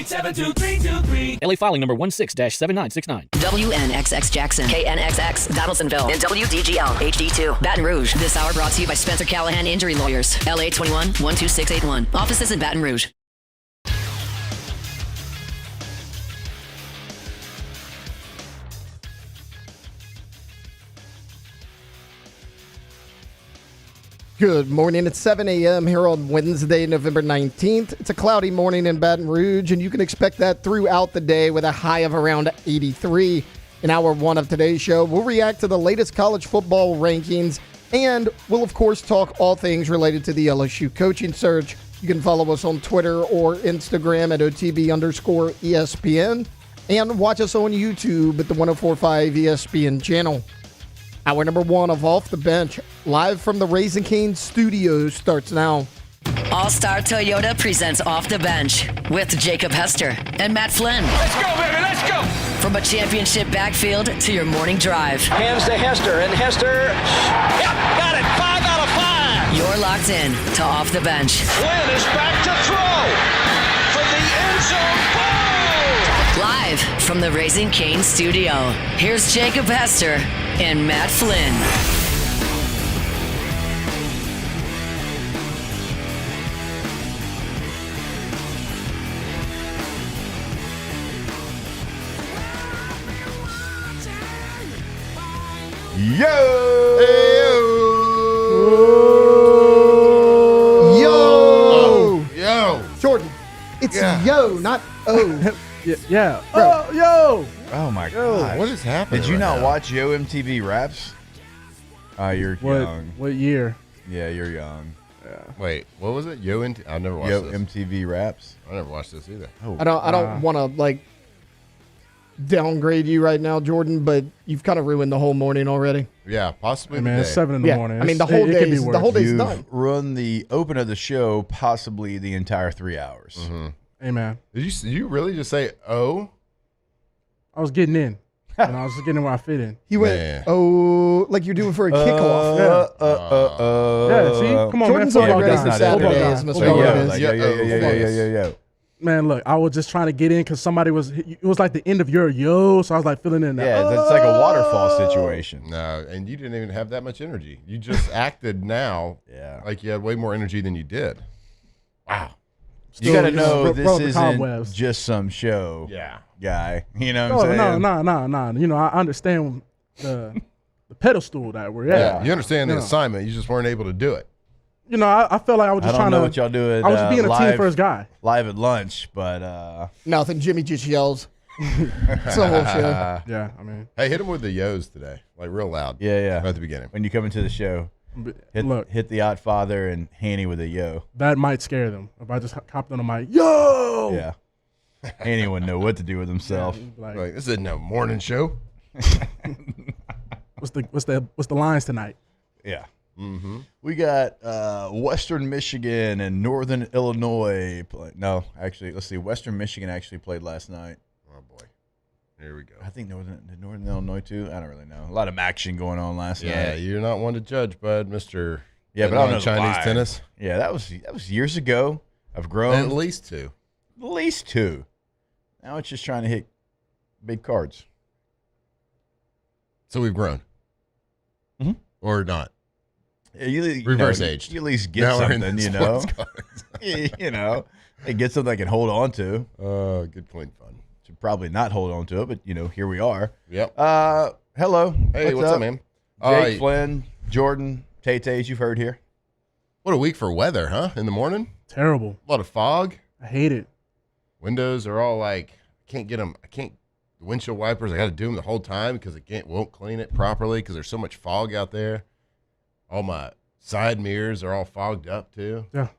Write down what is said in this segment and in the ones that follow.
888-723-23. LA filing number 16-7969. WNXX Jackson, KNXX Donaldsonville, and WDGL HD2 Baton Rouge. This hour brought to you by Spencer Callahan Injury Lawyers, LA 21-12681. Offices in Baton Rouge. Good morning. It's 7 a.m. here on Wednesday, November 19th. It's a cloudy morning in Baton Rouge, and you can expect that throughout the day with a high of around 83. In hour one of today's show, we'll react to the latest college football rankings, and we'll, of course, talk all things related to the LSU coaching search. You can follow us on Twitter or Instagram at OTB_ESPN, and watch us on YouTube at the 104.5 ESPN channel. Hour number one of Off the Bench, live from the Raising Cane's studios, starts now. All-Star Toyota presents Off the Bench with Jacob Hester and Matt Flynn. Let's go, baby, let's go! From a championship backfield to your morning drive. Hands to Hester, and Hester, yep, got it, 5 out of 5! You're locked in to Off the Bench. Flynn is back to throw for the end zone, boom! Live from the Raising Cane studio, here's Jacob Hester and Matt Flynn. Yo! Jordan, it's yo, not O. Yeah. Bro. Oh, yo. Oh my God! What is happening? Did you right not now? watch Yo MTV Raps? You're young. What year? Yeah, you're young. Wait, what was it? I never watched Yo this. MTV Raps. I never watched this either. Oh, I don't want to downgrade you right now, Jordan, but you've kind of ruined the whole morning already. Yeah, possibly. Hey, man, the it's day. 7 in the morning. I mean, the It's- whole it could be day's worse. the whole day's You've done. run the open of the show, possibly the entire 3 hours. Mm-hmm. Hey, man. Did you really just say oh? I was getting in. And I was just getting where I fit in. He went, Man. oh, like you're doing for a kickoff. Yeah, see? Come on, Jordan's man. already Football ready guy. for That's not it. Football Saturday, guy. as Mr. Football Jordan guy. is. Like, yo. Man, look, I was just trying to get in because somebody was, it was like the end of your yo, so I was like filling in that. Yeah, that's like a waterfall situation. No, and you didn't even have that much energy. You just acted now like you had way more energy than you did. Wow. You got to know roll this the isn't cobwebs. just some show guy. You know what Oh, I'm saying? no. You know, I understand the pedestal that we're Yeah, at. you understand the You know. assignment. You just weren't able to do it. You know, I felt like I was I just don't trying know to. what y'all do at I was just being a team first guy. live at lunch, but Nothing. Jimmy just yells. It's the whole show. Yeah, I mean, Hey, hit him with the yo's today, like real loud. yeah. Right at the beginning. When you come into the show, look, hit the Odd Father and Hanny with a yo. that might scare them if I just hopped on the mic. Yo. Yeah. Hanny wouldn't know what to do with himself. Like, Like, this isn't a morning show. what's the lines tonight? Yeah. Mm-hmm. We got Western Michigan and Northern Illinois. No, actually, let's see. Western Michigan actually played last night. Oh boy, here we go. I think Northern Illinois too. I don't really know. A lot of action going on last Yeah, night. you're not one to judge, bud, Mister. Yeah, but I don't know Chinese why. tennis. Yeah, that was years ago. I've grown At least two. At least 2. Now it's just trying to hit big cards. So we've grown, Mhm. or not. Yeah, you Reverse know, aged. You at least get Now we're in something, the you know. sports cards. You know, and get something I can hold on to. Good point, fun. Should probably not hold on to it, but you know, here we are. Yep. Hello. Hey, what's up, man? Jake, Flynn, Jordan, Tay-Tays, you've heard here. What a week for weather, huh? In the morning, Terrible. a lot of fog. I hate it. Windows are all like, I can't get them. The windshield wipers, I got to do them the whole time because won't clean it properly because there's so much fog out there. All my side mirrors are all fogged up too. Yeah.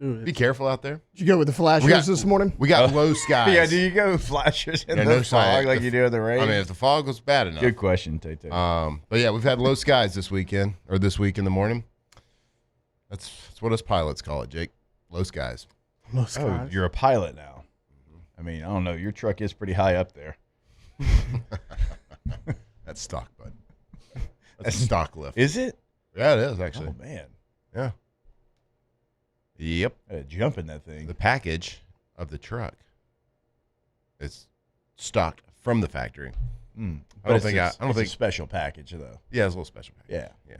Dude, Be careful out there. Did you go with the flashers this morning? We got low skies. Yeah, do you go flashers in Yeah, the no fog sign. like you do in the rain? I mean, if the fog was bad enough. Good question, Tay-Tay. But yeah, we've had low skies this weekend or this week in the morning. That's what us pilots call it, Jake. Low skies. no Oh, skies. you're a pilot now. I mean, I don't know. Your truck is pretty high up there. That's stock, bud. That's a stock lift. Is it? Yeah, it is actually. Oh, man. Yeah. Yep. I had to jump in that thing. The package of the truck It's stocked from the factory. But I don't it's think. I don't it's think. a special package though. Yeah, it's a little special package. Yeah.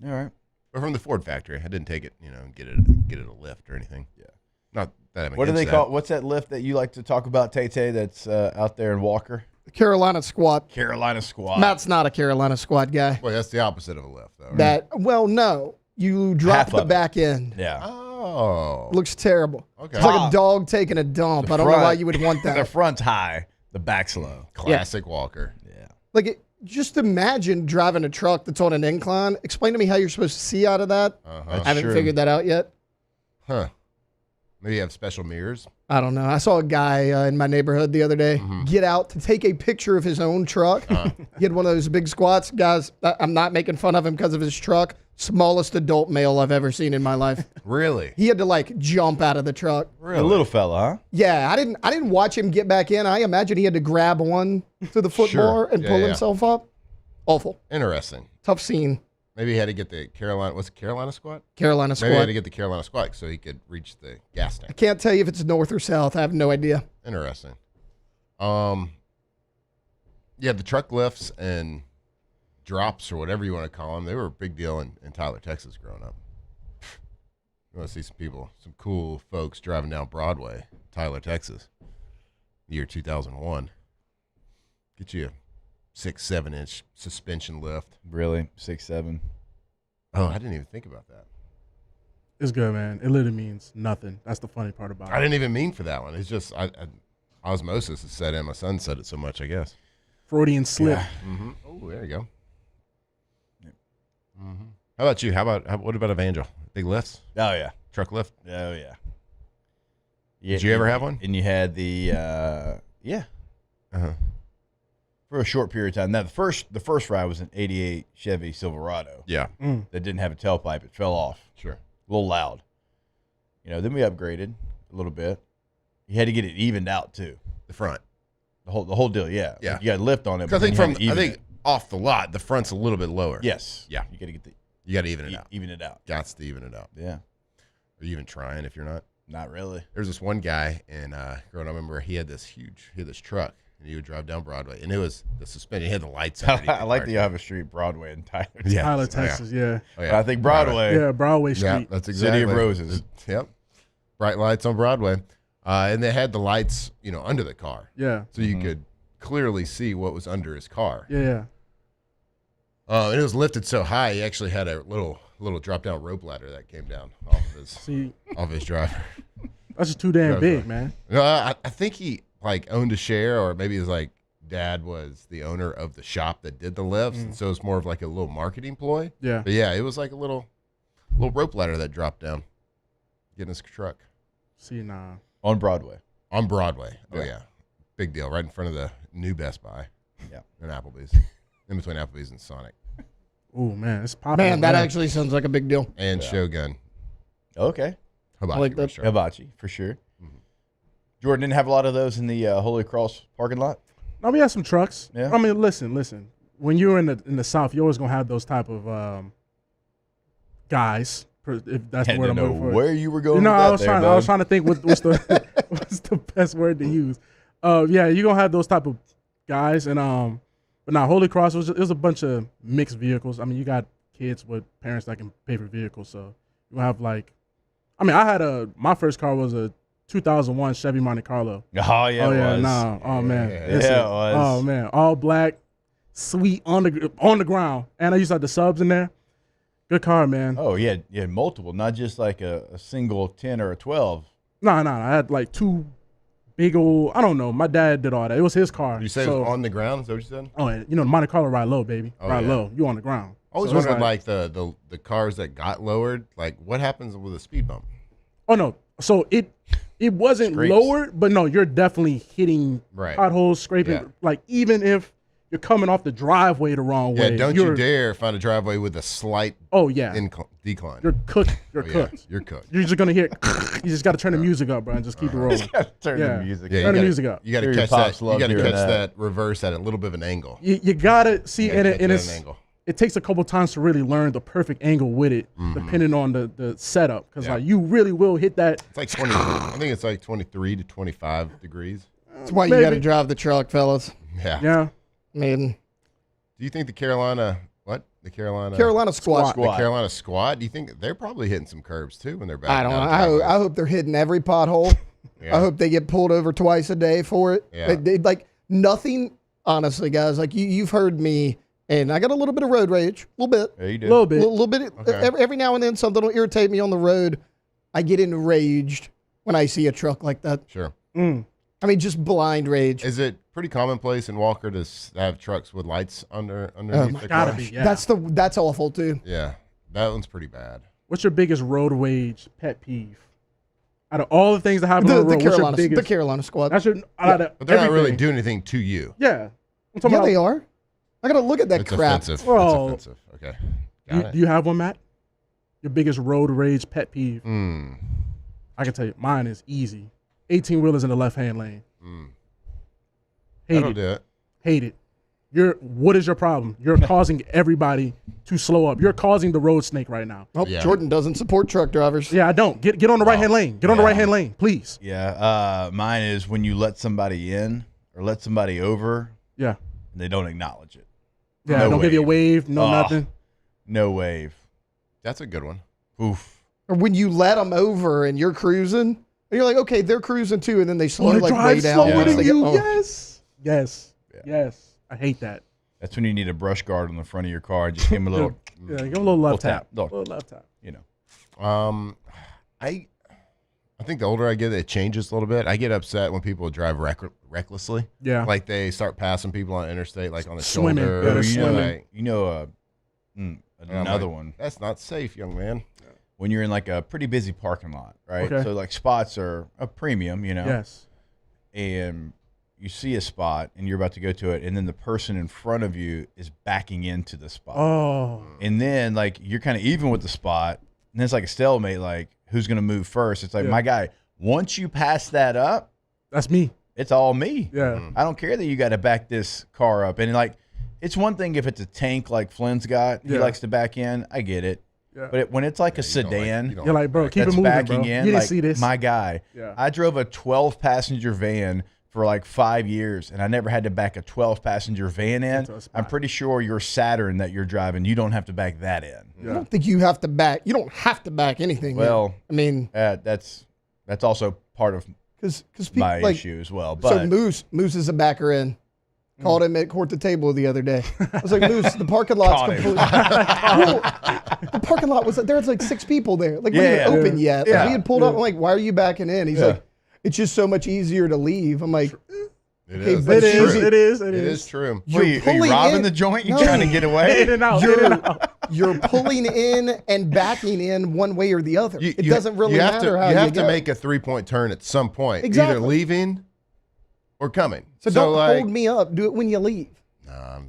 Yeah. All right. But from the Ford factory, I didn't take it. And get it a lift or anything. Yeah. Not that I'm What do they against call? that. What's that lift that you like to talk about, Tay? That's out there in Walker. The Carolina squat. Carolina squad. Matt's not a Carolina squat guy. Well, that's the opposite of a lift, though. Right? No. You drop Half the of it. back end. Yeah. Oh. Looks terrible. Okay. It's like a dog taking a dump. I don't know why you would want The that. front's high, the back's low. Classic Walker. Yeah. Like, just imagine driving a truck that's on an incline. Explain to me how you're supposed to see out of that. I haven't true. figured that out yet. Huh. Maybe you have special mirrors. I don't know. I saw a guy in my neighborhood the other day get out to take a picture of his own truck. He had one of those big squats. Guys, I'm not making fun of him because of his truck. Smallest adult male I've ever seen in my life. Really? He had to like jump out of the truck. A little fella, huh? Yeah, I didn't watch him get back in. I imagine he had to grab one to the footbar and pull himself up. Awful. Interesting. Tough scene. Maybe he had to get the Carolina. What's it, Carolina squat? Carolina Maybe he had squad. to get the Carolina squat so he could reach the gas I tank. can't tell you if it's north or south. I have no idea. Interesting. Yeah, the truck lifts and drops or whatever you want to call them, they were a big deal in Tyler, Texas growing up. You want to see some cool folks driving down Broadway, Tyler, Texas, year 2001. Get you a 6-7 inch suspension lift. Really? 6'7". Oh, I didn't even think about that. It's good, man. It literally means nothing. That's the funny part about it. I didn't even mean for that one. It's just osmosis is set in. My son said it so much, I guess. Freudian slip. Oh, there you go. How about you? What about Evangel? Big lifts? Oh yeah. Truck lift? Oh yeah. Did you ever have one? And you had the yeah. Uh-huh. For a short period of time. Now the first ride was an '88 Chevy Silverado Yeah. that didn't have a tailpipe. It fell off. Sure. A little loud. Then we upgraded a little bit. You had to get it evened out too. The front. The whole deal, yeah. Yeah. You got to lift on it. I but think then you had to even it. off the lot, the front's a little bit lower. Yes. Yeah. You got to get the You got to even it out. even it out. Got to even it out. Yeah. Are you even trying if you're not? Not really. There's this one guy, and growing up, I remember he had this truck, and he would drive down Broadway, and it was the suspension. He had the lights underneath I like the car. Iowa Street, Broadway, and Tyler. Yeah. Tyler, Texas, yeah. Oh, yeah. I think Broadway. Yeah, Broadway Yeah, Street. that's City exactly. of Roses. Yep. Bright lights on Broadway. And they had the lights, under the car. Yeah. So you could clearly see what was under his car. Yeah. And it was lifted so high, he actually had a little drop-down rope ladder that came down off of his driver. That's just too damn big, man. No, I think he owned a share, or maybe his dad was the owner of the shop that did the lifts, and so it's more of a little marketing ploy. Yeah. But yeah, it was like a little rope ladder that dropped down, getting his truck See, nah. On Broadway. on Broadway. Oh Yeah. yeah, big deal, right in front of the new Best Buy. Yeah. And Applebee's, in between Applebee's and Sonic Ooh, man, it's popular. Man, that actually sounds like a big deal. and Shogun. Okay. Hibachi like that. restaurant. Hibachi, for sure. Jordan didn't have a lot of those in the Holy Cross parking lot? No, we have some trucks. Yeah. I mean, listen. When you're in the South, you're always gonna have those type of guys. If that's the Had word to I'm know looking for. where you were going You know, with that I was trying to think what's the what's the best word to use. Yeah, you're gonna have those type of guys, and but now Holy Cross it was a bunch of mixed vehicles. I mean, you got kids with parents that can pay for vehicles, so you have I had my first car was a 2001 Chevy Monte Carlo. Oh, yeah, Oh it yeah, was. nah, oh man, Yeah, Listen, it was. Oh man, all black, sweet on the ground, and I used to have the subs in there. Good car, man. Oh, yeah, multiple, not just like a single 10 or a 12. No, I had like two big old. I don't know. My dad did all that. It was his car. You say so, it was on the ground? Is that what you said? Oh, and the Monte Carlo ride low, baby. Oh, ride yeah. low. You on the ground. I always So it's wondered, the cars that got lowered, what happens with a speed bump? Oh no. So it wasn't Scrapes. lowered, but no, you're definitely hitting Right. potholes, scraping. Yeah. Even if you're coming off the driveway the wrong Yeah, way. don't you you're- dare find a driveway with a slight Oh yeah. decline. You're cooked. You're Oh, yeah, cooked. you're cooked. You're just gonna hear. You just got to turn the music up, bro, and just keep it rolling. Turn Yeah. the music. Yeah, Turn you the gotta- music up. You got to Hear your catch pops that. love You got to hearing catch that. that reverse at a little bit of an angle. You gotta see, You and gotta catch and it at it's an angle. it takes a couple times to really learn the perfect angle with it, depending on the setup. Because like you really will hit that. It's like 20. I think it's like 23 to 25 degrees. That's why you got to drive the truck, fellas. Yeah. Yeah. I mean, Do you think the Carolina squad. The Carolina squad? Do you think they're probably hitting some curbs too when they're back? I don't know. I hope they're hitting every pothole. Yeah. I hope they get pulled over twice a day for it. Yeah. Like nothing, honestly, guys. Like you've heard me, and I got a little bit of road rage, a little bit. Yeah, you do. A little bit. little bit. Okay. Every now and then, something will irritate me on the road. I get enraged when I see a truck like that. Sure. I mean, just blind rage. Is it pretty commonplace in Walker to have trucks with lights underneath my the Gotta cars? be. Yeah. That's awful too. Yeah, that one's pretty bad. What's your biggest road rage pet peeve? Out of all the things that happen on the road, what's your biggest? The Carolina squad. That's your. Out of But they're not really everything. doing anything to you. Yeah. I'm talking Yeah, about, they are. I gotta look at that It's crap. offensive. Bro. It's offensive. Okay. Got it. Do you have one, Matt? Your biggest road rage pet peeve? I can tell you, mine is easy. 18-wheelers in the left-hand lane. Hate That'll it. do it. Hate it. What is your problem? You're causing everybody to slow up. You're causing the road snake right now. Oh, Yeah. Jordan doesn't support truck drivers. Yeah, I don't. Get on the right-hand lane. Get on the right-hand lane, please. Yeah, mine is when you let somebody in or let somebody over, Yeah. and they don't acknowledge it. Yeah, No don't give you a wave. wave, no nothing. No wave. That's a good one. Oof. Or when you let them over and you're cruising, and you're like, okay, they're cruising too, and then they slow Oh, they like drive way down. slower once than they get- you. oh. Yes. Yes. Yes. I hate that. That's when you need a brush guard on the front of your car and just give them a little, Yeah, give them a little left Little tap. tap. Little left tap. you know. I think the older I get, it changes a little bit. I get upset when people drive recklessly. Yeah. Like they start passing people on interstate, like on the Swimming. shoulder. Yeah, they're you know, swimming. like- You know, and I'm another like, one. That's not safe, young man. When you're in like a pretty busy parking lot, right? Okay. So like spots are a premium, you know. Yes. And you see a spot and you're about to go to it, and then the person in front of you is backing into the spot. Oh. And then like you're kind of even with the spot, and it's like a stalemate, like who's gonna move first? It's like, Yeah. my guy, once you pass that up, That's me. it's all me. Yeah. I don't care that you got to back this car up. And like, it's one thing if it's a tank like Flynn's got, he Yeah. likes to back in. I get it. Yeah. But when it's like a You don't sedan, you don't You're like, bro, keep it that's moving, backing bro. in, You didn't like, see this. my guy. Yeah. I drove a 12-passenger van for like 5 years, and I never had to back a 12-passenger van in. Into a spot. I'm pretty sure your Saturn that you're driving, you don't have to back that in. I don't think you have to back. You don't have to back anything. Well, I mean, that's also part of because my like, issue as well. so But Moose is a backer in. Called him at court the table the other day. I was like, Moose, the parking lot's Caught him. completely. Well, the parking lot was there's like 6 people there. Like we Yeah. didn't open yet. Like, Yeah. we had pulled up. I'm like, why are you backing in? He's Yeah. like, it's just so much easier to leave. I'm like, It Hey, is. but It It's is. true. It is. It is true. What, are you pulling robbing in- the joint? You No. trying to get away? In and out. In and out. you're pulling in and backing in one way or the other. It doesn't really you have matter to, how you have to go. make a 3-point turn at some point, Exactly. either leaving or coming. So don't like, hold me up. Do it when you leave. I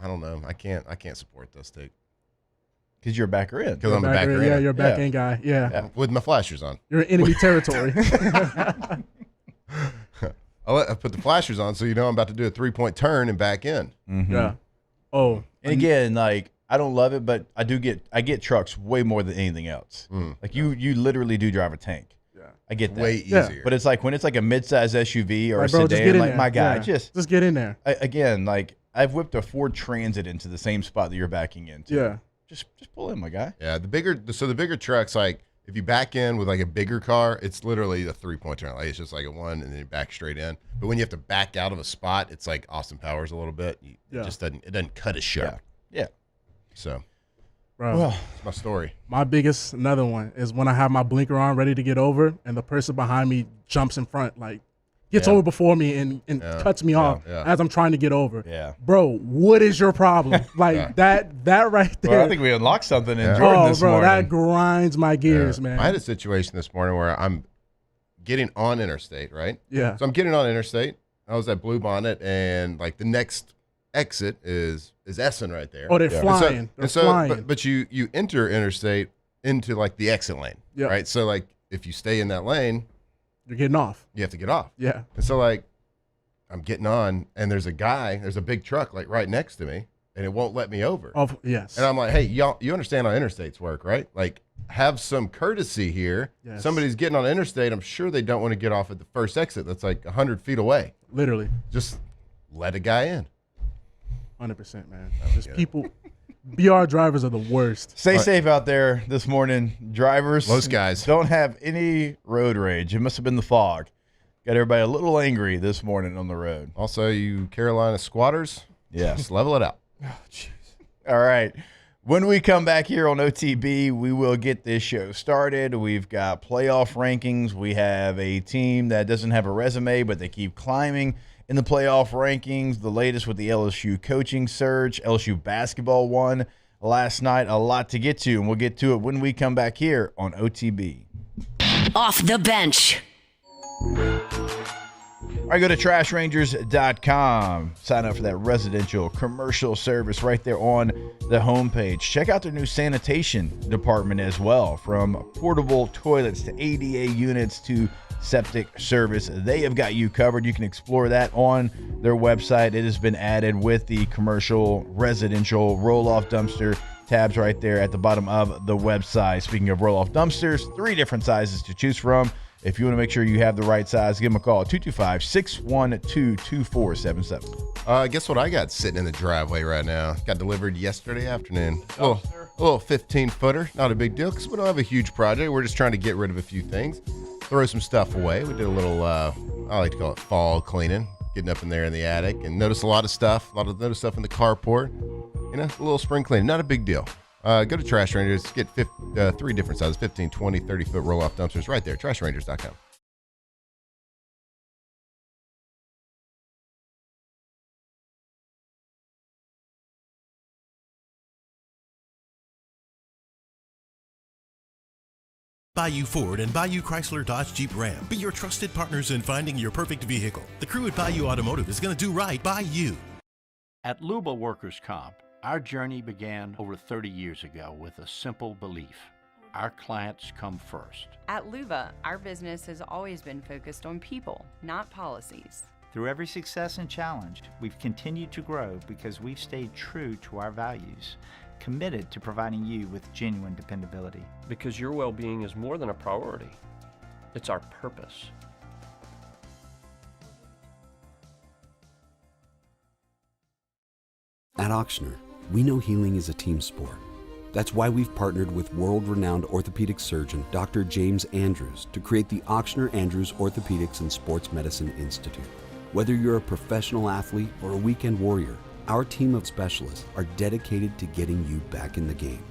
don't know. I can't support this take Because you're a backer in. because I'm a backer Yeah, in you're a back Yeah. end guy. Yeah. with my flashers on. You're in enemy territory. I put the flashers on so you know I'm about to do a 3-point turn and back in. Yeah. Oh. And again, like, I don't love it, but I get trucks way more than anything else. Like you literally do drive a tank. Yeah. I get that. Way Yeah. easier. But it's like when it's like a midsize SUV or Like, a bro, just get sedan, in like there. my guy, Yeah. just get in there. again, like I've whipped a Ford Transit into the same spot that you're backing into. Yeah. Just pull in, my guy. Yeah, the bigger trucks, like if you back in with like a bigger car, it's literally a 3-point turn. Like it's just like a 1 and then you back straight in. But when you have to back out of a spot, it's like Austin Powers a little bit. Yeah. It just doesn't cut as sharp. Yeah. So Bro. that's my story. My biggest another one is when I have my blinker on ready to get over and the person behind me jumps in front, like gets Yeah. over before me and cuts me off yeah. as I'm trying to get over. Yeah. Bro, what is your problem? Like that right there. Well, I think we unlocked something in Jordan oh, this bro, morning. that grinds my gears, man. I had a situation this morning where I'm getting on interstate, right? Yeah. So I'm getting on interstate. I was at Blue Bonnet, and like the next exit is Essen right there. Oh, they're And flying. They're flying. But you enter interstate into like the exit lane, Yeah. right? So like if you stay in that lane, You're getting off. you have to get off. Yeah. And so like I'm getting on, and there's a big truck like right next to me, and it won't let me over. Oh, yes. And I'm like, hey, y'all, you understand how interstates work, right? Like, have some courtesy here. Yes. Somebody's getting on an interstate. I'm sure they don't want to get off at the first exit that's like 100 feet away. Literally. Just let a guy in. 100%, man. Just people, BR drivers are the worst. Stay safe out there this morning, drivers. Most guys don't have any road rage. It must have been the fog. Got everybody a little angry this morning on the road. Also, you Carolina squatters, just level it out. Oh, jeez. All right. When we come back here on OTB, we will get this show started. We've got playoff rankings. We have a team that doesn't have a resume, but they keep climbing in the playoff rankings. The latest with the LSU coaching surge. LSU basketball won last night. A lot to get to, and we'll get to it when we come back here on OTB. Off the bench. All right, go to trashrangers.com. Sign up for that residential commercial service right there on the homepage. Check out their new sanitation department as well. From portable toilets to ADA units to septic service, they have got you covered. You can explore that on their website. It has been added with the commercial, residential, roll-off dumpster tabs right there at the bottom of the website. Speaking of roll-off dumpsters, 3 different sizes to choose from. If you want to make sure you have the right size, give them a call, 225-612-2477. Guess what I got sitting in the driveway right now? Got delivered yesterday afternoon. A little 15-footer. Not a big deal because we don't have a huge project. We're just trying to get rid of a few things, throw some stuff away. We did a little, I like to call it fall cleaning, getting up in there in the attic and notice a lot of stuff in the carport. You know, a little spring cleaning. Not a big deal. Go to Trash Rangers, get 3 different sizes, 15, 20, 30-foot roll-off dumpsters right there, trashrangers.com. Bayou Ford and Bayou Chrysler Dodge Jeep Ram. Be your trusted partners in finding your perfect vehicle. The crew at Bayou Automotive is going to do right by you. At Luba Workers' Comp, our journey began over 30 years ago with a simple belief: our clients come first. At Luba, our business has always been focused on people, not policies. Through every success and challenge, we've continued to grow because we've stayed true to our values, committed to providing you with genuine dependability. Because your well-being is more than a priority. It's our purpose. At Ochsner, we know healing is a team sport. That's why we've partnered with world-renowned orthopedic surgeon Dr. James Andrews to create the Ochsner Andrews Orthopedics and Sports Medicine Institute. Whether you're a professional athlete or a weekend warrior, our team of specialists are dedicated to getting you back in the game.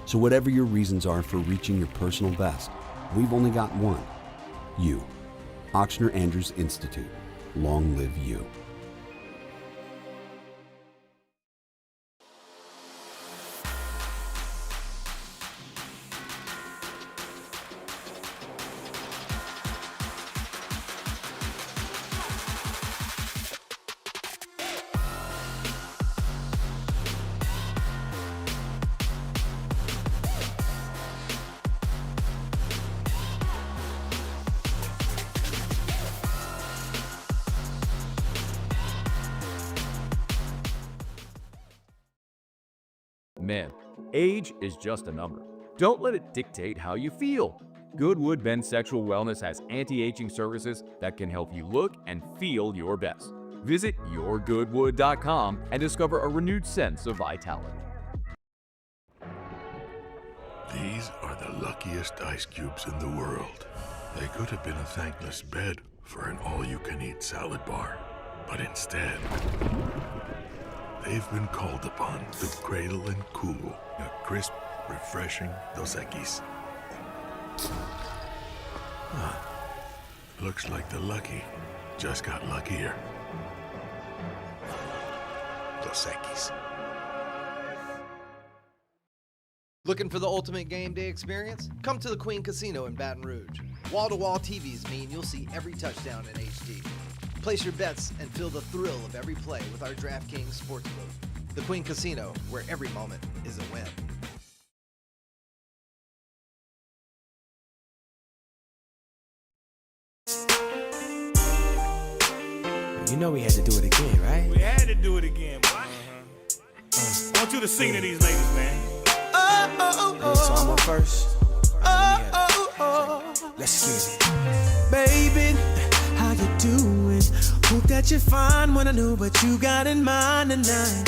So whatever your reasons are for reaching your personal best, we've only got one: you. Ochsner Andrews Institute. Long live you. Men, age is just a number. Don't let it dictate how you feel. Goodwood Men's Sexual Wellness has anti-aging services that can help you look and feel your best. Visit yourgoodwood.com and discover a renewed sense of vitality. These are the luckiest ice cubes in the world. They could have been a thankless bed for an all-you-can-eat salad bar, but instead, they've been called upon to cradle and cool a crisp, refreshing Dos Equis. Looks like the lucky just got luckier. Dos Equis. Looking for the ultimate game day experience? Come to the Queen Casino in Baton Rouge. Wall-to-wall TVs mean you'll see every touchdown in HD. Place your bets and feel the thrill of every play with our DraftKings Sportsbook. The Queen Casino, where every moment is a win. You know we had to do it again, right? We had to do it again, boy. I want you to sing to these ladies, man. So I'm up first. Let's get it. Baby, how you doing? Hope that you're fine when I know what you got in mind tonight.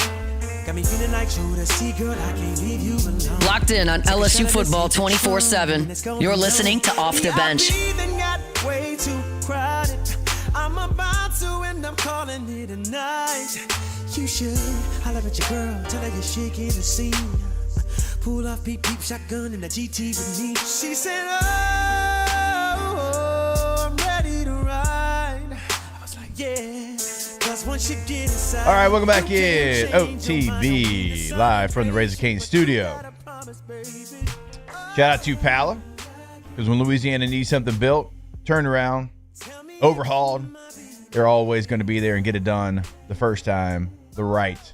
Got me feeling like Jodeci, girl, I can't leave you alone. Locked in on LSU football 24/7. You're listening to Off the Bench. Way too crowded. I'm about to and I'm calling it a night. You should holler at your girl, tell her you're shaking the scene. Pull off peep peep shotgun in the GT with me. She said, oh, I'm ready to ride. I was like, yeah, 'cause once you get inside. All right, welcome back in. OTB, live from the Razor Cane studio. Shout out to Pala, because when Louisiana needs something built, turned around, overhauled, they're always going to be there and get it done the first time, the right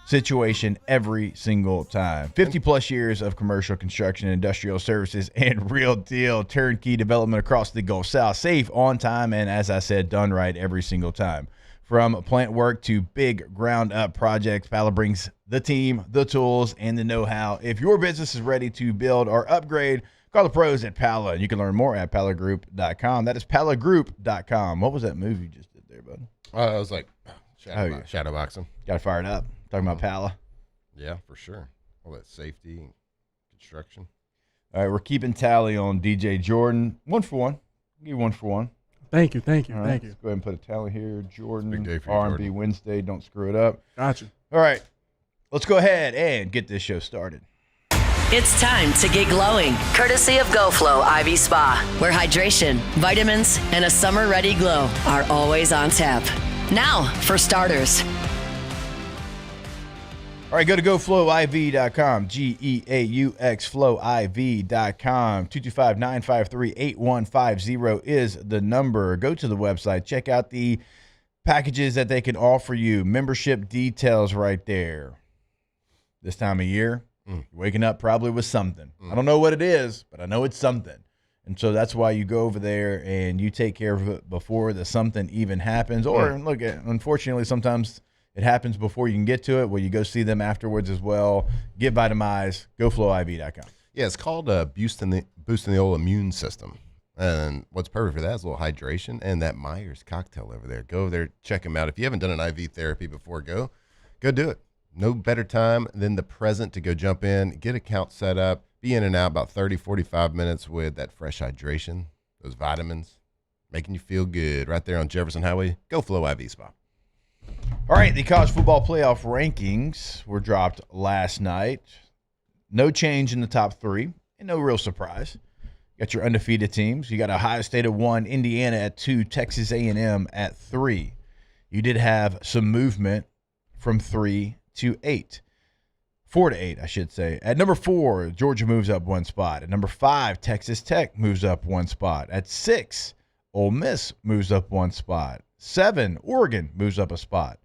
situation every single time. 50-plus years of commercial construction and industrial services and real deal turnkey development across the Gulf South. Safe, on time, and as I said, done right every single time. From plant work to big ground-up projects, Pala brings the team, the tools, and the know-how. If your business is ready to build or upgrade, call the pros at Pala. You can learn more at palagroup.com. That is palagroup.com. What was that move you just did there, bud? I was like, shadowboxing. Got fired up. Talking about Pala. Yeah, for sure. All that safety and construction. All right, we're keeping tally on DJ Jordan. 1 for 1. I'll give you 1 for 1. Thank you. All right, Thank you. let's go ahead and put a tally here. Jordan, Big day for you, R&B Jordan. Wednesday. Don't screw it up. Gotcha. All right, let's go ahead and get this show started. It's time to get glowing, courtesy of GoFlow IV Spa, where hydration, vitamins, and a summer-ready glow are always on tap. Now, for starters. All right, go to GoFlowIV.com, GEAUX FlowIV.com. 225-953-8150 is the number. Go to the website. Check out the packages that they can offer you. Membership details right there. This time of year, you're waking up probably with something. I don't know what it is, but I know it's something. And so that's why you go over there and you take care of it before the something even happens. Or, look, unfortunately, sometimes it happens before you can get to it. Well, you go see them afterwards as well. Get vitamized. GoFlowIV.com. Yeah, it's called boosting the old immune system. And what's perfect for that is a little hydration and that Myers cocktail over there. Go over there, check them out. If you haven't done an IV therapy before, go do it. No better time than the present to go jump in, get account set up, be in and out about 30, 45 minutes with that fresh hydration, those vitamins, making you feel good right there on Jefferson Highway. Go Flow IV Spa. All right, the college football playoff rankings were dropped last night. No change in the top three, and no real surprise. You got your undefeated teams. You got Ohio State at 1, Indiana at 2, Texas A&M at 3. You did have some movement from 3 to 8. 4 to 8, I should say. At number 4, Georgia moves up 1 spot. At number 5, Texas Tech moves up 1 spot. At 6, Ole Miss moves up 1 spot. 7, Oregon moves up a spot.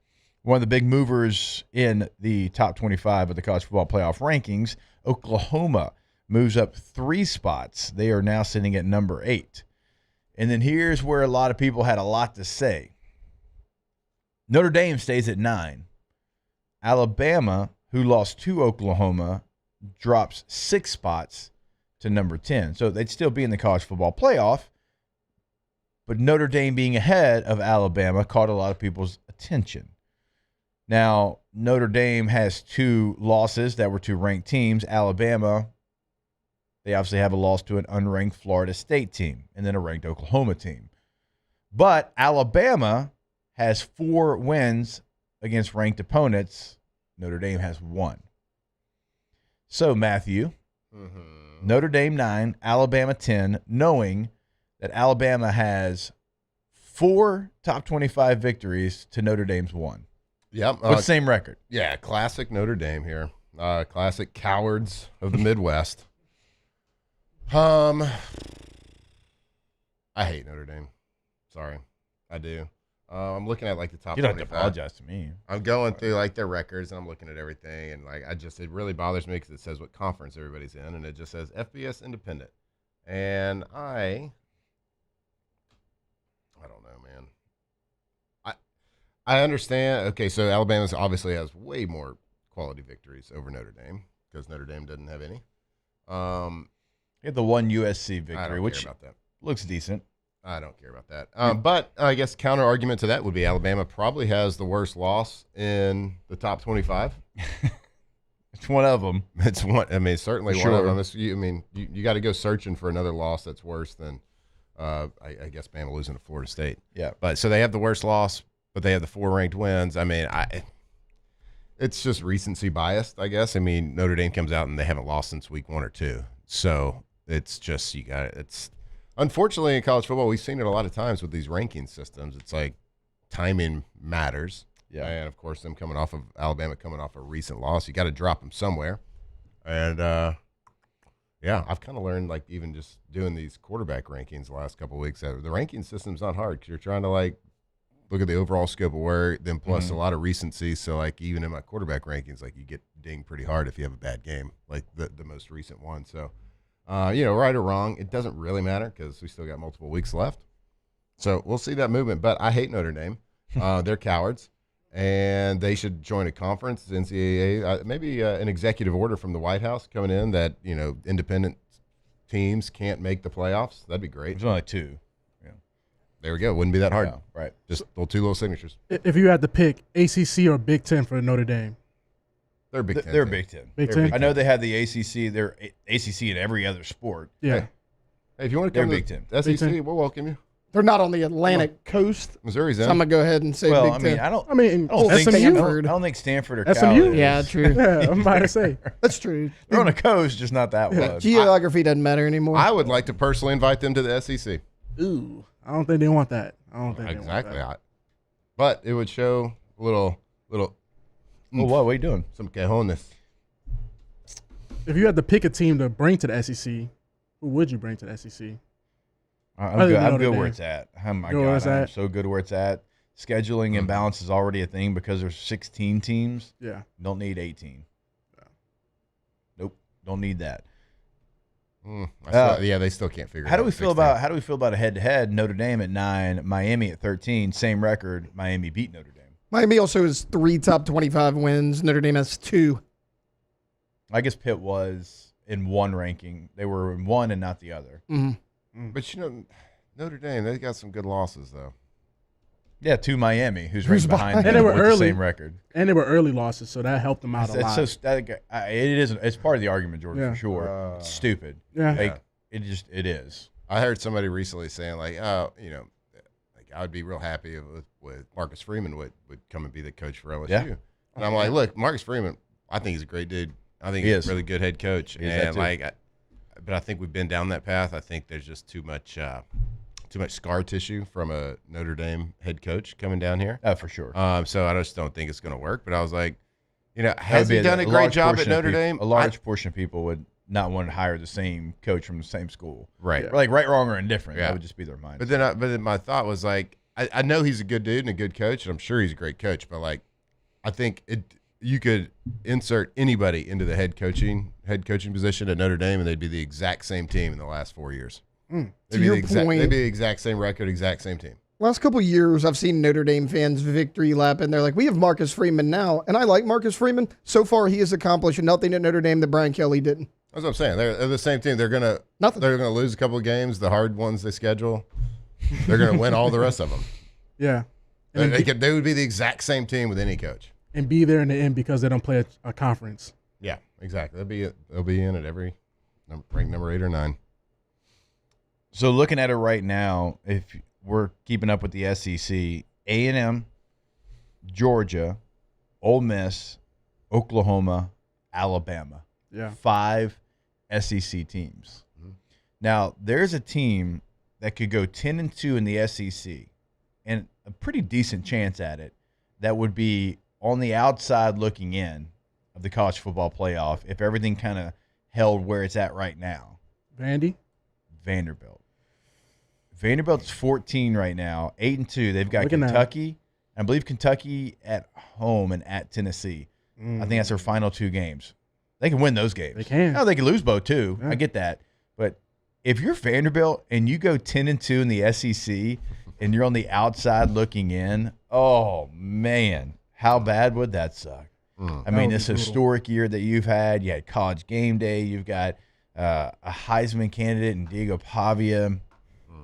One of the big movers in the top 25 of the college football playoff rankings, Oklahoma moves up 3 spots. They are now sitting at number 8. And then here's where a lot of people had a lot to say. Notre Dame stays at 9. Alabama, who lost to Oklahoma, drops 6 spots to number 10. So they'd still be in the college football playoff, but Notre Dame being ahead of Alabama caught a lot of people's attention. Now, Notre Dame has 2 losses that were to ranked teams. Alabama, they obviously have a loss to an unranked Florida State team and then a ranked Oklahoma team. But Alabama has 4 wins against ranked opponents. Notre Dame has 1. So, Matthew, Notre Dame 9, Alabama 10, knowing that Alabama has 4 top 25 victories to Notre Dame's 1. Yep. With the same record. Yeah, classic Notre Dame here. Classic cowards of the Midwest. I hate Notre Dame. Sorry. I do. I'm looking at like the top 25. You don't have to apologize to me. I'm going through like their records and I'm looking at everything and like it really bothers me because it says what conference everybody's in and it just says FBS Independent. And I don't know, man. I understand. Okay, so Alabama obviously has way more quality victories over Notre Dame because Notre Dame doesn't have any. You had the one USC victory, which care about that. Looks decent. I don't care about that. But I guess counter argument to that would be Alabama probably has the worst loss in the top 25. It's one of them. It's one. I mean, certainly Sure. one of them. You got to go searching for another loss that's worse than, I guess, Bama losing to Florida State. Yeah. But so they have the worst loss, but they have the 4 ranked wins. I mean, it's just recency biased, I guess. I mean, Notre Dame comes out and they haven't lost since week 1 or 2. So it's just it's unfortunately in college football we've seen it a lot of times with these ranking systems. It's like timing matters. Yeah. And of course, Alabama coming off a recent loss, you got to drop them somewhere. And yeah, I've kind of learned, like, even just doing these quarterback rankings the last couple of weeks, that the ranking system's not hard because you're trying to, like, look at the overall scope of work, then plus a lot of recency. So, like, even in my quarterback rankings, like, you get dinged pretty hard if you have a bad game, like the most recent one. So, right or wrong, it doesn't really matter because we still got multiple weeks left. So we'll see that movement. But I hate Notre Dame. They're cowards. And they should join a conference, NCAA, maybe an executive order from the White House coming in that, independent teams can't make the playoffs. That'd be great. There's only 2. Yeah. There we go. Wouldn't be that hard. Yeah, right. Just 2 little signatures. If you had to pick ACC or Big Ten for Notre Dame. They're Big Ten. They're Big Ten. Big Ten. I know they have the ACC. They're ACC in every other sport. Yeah. Hey, if you want to come They're to Big Ten. SEC, we'll welcome you. They're not on the Atlantic coast. Missouri's in. So I'm going to go ahead and say Big Ten. I don't SMU? think Stanford or SMU? Cal is. Yeah, true. Yeah, I'm about to say. That's true. They're on a coast, just not that one. Geography doesn't matter anymore. I would like to personally invite them to the SEC. Ooh, I don't think they want that. I don't think Exactly. They want that. But it would show a little. Well, what are you doing? Some cajones. If you had to pick a team to bring to the SEC, who would you bring to the SEC? I'm good where it's at. Oh my Good where God, it's I'm at? so good where it's at. Scheduling imbalance is already a thing because there's 16 teams. Yeah. Don't need 18. Nope. Don't need that. They still can't figure it out. How do we feel about a head-to-head? Notre Dame at 9, Miami at 13, same record. Miami beat Notre Dame. Miami also has 3 top 25 wins. Notre Dame has 2. I guess Pitt was in one ranking. They were in one and not the other. Mm-hmm. But Notre Dame, they got some good losses though. Yeah, to Miami, who's ranked behind them and they were with early, the same record. And they were early losses, so that helped them out a lot. It's part of the argument, Jordan, Yeah. for sure. It's stupid. Yeah. It is. I heard somebody recently saying like, I would be real happy with Marcus Freeman would come and be the coach for LSU. Yeah. And I'm like, look, Marcus Freeman, I think he's a great dude. I think he's a really good head coach. He is that too. But I think we've been down that path. I think there's just too much scar tissue from a Notre Dame head coach coming down here. Oh, for sure. So I just don't think it's going to work. But I was like, has he done a great job at Notre Dame? A large portion of people would not want to hire the same coach from the same school. Right. Yeah. Like right, wrong, or indifferent. That would just be their mind. But then my thought was like, I know he's a good dude and a good coach, and I'm sure he's a great coach. But like, I think you could insert anybody into the head coaching position at Notre Dame, and they'd be the exact same team in the last 4 years. To your point, They'd be the exact same record, exact same team. Last couple of years, I've seen Notre Dame fans victory lap, and they're like, we have Marcus Freeman now. And I like Marcus Freeman. So far, he has accomplished nothing at Notre Dame that Brian Kelly didn't. That's what I'm saying. They're the same team. They're gonna lose a couple of games, the hard ones they schedule. They're gonna win all the rest of them. Yeah. They would be the exact same team with any coach. And be there in the end because they don't play a conference. Yeah, exactly. They'll be in at every ranked number 8 or 9. So looking at it right now, if we're keeping up with the SEC, A&M, Georgia, Ole Miss, Oklahoma, Alabama. Yeah. 5 SEC teams. Mm-hmm. Now, there's a team that could go 10-2 in the SEC and a pretty decent chance at it that would be on the outside looking in of the college football playoff if everything kind of held where it's at right now. Vanderbilt. Vanderbilt's 14 right now, 8-2. They've got Kentucky. I believe Kentucky at home and at Tennessee. I think that's their final 2 games. They can win those games. They can. No, they can lose both too. Yeah. I get that. But if you're Vanderbilt and you go 10-2 in the SEC and you're on the outside looking in, oh man, how bad would that suck? I mean, this historic year that you've had. You had College Game Day. You've got a Heisman candidate in Diego Pavia.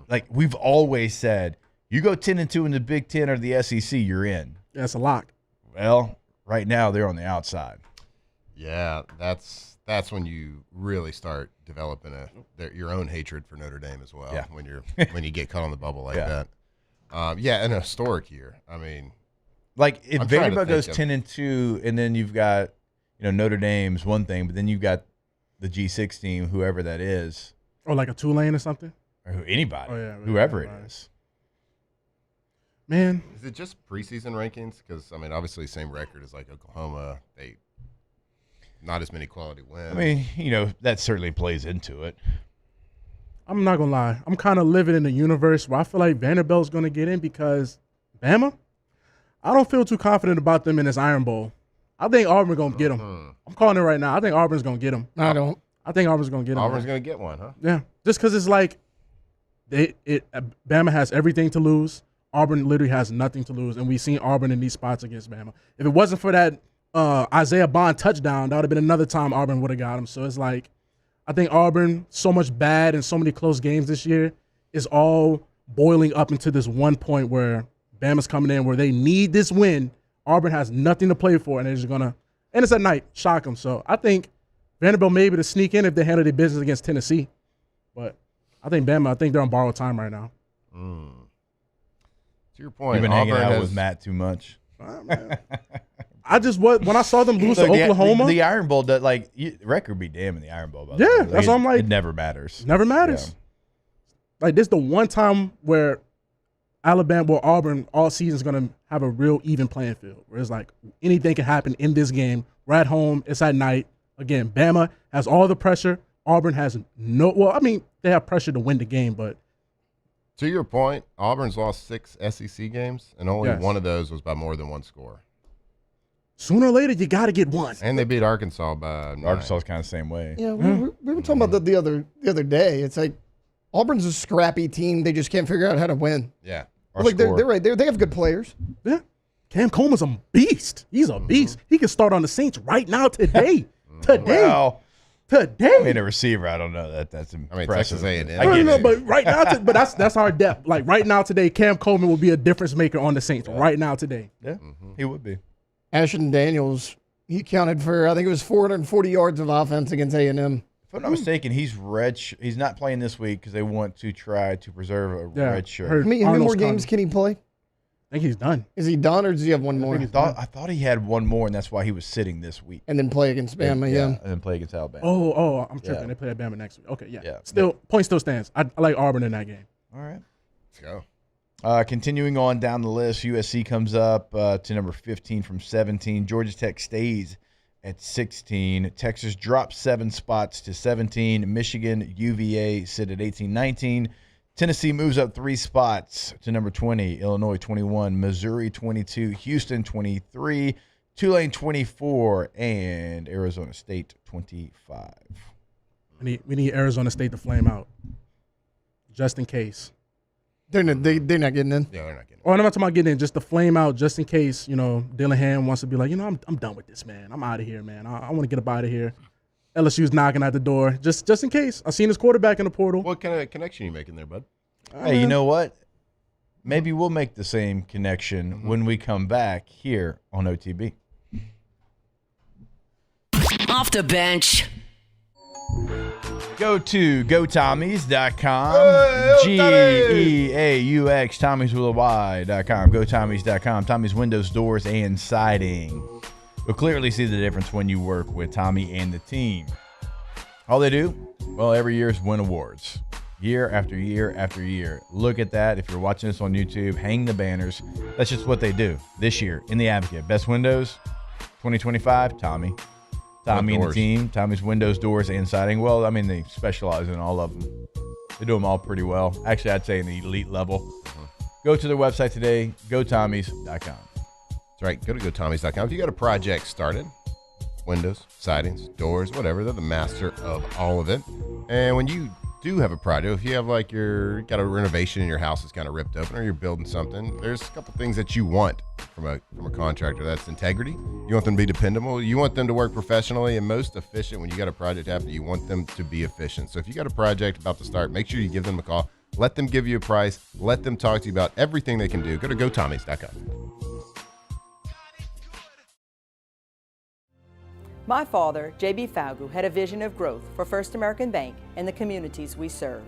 Like we've always said, you go 10-2 in the Big Ten or the SEC, you're in. That's a lock. Well, right now they're on the outside. Yeah, that's when you really start developing your own hatred for Notre Dame as well. Yeah. when you get caught on the bubble like that. Yeah, an historic year. I mean, like if Vanderbilt goes 10-2, and then you've got Notre Dame's one thing, but then you've got the G6 team, whoever that is, or like a Tulane or something, or anybody, whoever it is. Man, is it just preseason rankings? Because I mean, obviously, same record as like Oklahoma. They not as many quality wins. I mean, that certainly plays into it. I'm not gonna lie. I'm kind of living in a universe where I feel like Vanderbilt's gonna get in because Bama. I don't feel too confident about them in this Iron Bowl. I think Auburn's gonna get them. I'm calling it right now. I think Auburn's gonna get them. I don't. I think Auburn's gonna get them. Auburn's gonna get one, huh? Yeah, just because it's like Bama has everything to lose. Auburn literally has nothing to lose, and we've seen Auburn in these spots against Bama. If it wasn't for that Isaiah Bond touchdown, that would have been another time Auburn would have got him. So it's like, I think Auburn, so much bad and so many close games this year, is all boiling up into this one point where Bama's coming in where they need this win. Auburn has nothing to play for, and they're just gonna, and it's at night, shock them. So I think Vanderbilt may be able to sneak in if they handle their business against Tennessee. But I think Bama, I think they're on borrowed time right now. To your point, you've been hanging out with Matt too much. I just when I saw them lose to Oklahoma, the Iron Bowl, record be damn in the Iron Bowl. By the way. That's what I'm like. It never matters. Never matters. Yeah. Like this, is the one time where Alabama or Auburn all season is gonna have a real even playing field, where it's like anything can happen in this game. We're at home. It's at night. Again, Bama has all the pressure. Auburn has no. Well, I mean, they have pressure to win the game, but. To your point, Auburn's lost 6 SEC games, and only one of those was by more than one score. Sooner or later, you got to get one. And they beat Arkansas by 9. Arkansas's kind of the same way. Yeah, we were talking about that the other day. It's like Auburn's a scrappy team. They just can't figure out how to win. Yeah. Like they're right. They have good players. Yeah. Cam Coleman's a beast. He's a beast. He can start on the Saints right now today. Well, today. I mean, a receiver, I don't know. That's impressive. I mean, Texas A&M. I get it. But right now, but that's our depth. Like right now today, Cam Coleman will be a difference maker on the Saints. Right now today. Yeah, he would be. Ashton Daniels, he counted for, I think it was 440 yards of offense against A&M. If I'm not mistaken, he's he's not playing this week because they want to try to preserve a red shirt. How many more games can he play? I think he's done. Is he done, or does he have one more? I thought he had one more, and that's why he was sitting this week. And then play against Bama, and then play against Alabama. Oh, I'm tripping. They play at Bama next week. Okay, yeah. Point still stands. I like Auburn in that game. All right. Let's go. Continuing on down the list, USC comes up to number 15 from 17. Georgia Tech stays at 16. Texas drops 7 spots to 17. Michigan, UVA sit at 18-19. Tennessee moves up 3 spots to number 20. Illinois 21. Missouri 22. Houston 23. Tulane 24. And Arizona State 25. We need Arizona State to flame out, just in case. They're not getting in. Yeah, they're not getting in. Or I'm not talking about getting in, just to flame out, just in case, Dillingham wants to be like, I'm done with this, man. I'm out of here, man. I want to get up out of here. LSU's knocking at the door, just in case. I've seen his quarterback in the portal. What kind of connection are you making there, bud? Hey, you know what? Maybe we'll make the same connection when we come back here on OTB. Off the bench. Go to GoTommies.com. GEAUX, Tommies with a Y.com. GoTommies.com. Tommy's windows, doors, and siding. You'll clearly see the difference when you work with Tommy and the team. All they do, well, every year is win awards. Year after year after year. Look at that. If you're watching this on YouTube, hang the banners. That's just what they do this year in the Advocate. Best windows, 2025, Tommy. Tommy and the team. Tommy's windows, doors, and siding. Well, I mean, they specialize in all of them. They do them all pretty well. Actually, I'd say in the elite level. Go to their website today, GoTommies.com. That's right. Go to GoTommies.com. If you got a project started, windows, sidings, doors, whatever, they're the master of all of it. And when you do have a project, if you have like got a renovation in your house that's kind of ripped open, or you're building something, there's a couple things that you want from a contractor. That's integrity. You want them to be dependable. You want them to work professionally and most efficient. When you got a project happening, you want them to be efficient. So if you got a project about to start, make sure you give them a call. Let them give you a price. Let them talk to you about everything they can do. Go to GoTommies.com. My father, J.B. Falgu, had a vision of growth for First American Bank and the communities we serve.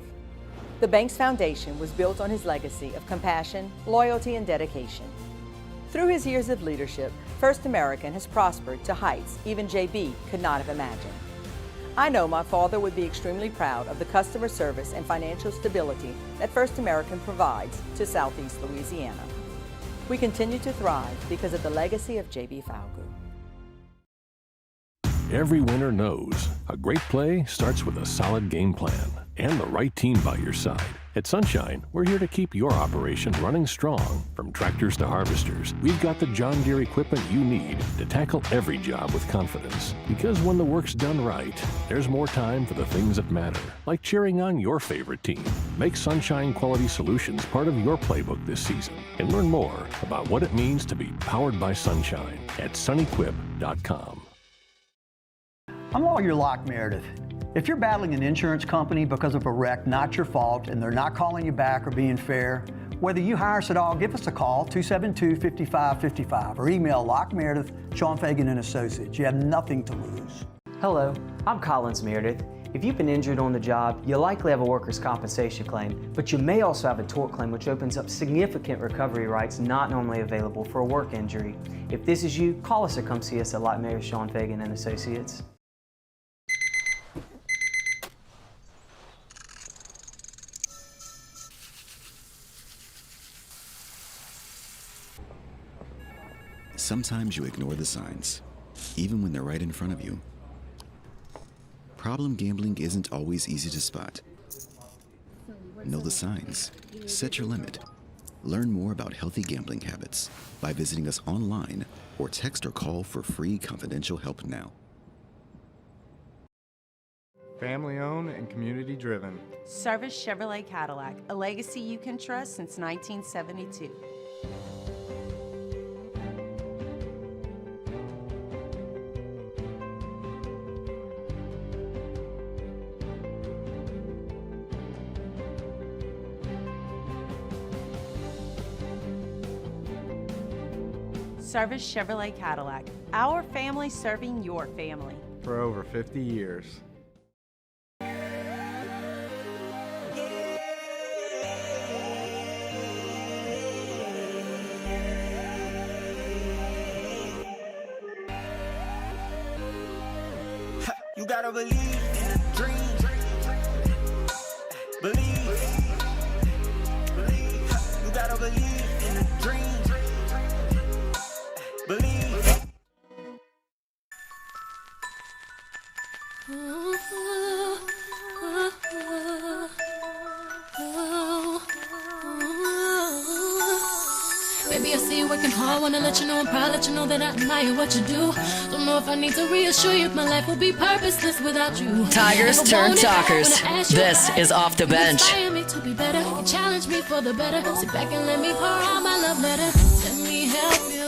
The bank's foundation was built on his legacy of compassion, loyalty, and dedication. Through his years of leadership, First American has prospered to heights even J.B. could not have imagined. I know my father would be extremely proud of the customer service and financial stability that First American provides to Southeast Louisiana. We continue to thrive because of the legacy of J.B. Falgu. Every winner knows a great play starts with a solid game plan and the right team by your side. At Sunshine, we're here to keep your operation running strong. From tractors to harvesters, we've got the John Deere equipment you need to tackle every job with confidence. Because when the work's done right, there's more time for the things that matter, like cheering on your favorite team. Make Sunshine Quality Solutions part of your playbook this season and learn more about what it means to be powered by Sunshine at sunequip.com. I'm Lawyer Locke Meredith. If you're battling an insurance company because of a wreck not your fault and they're not calling you back or being fair, whether you hire us at all, give us a call, 272-5555, or email Locke Meredith, Sean Fagan and Associates. You have nothing to lose. Hello, I'm Collins Meredith. If you've been injured on the job, you'll likely have a workers' compensation claim, but you may also have a tort claim, which opens up significant recovery rights not normally available for a work injury. If this is you, call us or come see us at Locke Meredith, Sean Fagan and Associates. Sometimes you ignore the signs, even when they're right in front of you. Problem gambling isn't always easy to spot. Know the signs. Set your limit. Learn more about healthy gambling habits by visiting us online or text or call for free confidential help now. Family owned and community driven. Service Chevrolet Cadillac, a legacy you can trust since 1972. Service Chevrolet Cadillac, our family serving your family. For over 50 years. You gotta believe in a dream. Believe. You gotta believe in a dream. Believe. Baby, I see you working hard, wanna let you know I'm proud, let you know that I admire what you do. Don't know if I need to reassure you if my life will be purposeless without you. Tigers turn talkers. This is Off the Bench. Inspire me to be better, and challenge me for the better. Sit back and let me pour out my love letter. Let me help you.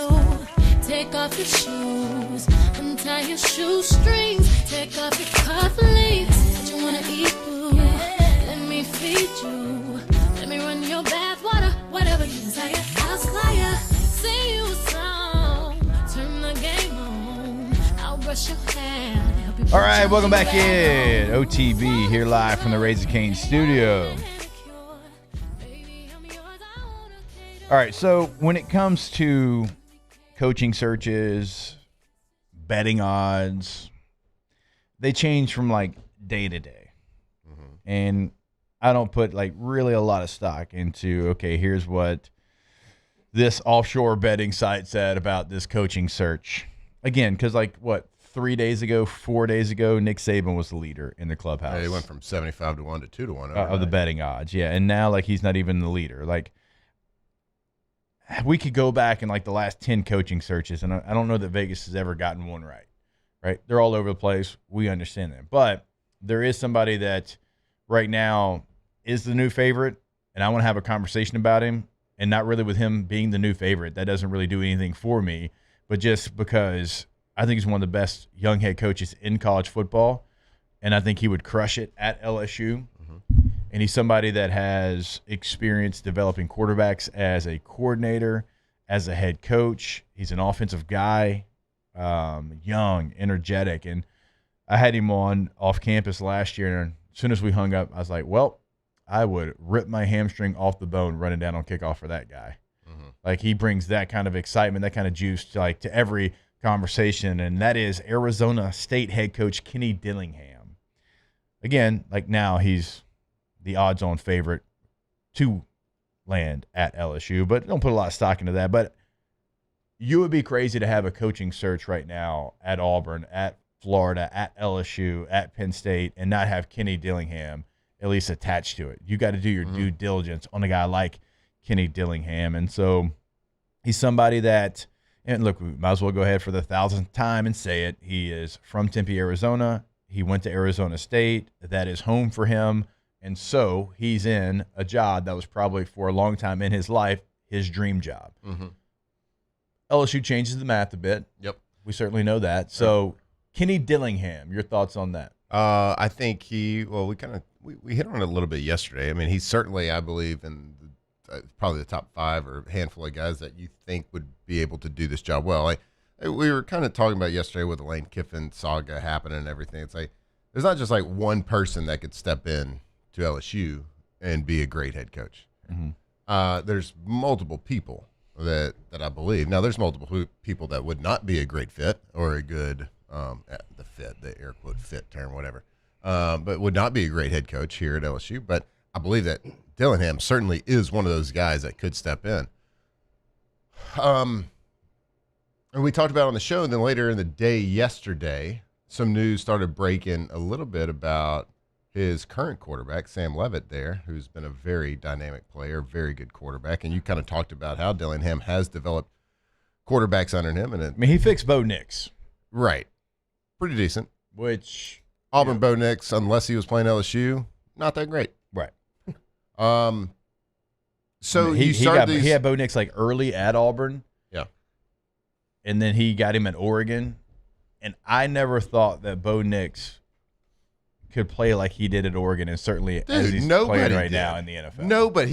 Take off your shoes, untie your shoestrings. Take off your cufflinks. What you wanna eat, boo? Let me feed you. Let me run your bath water, whatever you desire. I'll squire, sing you a song, turn the game on. I'll brush your hair. Help you All right, welcome back in. OTB here live from the Raising Cane studio. All right, so when it comes to coaching searches, betting odds, they change from like day to day. And I don't put like really a lot of stock into, okay, here's what this offshore betting site said about this coaching search. Again, because like what, 4 days ago, Nick Saban was the leader in the clubhouse. Yeah, he went from 75 to 1 to 2 to 1 of the betting odds. Yeah, and now like he's not even the leader. Like we could go back in like the last 10 coaching searches, and I don't know that Vegas has ever gotten one right. Right? They're all over the place. We understand that. But there is somebody that right now is the new favorite, and I want to have a conversation about him, and not really with him being the new favorite. That doesn't really do anything for me, but just because I think he's one of the best young head coaches in college football, and I think he would crush it at LSU. And he's somebody that has experience developing quarterbacks as a coordinator, as a head coach. He's an offensive guy, young, energetic. And I had him on off campus last year, and as soon as we hung up, I was like, well, I would rip my hamstring off the bone running down on kickoff for that guy. Like, he brings that kind of excitement, that kind of juice to every conversation, and that is Arizona State head coach Kenny Dillingham. Again, now he's the odds-on favorite to land at LSU, but don't put a lot of stock into that. But you would be crazy to have a coaching search right now at Auburn, at Florida, at LSU, at Penn State, and not have Kenny Dillingham at least attached to it. You got to do your due diligence on a guy like Kenny Dillingham. And so he's somebody that, and look, we might as well go ahead for the 1,000th time and say it. He is from Tempe, Arizona. He went to Arizona State. That is home for him. And so he's in a job that was probably for a long time in his life his dream job. LSU changes the math a bit. Yep. We certainly know that. So Kenny Dillingham, your thoughts on that? I think we hit on it a little bit yesterday. I mean, he's certainly, I believe, in probably the top 5 or handful of guys that you think would be able to do this job well. We were kind of talking about yesterday with the Lane Kiffin saga happening and everything. It's like there's not just one person that could step in to LSU and be a great head coach. There's multiple people that I believe. Now, there's multiple people that would not be a great fit or a good the air quote fit term, whatever, but would not be a great head coach here at LSU. But I believe that Dillingham certainly is one of those guys that could step in. And we talked about it on the show, and then later in the day yesterday, some news started breaking a little bit about his current quarterback, Sam Leavitt there, who's been a very dynamic player, very good quarterback. And you kind of talked about how Dillingham has developed quarterbacks under him. And he fixed Bo Nix. Right. Pretty decent. Which Auburn Bo Nix, unless he was playing LSU, not that great. Right. So he started he had Bo Nix early at Auburn. Yeah. And then he got him at Oregon. And I never thought that Bo Nix could play like he did at Oregon, and certainly as he's playing right now in the NFL. No, but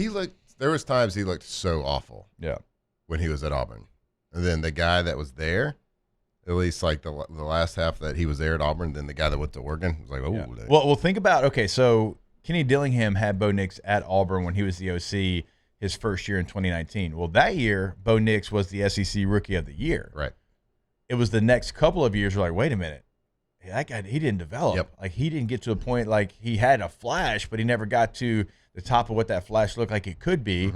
there was times he looked so awful. Yeah. When he was at Auburn. And then the guy that was there, at least the last half that he was there at Auburn, then the guy that went to Oregon was like, oh. Yeah. Well, think about, so Kenny Dillingham had Bo Nix at Auburn when he was the OC his first year in 2019. Well, that year, Bo Nix was the SEC Rookie of the Year. Right. It was the next couple of years, we're like, wait a minute. That guy, he didn't develop. Yep. He didn't get to a point he had a flash, but he never got to the top of what that flash looked like it could be.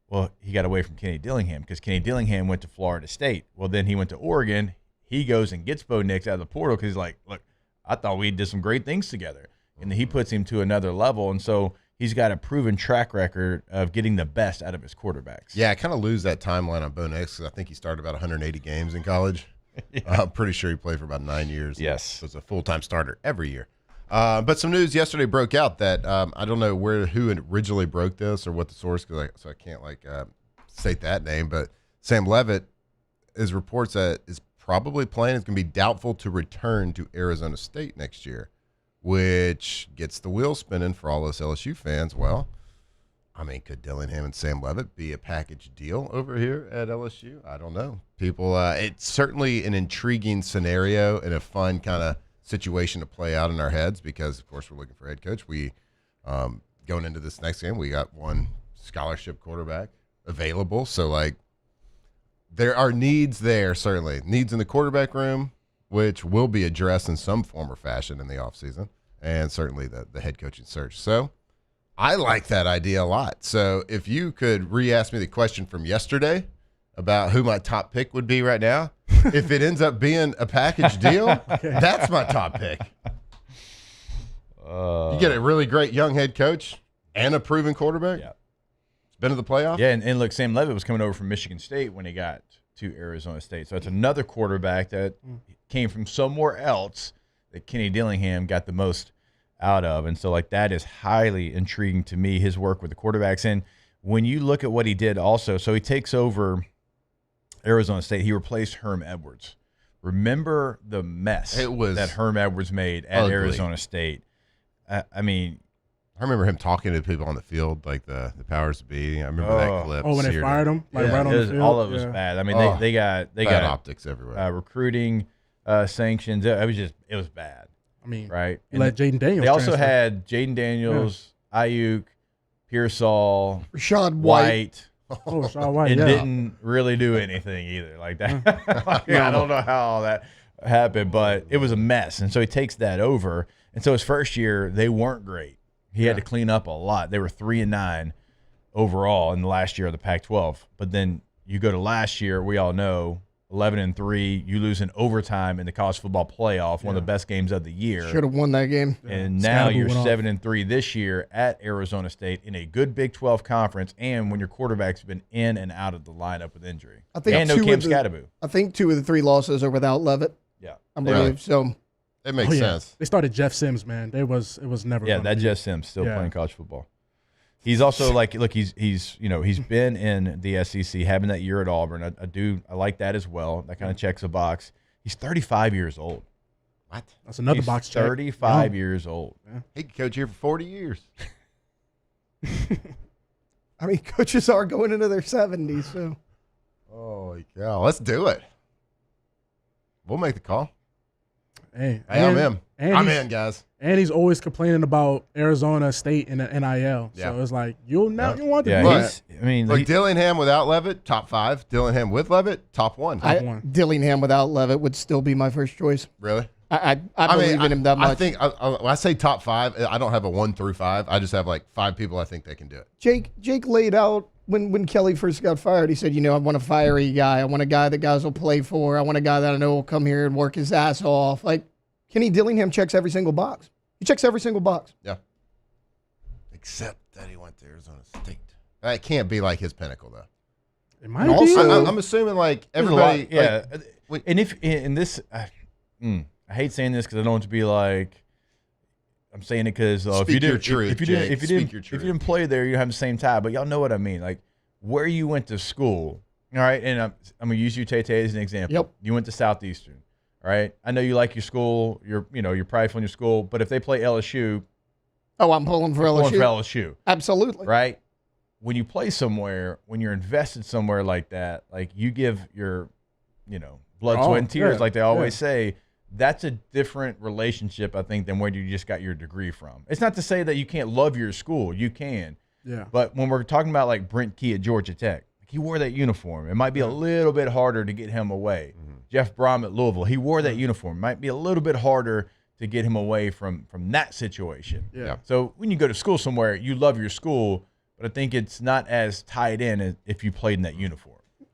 Well, he got away from Kenny Dillingham because Kenny Dillingham went to Florida State. Well, then he went to Oregon. He goes and gets Bo Nix out of the portal because he's like, look, I thought we did some great things together. And then he puts him to another level. And so he's got a proven track record of getting the best out of his quarterbacks. Yeah, I kind of lose that timeline on Bo Nix because I think he started about 180 games in college. Yeah. I'm pretty sure he played for about 9 years. Yes. So it's a full-time starter every year. But some news yesterday broke out that I don't know who originally broke this or what the source, so I can't state that name. But Sam Leavitt is reports that is probably playing. It's going to be doubtful to return to Arizona State next year, which gets the wheels spinning for all us LSU fans. Well, I mean, could Dillingham and Sam Leavitt be a package deal over here at LSU? I don't know. People, it's certainly an intriguing scenario and a fun kind of situation to play out in our heads because, of course, we're looking for a head coach. We, going into this next game, we got one scholarship quarterback available. So, there are needs there, certainly. Needs in the quarterback room, which will be addressed in some form or fashion in the offseason, and certainly the head coaching search. So, I like that idea a lot. So if you could re-ask me the question from yesterday about who my top pick would be right now, if it ends up being a package deal, that's my top pick. You get a really great young head coach and a proven quarterback. Yeah. It's been to the playoff. Yeah, and look, Sam Leavitt was coming over from Michigan State when he got to Arizona State. So it's another quarterback that came from somewhere else that Kenny Dillingham got the most out of. And so, like, that is highly intriguing to me, his work with the quarterbacks. And when you look at what he did also, so he takes over Arizona State. He replaced Herm Edwards. Remember the mess that Herm Edwards made at Arizona State. I mean, I remember him talking to people on the field, like the powers to be. I remember that clip. Oh, when they fired him, like right on the field. All of it was bad. I mean, they got optics everywhere. Recruiting sanctions. It was bad. I mean, right? You let Jaden Daniels. They also had Jaden Daniels, Ayuk, Pearsall, Rashad White. Oh, Rashad White. And yeah. didn't really do anything either. Like that. I don't know how all that happened, but it was a mess. And so he takes that over. And so his first year, they weren't great. He had to clean up a lot. They were 3-9 overall in the last year of the Pac-12. But then you go to last year, we all know 11-3. You lose in overtime in the college football playoff, one of the best games of the year. Should have won that game. And now you're 7-3 this year at Arizona State in a good Big 12 conference, and when your quarterback's been in and out of the lineup with injury. And no Cam Scatterbo. I think 2 of the 3 losses are without Levitt. Yeah, I believe so. It makes sense. They started Jeff Sims, man. It was never. Yeah, that Jeff Sims still playing college football. He's also he's been in the SEC, having that year at Auburn. I like that as well. That kind of checks a box. He's 35 years old. What? That's another box check. 35 years old. Yeah. He could coach here for 40 years. I mean, coaches are going into their 70s, so. Holy cow. Let's do it. We'll make the call. Hey, I'm in. I'm in, guys. And he's always complaining about Arizona State and the NIL. Yeah. So it's like, you want to do that. I mean, like Dillingham without Levitt, top 5. Dillingham with Levitt, top 1. Dillingham without Levitt would still be my first choice. Really? I believe in him that much. I think when I say top 5, I don't have a 1 through 5. I just have like 5 people I think they can do it. Jake laid out when Kelly first got fired. He said, I want a fiery guy. I want a guy that guys will play for. I want a guy that I know will come here and work his ass off. Like Kenny Dillingham checks every single box. He checks every single box. Yeah. Except that he went to Arizona State. That can't be like his pinnacle though. It might be. I'm assuming like everybody. And if in this, I hate saying this because I don't want to be like. I'm saying it because if you didn't play there, you have the same tie. But y'all know what I mean. Like where you went to school, all right. And I'm gonna use UTT as an example. Yep. You went to Southeastern, all right. I know you like your school. You're prideful in your school. But if they play LSU, I'm pulling for LSU. Absolutely. Right. When you play somewhere, when you're invested somewhere like that, like you give your, blood, sweat, and tears, like they always say. That's a different relationship, I think, than where you just got your degree from. It's not to say that you can't love your school. You can. Yeah. But when we're talking about like Brent Key at Georgia Tech, he wore that uniform. It might be a little bit harder to get him away. Mm-hmm. Jeff Brom at Louisville, he wore that uniform. It might be a little bit harder to get him away from that situation. Yeah. So when you go to school somewhere, you love your school, but I think it's not as tied in as if you played in that uniform.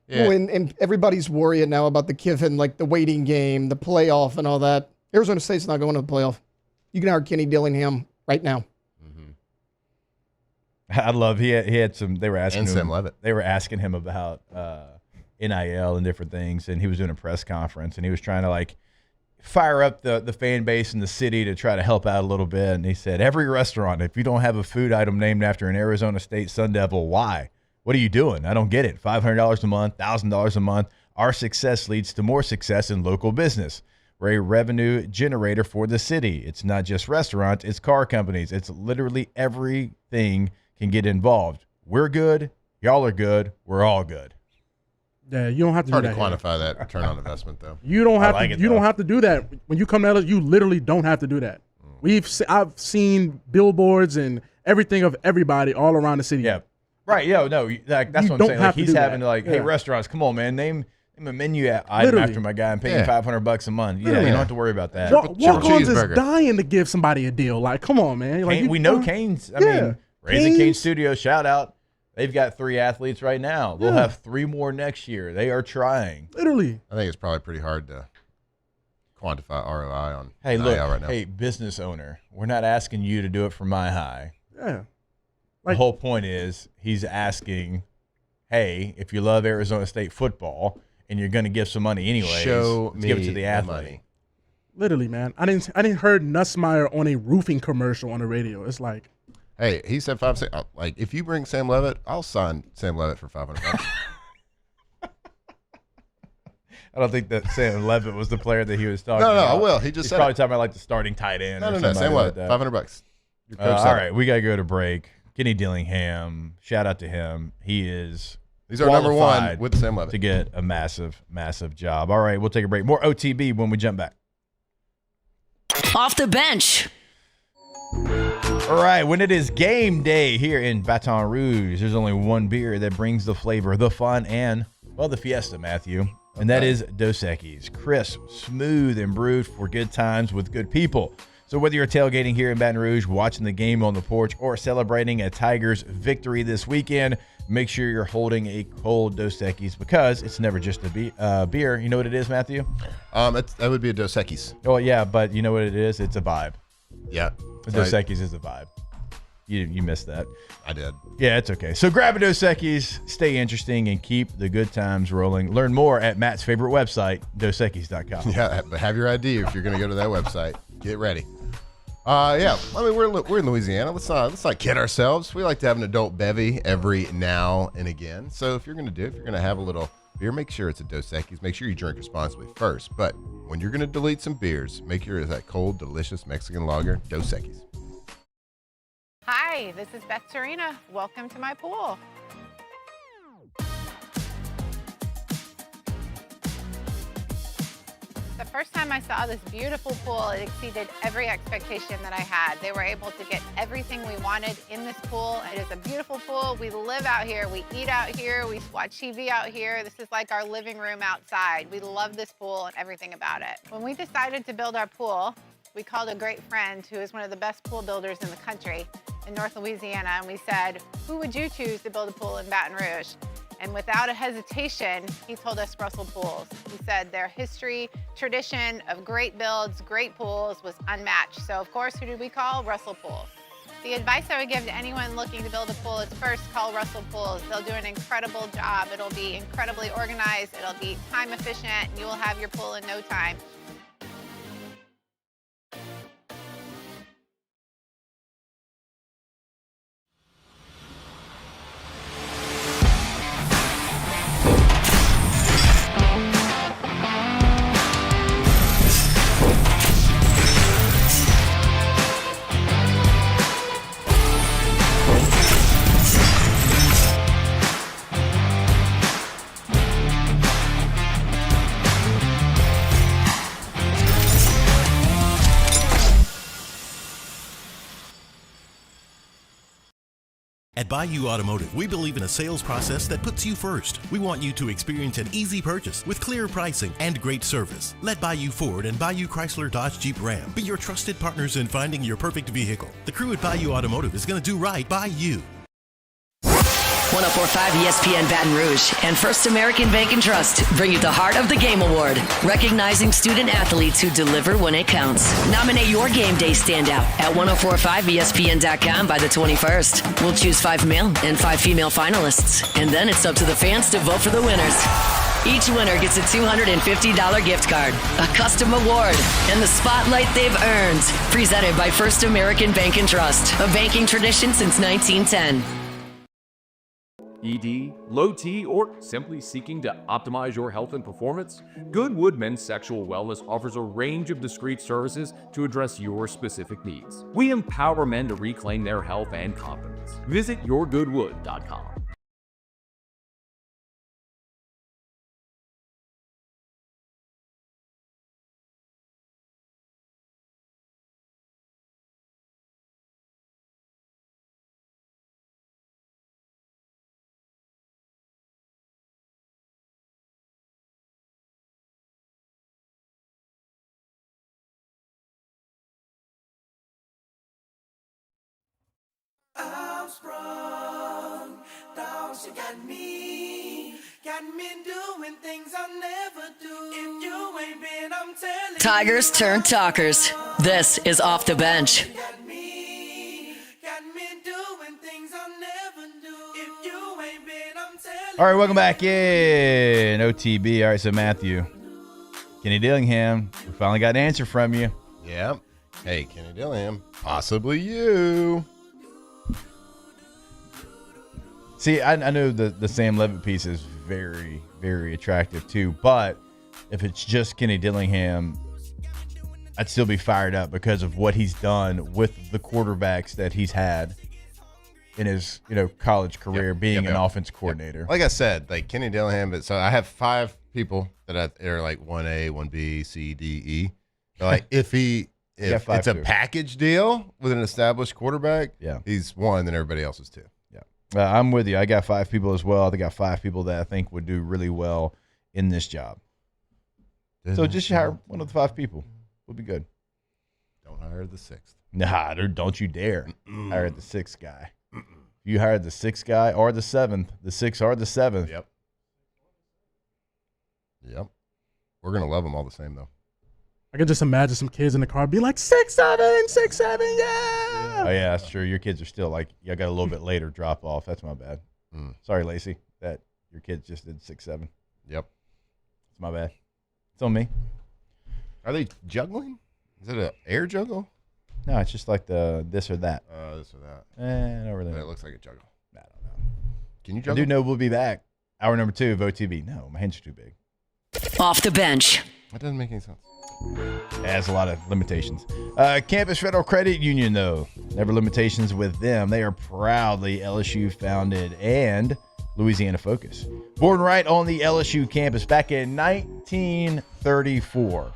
Yeah. Well, and everybody's worrying now about the Kiffin, like the waiting game, the playoff, and all that. Arizona State's not going to the playoff. You can hire Kenny Dillingham right now. Mm-hmm. I love he had some. They were asking Sam Levitt. They were asking him about NIL and different things, and he was doing a press conference, and he was trying to like fire up the fan base in the city to try to help out a little bit. And he said, every restaurant, if you don't have a food item named after an Arizona State Sun Devil, why? What are you doing? I don't get it. $500 a month, $1,000 a month. Our success leads to more success in local business. We're a revenue generator for the city. It's not just restaurants. It's car companies. It's literally everything can get involved. We're good. Y'all are good. We're all good. Yeah, you don't have to Hard do that. to quantify that return on investment, though. You don't have to. You don't have to do that when you come out. You literally don't have to do that. I've seen billboards and everything of everybody all around the city. Yeah. Right, that's what I'm saying. Like he's having to hey, restaurants, come on, man, name a menu item after my guy and pay him $500 a month. Yeah, you don't have to worry about that. Walk-ons is dying to give somebody a deal. Like, come on, man. Like, we know Canes. I mean, Raising Canes Studios, shout out. They've got 3 athletes right now. They'll have 3 more next year. They are trying. Literally. I think it's probably pretty hard to quantify ROI on NIL right now. Hey, business owner, we're not asking you to do it for my high. Yeah. The whole point is he's asking, hey, if you love Arizona State football and you're going to give some money anyways, show me give it to the athlete. money. Literally, man. I didn't heard Nussmeier on a roofing commercial on the radio. It's like, hey, he said 5 6. Like, if you bring Sam Levitt, I'll sign Sam Levitt for $500. I don't think that Sam Levitt was the player that he was talking No, about. I will. He just He's said probably it. talking about like the starting tight end. No, or Sam somebody Levitt, like that. $500. Your coach All said right, it. we got to go to break. Kenny Dillingham, shout out to him. He's our number one qualified with Sam Levitt to get a massive, massive job. All right, we'll take a break. More OTB when we jump back. Off the bench. All right, when it is game day here in Baton Rouge, there's only one beer that brings the flavor, the fun, and, well, the fiesta, Matthew. And that is Dos Equis. Crisp, smooth, and brewed for good times with good people. So whether you're tailgating here in Baton Rouge, watching the game on the porch, or celebrating a Tigers victory this weekend, make sure you're holding a cold Dos Equis because it's never just a beer. You know what it is, Matthew? That would be a Dos Equis. Oh, yeah, but you know what it is? It's a vibe. Yeah. Dos Equis is a vibe. You missed that. I did. Yeah, it's okay. So grab a Dos Equis, stay interesting, and keep the good times rolling. Learn more at Matt's favorite website, dosequis.com. Yeah, but have your ID if you're going to go to that website. Get ready. Yeah, I mean, we're in Louisiana. Let's not kid ourselves. We like to have an adult bevy every now and again. So if you're going to have a little beer, make sure it's a Dos Equis. Make sure you drink responsibly first. But when you're going to delete some beers, make sure it's that cold, delicious Mexican lager, Dos Equis. Hi, this is Beth Serena. Welcome to my pool. The first time I saw this beautiful pool, it exceeded every expectation that I had. They were able to get everything we wanted in this pool. It is a beautiful pool. We live out here, we eat out here, we watch TV out here. This is like our living room outside. We love this pool and everything about it. When we decided to build our pool, we called a great friend who is one of the best pool builders in the country in North Louisiana, and we said, who would you choose to build a pool in Baton Rouge? And without a hesitation, he told us Russell Pools. He said their history, tradition of great builds, great pools was unmatched. So of course, who did we call? Russell Pools. The advice I would give to anyone looking to build a pool is first call Russell Pools. They'll do an incredible job. It'll be incredibly organized. It'll be time efficient, and you will have your pool in no time. At Bayou Automotive, we believe in a sales process that puts you first. We want you to experience an easy purchase with clear pricing and great service. Let Bayou Ford and Bayou Chrysler Dodge Jeep Ram be your trusted partners in finding your perfect vehicle. The crew at Bayou Automotive is going to do right by you. 104.5 ESPN Baton Rouge and First American Bank and Trust bring you the Heart of the Game Award, recognizing student athletes who deliver when it counts. Nominate your game day standout at 1045ESPN.com by the 21st. We'll choose 5 male and 5 female finalists, and then it's up to the fans to vote for the winners. Each winner gets a $250 gift card, a custom award, and the spotlight they've earned. Presented by First American Bank and Trust, a banking tradition since 1910. ED, low T, or simply seeking to optimize your health and performance? Goodwood Men's Sexual Wellness offers a range of discreet services to address your specific needs. We empower men to reclaim their health and confidence. Visit yourgoodwood.com. I'm sprung, dogs, you got me doing things I'll never do. If you ain't been, I'm telling Tigers turn talkers. This is Off the Bench. got me doing things I'll never do. If you ain't been, I'm telling All right, welcome back in OTB. All right, so Matthew, Kenny Dillingham, we finally got an answer from you. Yep. Hey, Kenny Dillingham, possibly you. See, I know the Sam Levitt piece is very, very attractive too, but if it's just Kenny Dillingham, I'd still be fired up because of what he's done with the quarterbacks that he's had in his, college career, being an offense coordinator. Like I said, like Kenny Dillingham, but so I have 5 people that are like 1A, 1B, C, D, E. So like if it's a package deal with an established quarterback, he's 1, then everybody else is 2. I'm with you. I got 5 people as well. I got 5 people that I think would do really well in this job. So just hire one of the 5 people. We'll be good. Don't hire the 6th. Nah, don't you dare hire the 6th guy. If you hired the 6th guy or the 7th, the 6th or the 7th. Yep. We're going to love them all the same, though. I can just imagine some kids in the car being like 6'7", 6'7", yeah. Oh yeah, that's true. Your kids are still like, I got a little bit later drop off. That's my bad. Sorry, Lacey, that your kids just did 6'7". Yep, it's my bad. It's on me. Are they juggling? Is it an air juggle? No, it's just like the this or that. This or that. I don't really know. It looks like a juggle. I don't know. Can you I juggle? do know we'll be back. Hour number 2 of OTB. No, my hands are too big. Off the bench. That doesn't make any sense. It has a lot of limitations. Campus Federal Credit Union, though, never limitations with them. They are proudly LSU founded and Louisiana focused. Born right on the LSU campus back in 1934.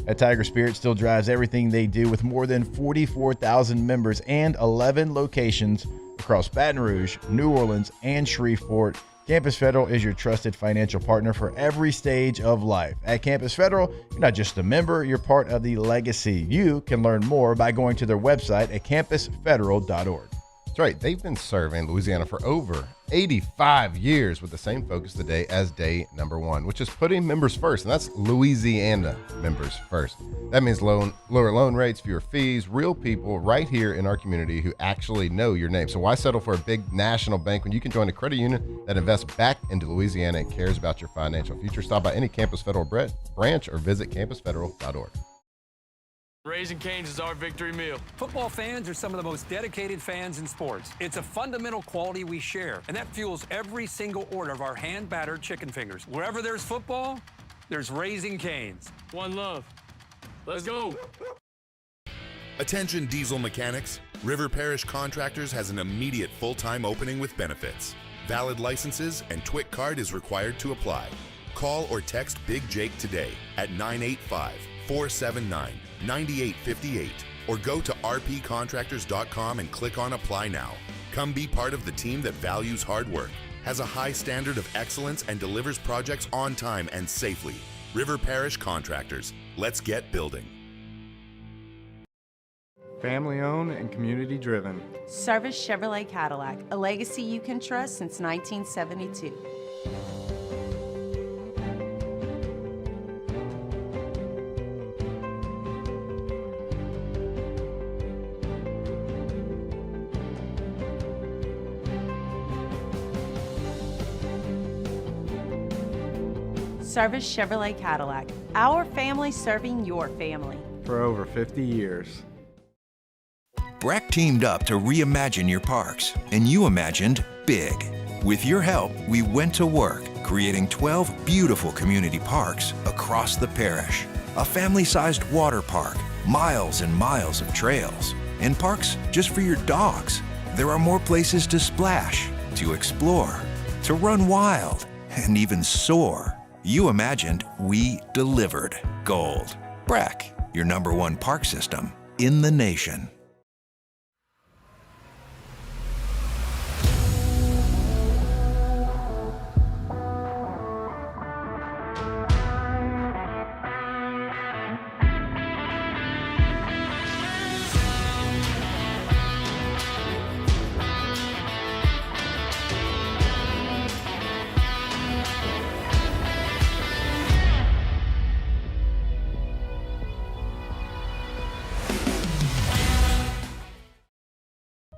That Tiger Spirit still drives everything they do with more than 44,000 members and 11 locations across Baton Rouge, New Orleans, and Shreveport. Campus Federal is your trusted financial partner for every stage of life. At Campus Federal, you're not just a member, you're part of the legacy. You can learn more by going to their website at campusfederal.org. That's right. They've been serving Louisiana for over 85 years with the same focus today as day number 1, which is putting members first, and that's Louisiana members first. That means lower loan rates, fewer fees, real people right here in our community who actually know your name. So why settle for a big national bank when you can join a credit union that invests back into Louisiana and cares about your financial future? Stop by any Campus Federal branch or visit campusfederal.org. Raising Cane's is our victory meal. Football fans are some of the most dedicated fans in sports. It's a fundamental quality we share, and that fuels every single order of our hand-battered chicken fingers. Wherever there's football, there's Raising Cane's. One love. Let's go. Attention diesel mechanics. River Parish Contractors has an immediate full-time opening with benefits. Valid licenses and TWIC card is required to apply. Call or text Big Jake today at 985-479-9858 or go to rpcontractors.com and click on Apply Now. Come be part of the team that values hard work, has a high standard of excellence, and delivers projects on time and safely. River Parish Contractors. Let's get building. Family owned and community driven. Service Chevrolet Cadillac, a legacy you can trust since 1972. Service Chevrolet Cadillac, our family serving your family. For over 50 years. Breck teamed up to reimagine your parks, and you imagined big. With your help, we went to work, creating 12 beautiful community parks across the parish. A family-sized water park, miles and miles of trails, and parks just for your dogs. There are more places to splash, to explore, to run wild, and even soar. You imagined, we delivered. Gold. Breck, your #1 park system in the nation.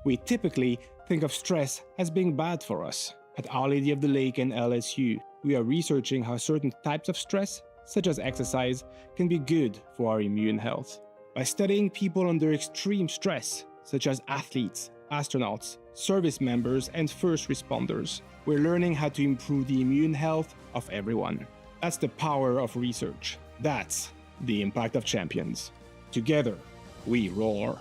We typically think of stress as being bad for us. At Our Lady of the Lake and LSU, we are researching how certain types of stress, such as exercise, can be good for our immune health. By studying people under extreme stress, such as athletes, astronauts, service members, and first responders, we're learning how to improve the immune health of everyone. That's the power of research. That's the impact of champions. Together, we roar.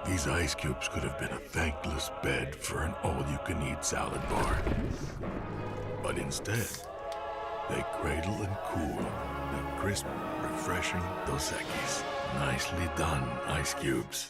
These ice cubes could have been a thankless bed for an all-you-can-eat salad bar. But instead, they cradle and cool the crisp, refreshing Dos Equis. Nicely done, ice cubes.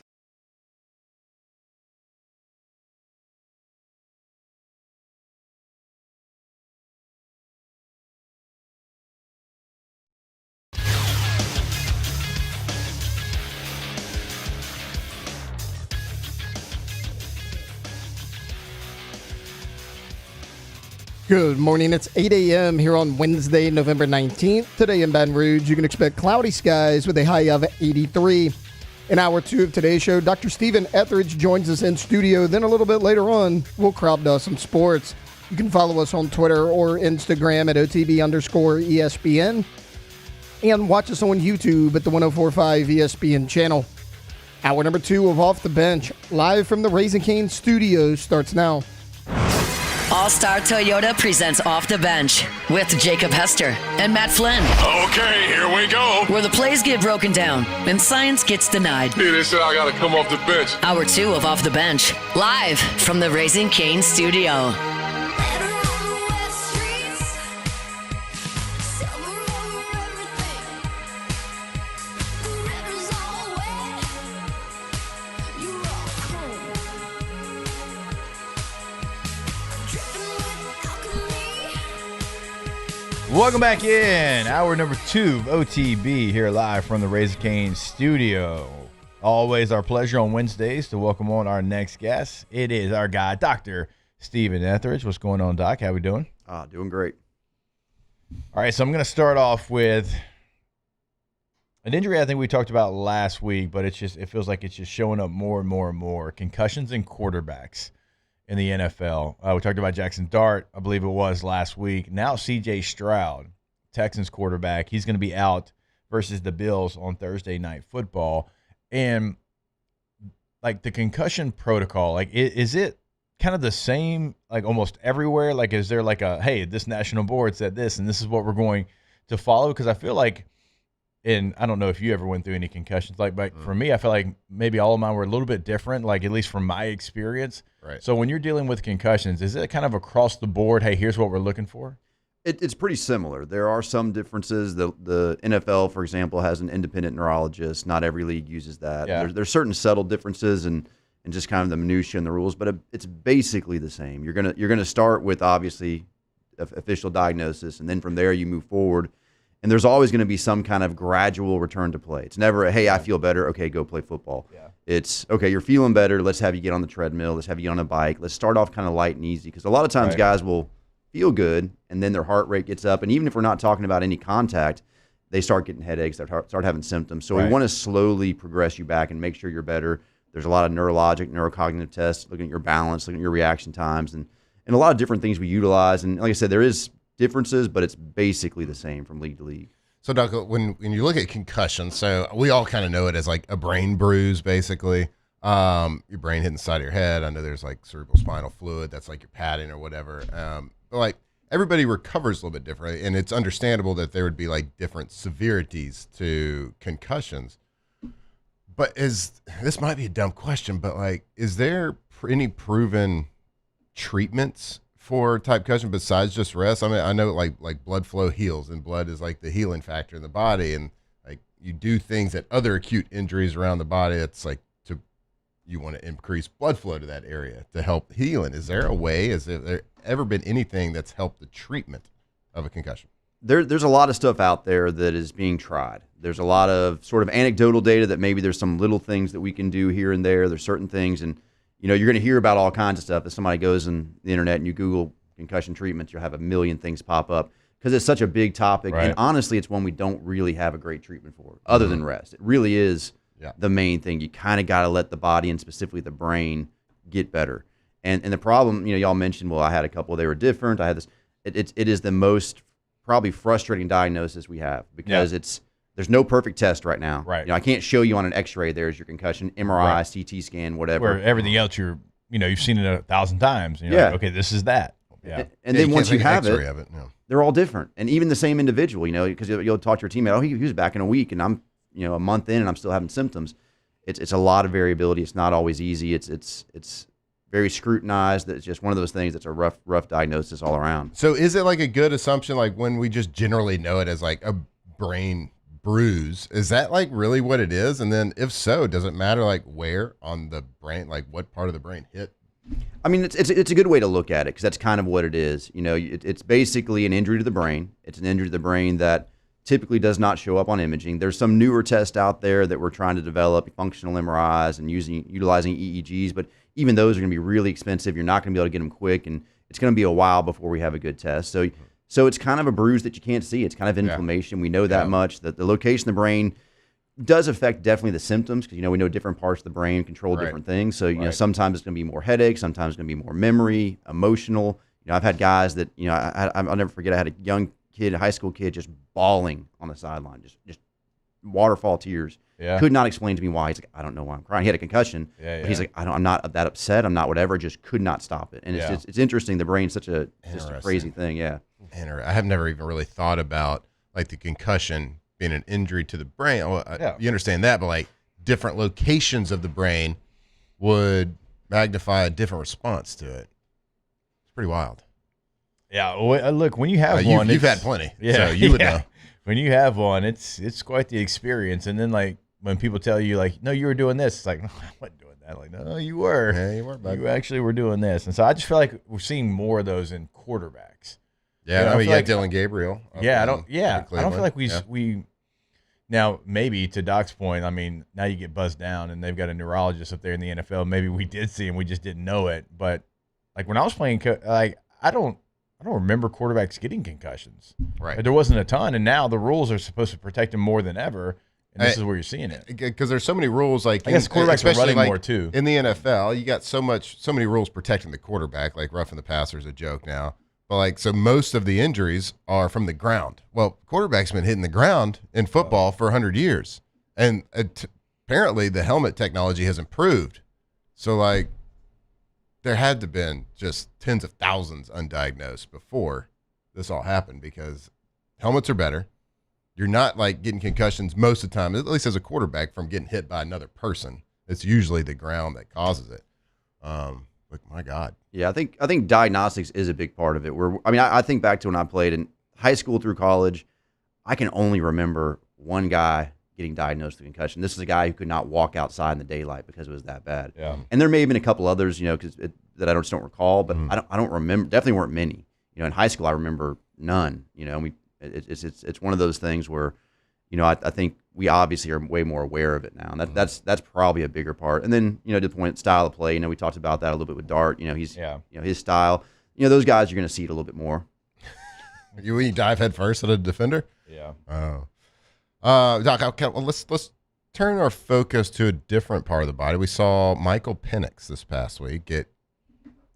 Good morning. It's 8 a.m. here on Wednesday, November 19th. Today in Baton Rouge, you can expect cloudy skies with a high of 83. In hour 2 of today's show, Dr. Stephen Etheridge joins us in studio. Then a little bit later on, we'll crop dust some sports. You can follow us on Twitter or Instagram at OTB_ESPN and watch us on YouTube at the 104.5 ESPN channel. Hour number 2 of Off the Bench, live from the Raising Cane studios, starts now. All-Star Toyota presents Off the Bench with Jacob Hester and Matt Flynn. Okay, here we go. Where the plays get broken down and science gets denied. Hey, they said I gotta come off the bench. Hour 2 of Off the Bench, live from the Raising Cane studio. Welcome back in. Hour number 2 of OTB here live from the Raising Cane studio. Always our pleasure on Wednesdays to welcome on our next guest. It is our guy, Dr. Stephen Etheridge. What's going on, Doc? How we doing? Doing great. All right, so I'm going to start off with an injury I think we talked about last week, but it feels like it's just showing up more and more and more. Concussions in quarterbacks in the NFL. We talked about Jackson Dart, I believe it was last week. Now C.J. Stroud, Texans quarterback, he's going to be out versus the Bills on Thursday Night Football. And like the concussion protocol, like is it kind of the same like almost everywhere? Like is there like a, hey, this national board said this and this is what we're going to follow? Because I feel like, and I don't know if you ever went through any concussions, like, but for me, I feel like maybe all of mine were a little bit different, like at least from my experience. Right. So when you're dealing with concussions, is it kind of across the board, hey, here's what we're looking for? It's pretty similar. There are some differences. The NFL, for example, has an independent neurologist. Not every league uses that. Yeah. There's certain subtle differences and just kind of the minutia and the rules, but it's basically the same. You're gonna start with obviously official diagnosis, and then from there you move forward. And there's always going to be some kind of gradual return to play. It's never, hey, I feel better. Okay, go play football. Yeah. It's, okay, you're feeling better. Let's have you get on the treadmill. Let's have you get on a bike. Let's start off kind of light and easy. Because a lot of times guys will feel good, and then their heart rate gets up. And even if we're not talking about any contact, they start getting headaches. They start having symptoms. So we want to slowly progress you back and make sure you're better. There's a lot of neurologic, neurocognitive tests, looking at your balance, looking at your reaction times, and a lot of different things we utilize. And like I said, there is differences, but it's basically the same from league to league. So, Doc, when you look at concussion, so we all kind of know it as like a brain bruise, basically. Your brain hitting the side of your head. I know there's like cerebral spinal fluid. That's like your padding or whatever. But like everybody recovers a little bit differently, and it's understandable that there would be like different severities to concussions. But this might be a dumb question, but like, is there any proven treatments for type concussion besides just rest? I mean, I know like blood flow heals, and blood is like the healing factor in the body, and like you do things at other acute injuries around the body. That's like you want to increase blood flow to that area to help healing. Is there a way? Has there ever been anything that's helped the treatment of a concussion? There's a lot of stuff out there that is being tried. There's a lot of sort of anecdotal data that maybe there's some little things that we can do here and there. There's certain things, and you know, you're going to hear about all kinds of stuff. If somebody goes on the internet and you Google concussion treatments, you'll have a million things pop up because it's such a big topic. Right. And honestly, it's one we don't really have a great treatment for other than rest. It really is the main thing. You kind of got to let the body and specifically the brain get better. And the problem, you know, y'all mentioned, well, I had a couple, they were different. I had this. it is the most probably frustrating diagnosis we have because there's no perfect test right now. Right. You know, I can't show you on an X-ray there's your concussion, MRI, CT scan, whatever. Where everything else you've seen it 1,000 times. And you're like, okay, this is that. Yeah. And then once you have it, of it they're all different. And even the same individual, because you'll talk to your teammate, he was back in a week, and I'm a month in and I'm still having symptoms. It's a lot of variability. It's not always easy. It's very scrutinized. It's just one of those things that's a rough diagnosis all around. So is it like a good assumption, like when we just generally know it as like a brain bruise, is that like really what it is? And then if so, does it matter like where on the brain, like what part of the brain hit? I mean, it's a good way to look at it because that's kind of what it is. It's basically an injury to the brain. It's an injury to the brain that typically does not show up on imaging. There's some newer tests out there that we're trying to develop, functional MRIs and utilizing EEGs, but even those are going to be really expensive. You're not going to be able to get them quick, and it's going to be a while before we have a good test. So it's kind of a bruise that you can't see. It's kind of inflammation. We know that much. That the location of the brain does affect definitely the symptoms because we know different parts of the brain control different things. So sometimes it's going to be more headache, sometimes it's going to be more memory, emotional. I've had guys that I'll never forget. I had a young kid, a high school kid, just bawling on the sideline, just waterfall tears. Yeah. Could not explain to me why. He's like, I don't know why I'm crying. He had a concussion, but he's like, I'm not that upset. I'm not whatever. Just could not stop it. And it's interesting. The brain's just a crazy thing. Yeah. I have never even really thought about like the concussion being an injury to the brain. You understand that, but like different locations of the brain would magnify a different response to it. It's pretty wild. Yeah. Well, look, when you have one, you've had plenty. So you would know. When you have one, it's quite the experience. And then like when people tell you like, no, you were doing this, it's like, no, I wasn't doing that. Like, no, you were. Yeah, you were. Buddy. You actually were doing this. And so I just feel like we're seeing more of those in quarterbacks. Yeah, I mean, Dylan Gabriel. I don't feel like we now maybe to Doc's point. I mean, now you get buzzed down, and they've got a neurologist up there in the NFL. Maybe we did see him, we just didn't know it. But like when I was playing, like I don't remember quarterbacks getting concussions. Right, like, there wasn't a ton, and now the rules are supposed to protect them more than ever. And this is where you're seeing it because there's so many rules. Like I guess quarterbacks are running more too in the NFL. You got so many rules protecting the quarterback. Like roughing the passer is a joke now. But so most of the injuries are from the ground. Well, quarterback's been hitting the ground in football for 100 years. And apparently the helmet technology has improved. So there had to have been just tens of thousands undiagnosed before this all happened because helmets are better. You're not getting concussions most of the time, at least as a quarterback, from getting hit by another person. It's usually the ground that causes it. My God. Yeah, I think diagnostics is a big part of it. I think back to when I played in high school through college. I can only remember one guy getting diagnosed with concussion. This is a guy who could not walk outside in the daylight because it was that bad. Yeah. And there may have been a couple others, that I just don't recall, but I don't remember. Definitely weren't many. In high school I remember none. And it's one of those things where, I think we obviously are way more aware of it now. And that's probably a bigger part. And then, to the point, style of play, we talked about that a little bit with Dart. He's, his style, those guys you're going to see it a little bit more. You dive head first at a defender? Yeah. Oh. Doc, let's turn our focus to a different part of the body. We saw Michael Penix this past week get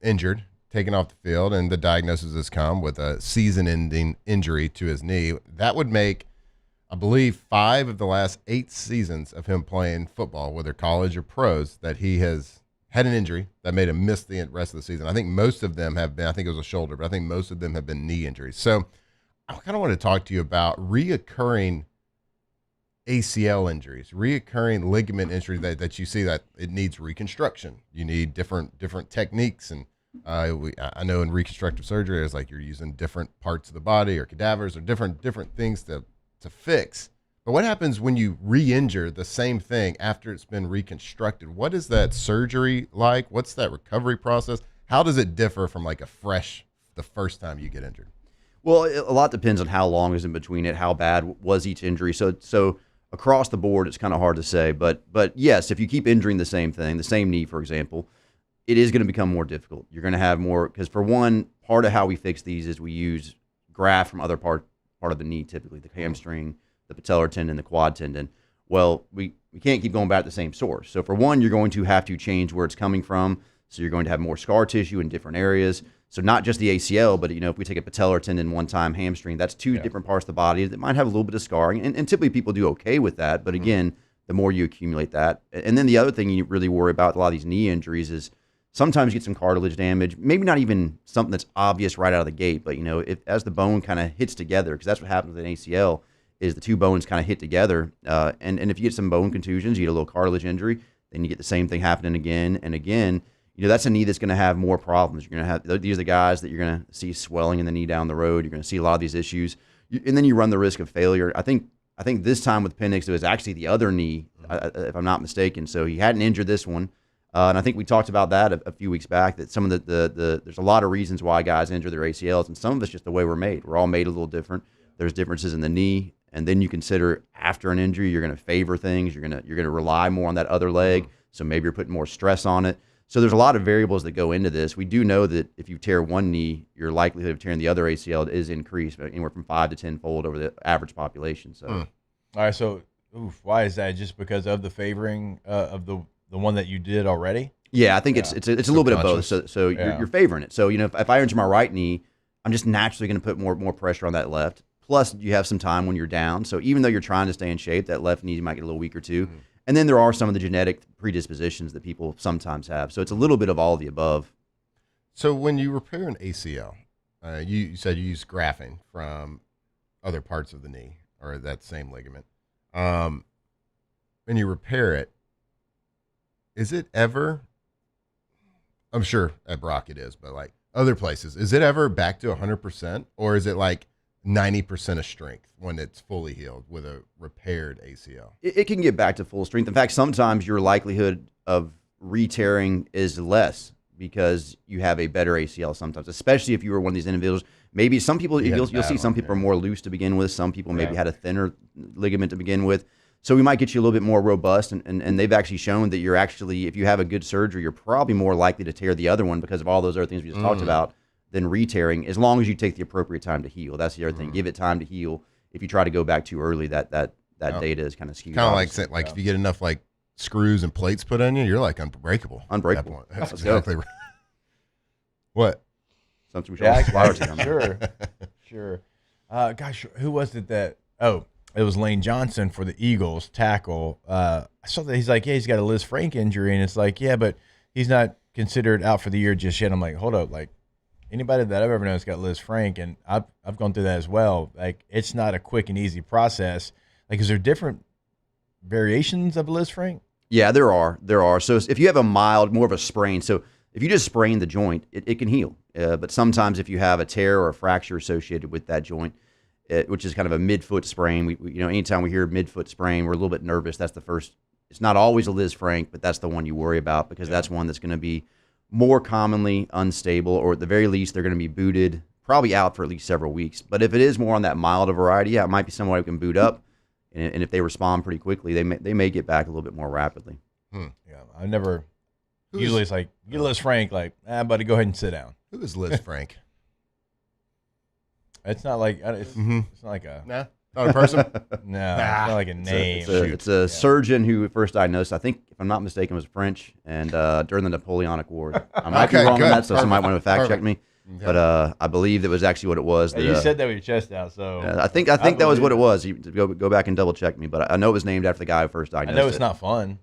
injured, taken off the field, and the diagnosis has come with a season-ending injury to his knee. That would make, I believe, 5 of the last 8 seasons of him playing football, whether college or pros, that he has had an injury that made him miss the rest of the season. I think most of them have been, I think it was a shoulder, but I think most of them have been knee injuries. So I kind of want to talk to you about reoccurring ACL injuries, reoccurring ligament injuries that you see that it needs reconstruction. You need different techniques. And I know in reconstructive surgery, it's like you're using different parts of the body or cadavers or different things to fix. But what happens when you re-injure the same thing after it's been reconstructed? What is that surgery like? What's that recovery process? How does it differ from the first time you get injured? Well, a lot depends on how long is in between it, how bad was each injury. So across the board, it's kind of hard to say. But yes, if you keep injuring the same thing, the same knee, for example, it is going to become more difficult. You're going to have more, because for one, part of how we fix these is we use graft from other part of the knee, typically the hamstring, the patellar tendon, the quad tendon. Well, we can't keep going back to the same source. So for one, you're going to have to change where it's coming from. So you're going to have more scar tissue in different areas. So not just the ACL, but if we take a patellar tendon one time, hamstring, that's two different parts of the body that might have a little bit of scarring. And typically people do okay with that. But again, the more you accumulate that. And then the other thing you really worry about with a lot of these knee injuries is sometimes you get some cartilage damage, maybe not even something that's obvious right out of the gate, but as the bone kind of hits together, because that's what happens with an ACL, is the two bones kind of hit together. And if you get some bone contusions, you get a little cartilage injury, then you get the same thing happening again and again. That's a knee that's going to have more problems. You're going to have, these are the guys that you're going to see swelling in the knee down the road. You're going to see a lot of these issues. And then you run the risk of failure. I think this time with Penix, it was actually the other knee, if I'm not mistaken. So he hadn't injured this one. And I think we talked about that a few weeks back, that some of there's a lot of reasons why guys injure their ACLs, and some of it's just the way we're made. We're all made a little different. There's differences in the knee, and then you consider after an injury, you're going to favor things. You're going to rely more on that other leg, so maybe you're putting more stress on it. So there's a lot of variables that go into this. We do know that if you tear one knee, your likelihood of tearing the other ACL is increased anywhere from 5 to 10-fold over the average population. So, all right. So, why is that? Just because of the favoring of the one that you did already? Yeah, I think it's a little bit of both. So you're favoring it. So if I injure my right knee, I'm just naturally going to put more pressure on that left. Plus, you have some time when you're down. So even though you're trying to stay in shape, that left knee might get a little weaker too. And then there are some of the genetic predispositions that people sometimes have. So it's a little bit of all of the above. So when you repair an ACL, you said you use graphing from other parts of the knee or that same ligament. When you repair it, is it ever, I'm sure at Brock it is, but like other places, is it ever back to 100%, or is it like 90% of strength when it's fully healed with a repaired ACL? It can get back to full strength. In fact, sometimes your likelihood of re-tearing is less because you have a better ACL sometimes, especially if you were one of these individuals. Maybe some people, you'll see some people are more loose to begin with. Some people maybe had a thinner ligament to begin with. So we might get you a little bit more robust, and they've actually shown that you're actually, if you have a good surgery, you're probably more likely to tear the other one because of all those other things we just talked about than re-tearing, as long as you take the appropriate time to heal. That's the other thing. Give it time to heal. If you try to go back too early, that data is kind of skewed. Kind of like if you get enough like screws and plates put on you, you're like unbreakable. Unbreakable. That's exactly right. What? Something we should all aspire to. Sure. Gosh, who was it that? Oh, it was Lane Johnson for the Eagles tackle. I saw that he's like, yeah, he's got a Liz Frank injury, and it's like, yeah, but he's not considered out for the year just yet. I'm like, hold up, like anybody that I've ever known has got Liz Frank, and I've gone through that as well. Like, it's not a quick and easy process. Like, is there different variations of Liz Frank? Yeah, there are. So if you have a mild, more of a sprain, so if you just sprain the joint, it can heal. But sometimes if you have a tear or a fracture associated with that joint, which is kind of a midfoot sprain, we anytime we hear midfoot sprain, we're a little bit nervous. That's the first. It's not always a Liz Frank, but that's the one you worry about because that's one that's going to be more commonly unstable, or at the very least, they're going to be booted, probably out for at least several weeks. But if it is more on that milder variety, yeah, it might be somebody who can boot up, and if they respond pretty quickly, they may get back a little bit more rapidly. Yeah, I never. Usually it's like, you Liz Frank, like, buddy, go ahead and sit down. Who is Liz Frank? It's not like it's not like a not a person. No, it's not like a name. It's a surgeon who first diagnosed, I think, if I'm not mistaken, was French, and during the Napoleonic Wars. I might be wrong on that, so somebody might want to fact check me. Okay. But I believe that was actually what it was. You said that with your chest out, so I think that was what it was. You go back and double check me, but I know it was named after the guy who first diagnosed it. I know it's not fun.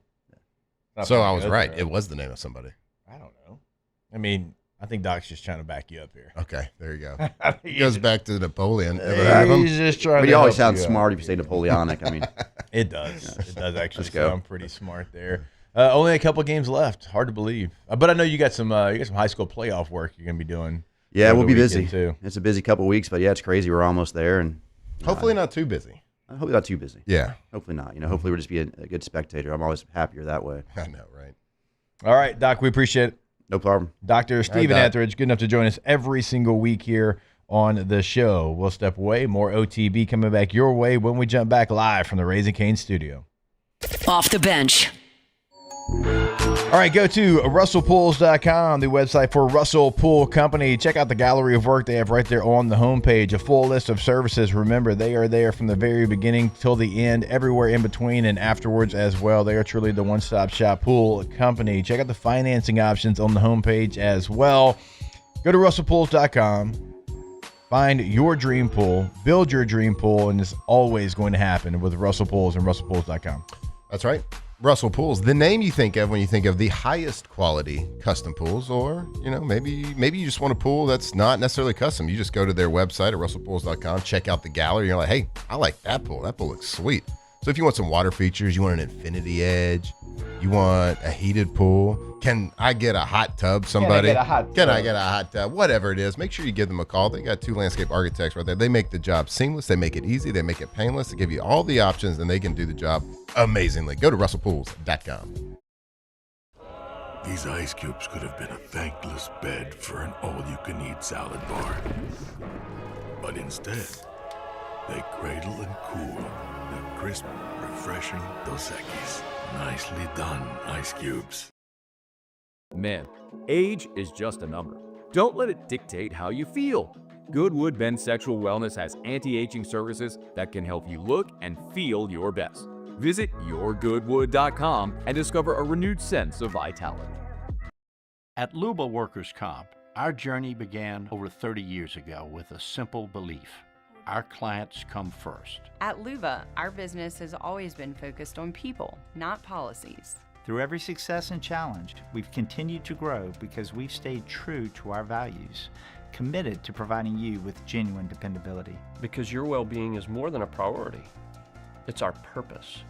So I was right. It was the name of somebody. I don't know. I mean, I think Doc's just trying to back you up here. Okay, there you go. It goes back to Napoleon. He's just trying. But he always sounds smart if you say Napoleonic. I mean, it does. It does actually sound pretty smart there. Only a couple games left. Hard to believe. But I know you got some high school playoff work you're gonna be doing. Yeah, we'll be busy too. It's a busy couple of weeks, but yeah, it's crazy. We're almost there, and hopefully not too busy. Hopefully not too busy. Yeah. Hopefully not. Hopefully we'll just be a good spectator. I'm always happier that way. I know, right? All right, Doc, we appreciate it. No problem. Dr. Stephen Etheridge, good enough to join us every single week here on the show. We'll step away. More OTB coming back your way when we jump back live from the Raising Cane's studio. Off the bench. All right, go to RussellPools.com, the website for Russell Pool Company. Check out the gallery of work they have right there on the homepage. A full list of services. Remember, they are there from the very beginning till the end, everywhere in between and afterwards as well. They are truly the one-stop shop pool company. Check out the financing options on the homepage as well. Go to russellpools.com, find your dream pool, build your dream pool, and it's always going to happen with Russell Pools and russellpools.com. That's right. Russell Pools, the name you think of when you think of the highest quality custom pools, or, maybe you just want a pool that's not necessarily custom. You just go to their website at russellpools.com, check out the gallery, and you're like, hey, I like that pool. That pool looks sweet. So if you want some water features, you want an infinity edge, you want a heated pool, can I get a hot tub, somebody? Can I get a hot tub? Whatever it is, make sure you give them a call. They got 2 landscape architects right there. They make the job seamless. They make it easy. They make it painless. They give you all the options, and they can do the job amazingly. Go to russellpools.com. These ice cubes could have been a thankless bed for an all-you-can-eat salad bar. But instead, they cradle and cool the crisp, refreshing Dos Equis. Nicely done, ice cubes. Man, age is just a number. Don't let it dictate how you feel. Goodwood Men's Sexual Wellness has anti-aging services that can help you look and feel your best. Visit yourgoodwood.com and discover a renewed sense of vitality. At Luba Workers' Comp, our journey began over 30 years ago with a simple belief: our clients come first. At Luba, our business has always been focused on people, not policies. Through every success and challenge, we've continued to grow because we've stayed true to our values, committed to providing you with genuine dependability. Because your well-being is more than a priority. It's our purpose.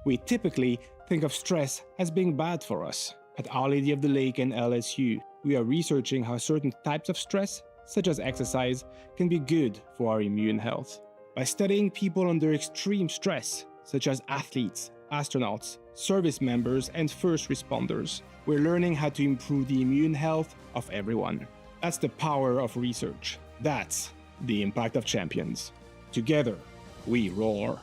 We typically think of stress as being bad for us. At Our Lady of the Lake and LSU, we are researching how certain types of stress, such as exercise, can be good for our immune health. By studying people under extreme stress, such as athletes, astronauts, service members, and first responders, we're learning how to improve the immune health of everyone. That's the power of research. That's the impact of champions. Together, we roar.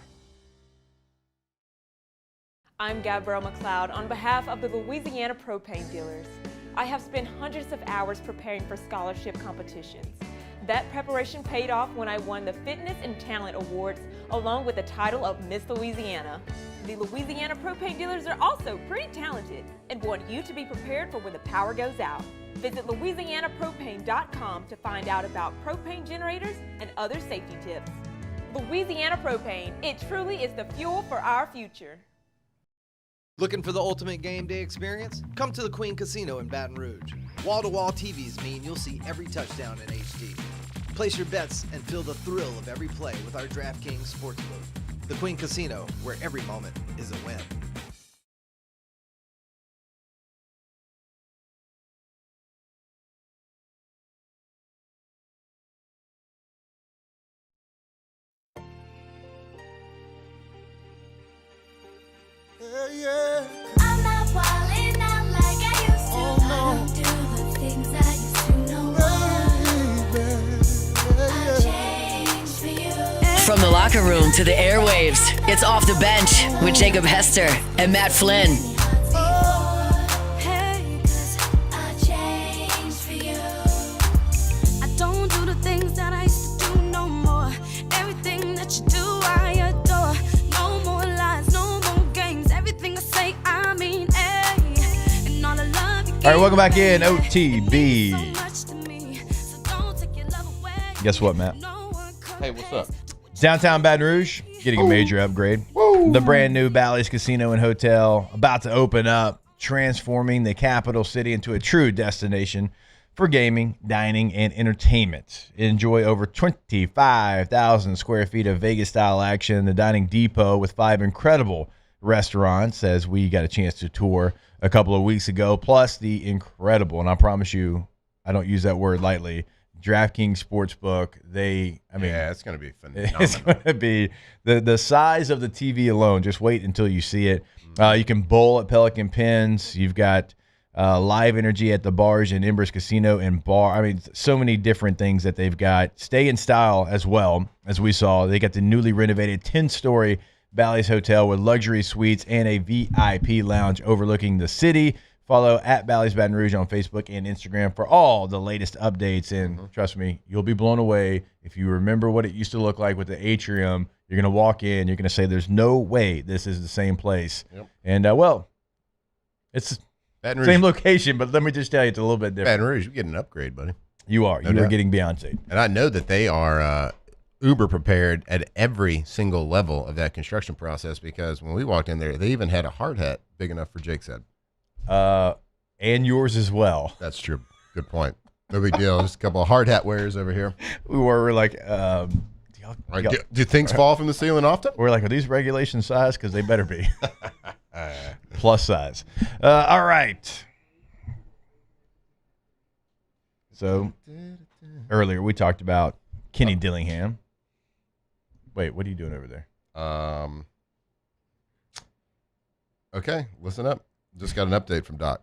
I'm Gabrielle McLeod on behalf of the Louisiana Propane Dealers. I have spent hundreds of hours preparing for scholarship competitions. That preparation paid off when I won the Fitness and Talent Awards along with the title of Miss Louisiana. The Louisiana Propane Dealers are also pretty talented and want you to be prepared for when the power goes out. Visit louisianapropane.com to find out about propane generators and other safety tips. Louisiana Propane, it truly is the fuel for our future. Looking for the ultimate game day experience? Come to the Queen Casino in Baton Rouge. Wall-to-wall TVs mean you'll see every touchdown in HD. Place your bets and feel the thrill of every play with our DraftKings Sportsbook. The Queen Casino, where every moment is a win. I'm not wildin' out like I used to. I don't do the things I used to no more. I changed for you. From the locker room to the airwaves, it's Off the Bench with Jacob Hester and Matt Flynn. Hey, 'cause I changed for you. I don't do the things that I used to do no more. Everything that you do, I adore. No more lies, no more games. Everything I say, I mean, hey. And all the love you All right, welcome back in, OTB. Guess what, Matt? Hey, what's up? Downtown Baton Rouge getting a major upgrade. The brand new Bally's Casino and Hotel about to open up, transforming the capital city into a true destination for gaming, dining, and entertainment. Enjoy over 25,000 square feet of Vegas-style action, the Dining Depot with 5 incredible restaurants, as we got a chance to tour a couple of weeks ago, plus the incredible, and I promise you, I don't use that word lightly, DraftKings Sportsbook. Yeah, it's going to be phenomenal. It's going to be the size of the TV alone. Just wait until you see it. You can bowl at Pelican Pins. You've got live energy at the bars in Embers Casino and Bar. I mean, so many different things that they've got. Stay in style as well, as we saw. They got the newly renovated 10-story Bally's Hotel with luxury suites and a VIP lounge overlooking the city. Follow at Bally's Baton Rouge on Facebook and Instagram for all the latest updates. And trust me, you'll be blown away. If you remember what it used to look like with the atrium, you're going to walk in, you're going to say, there's no way this is the same place. Yep. And, it's the same location, but let me just tell you, it's a little bit different. Baton Rouge, you get an upgrade, buddy. You are. You are getting Beyonce. And I know that they are uber prepared at every single level of that construction process, because when we walked in there, they even had a hard hat big enough for Jake's head. And yours as well. That's true. Good point. No big deal. Just a couple of hard hat wearers over here. We're like, do things fall from the ceiling often? We're like, are these regulation size? Because they better be. Plus size. All right. So earlier we talked about Kenny Dillingham. Wait, what are you doing over there? Okay, listen up. Just got an update from Doc.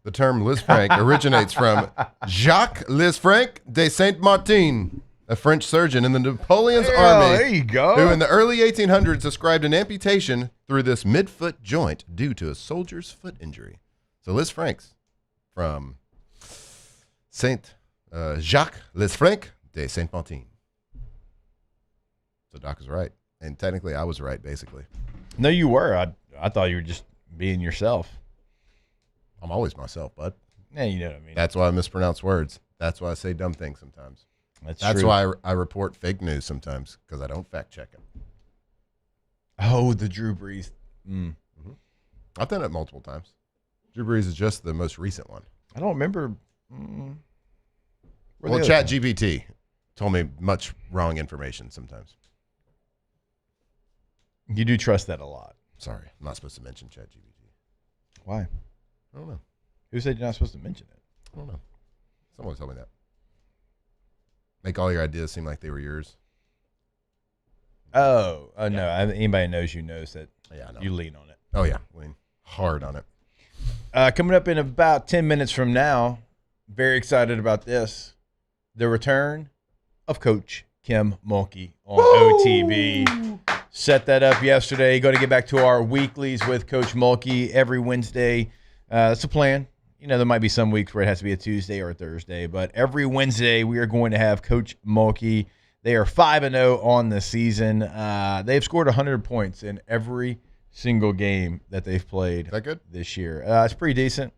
The term Lisfranc originates from Jacques Lisfranc de Saint-Martin, a French surgeon in the Napoleon's army. There you go. Who in the early 1800s described an amputation through this midfoot joint due to a soldier's foot injury. So Lisfranc's from Jacques Lisfranc de Saint-Martin. So Doc is right. And technically I was right, basically. No, you were. I thought you were just being yourself. I'm always myself, bud. Yeah, you know what I mean. That's why I mispronounce words. That's why I say dumb things sometimes. That's true. why I report fake news sometimes, because I don't fact check it. Oh, the Drew Brees. I've done it multiple times. Drew Brees is just the most recent one. I don't remember. Well, ChatGPT told me much wrong information sometimes. You do trust that a lot. Sorry, I'm not supposed to mention ChatGPT. Why? I don't know. Who said you're not supposed to mention it? I don't know. Someone told me that. Make all your ideas seem like they were yours. No. Anybody knows you knows that you lean on it. Oh, yeah. Lean hard on it. Coming up in about 10 minutes from now, very excited about this. The return of Coach Kim Mulkey on OTB. Set that up yesterday. Going to get back to our weeklies with Coach Mulkey every Wednesday. That's the plan. You know, there might be some weeks where it has to be a Tuesday or a Thursday, but every Wednesday we are going to have Coach Mulkey. They are 5-0 on the season. They've scored 100 points in every single game that they've played. Is that good? This year? It's pretty decent.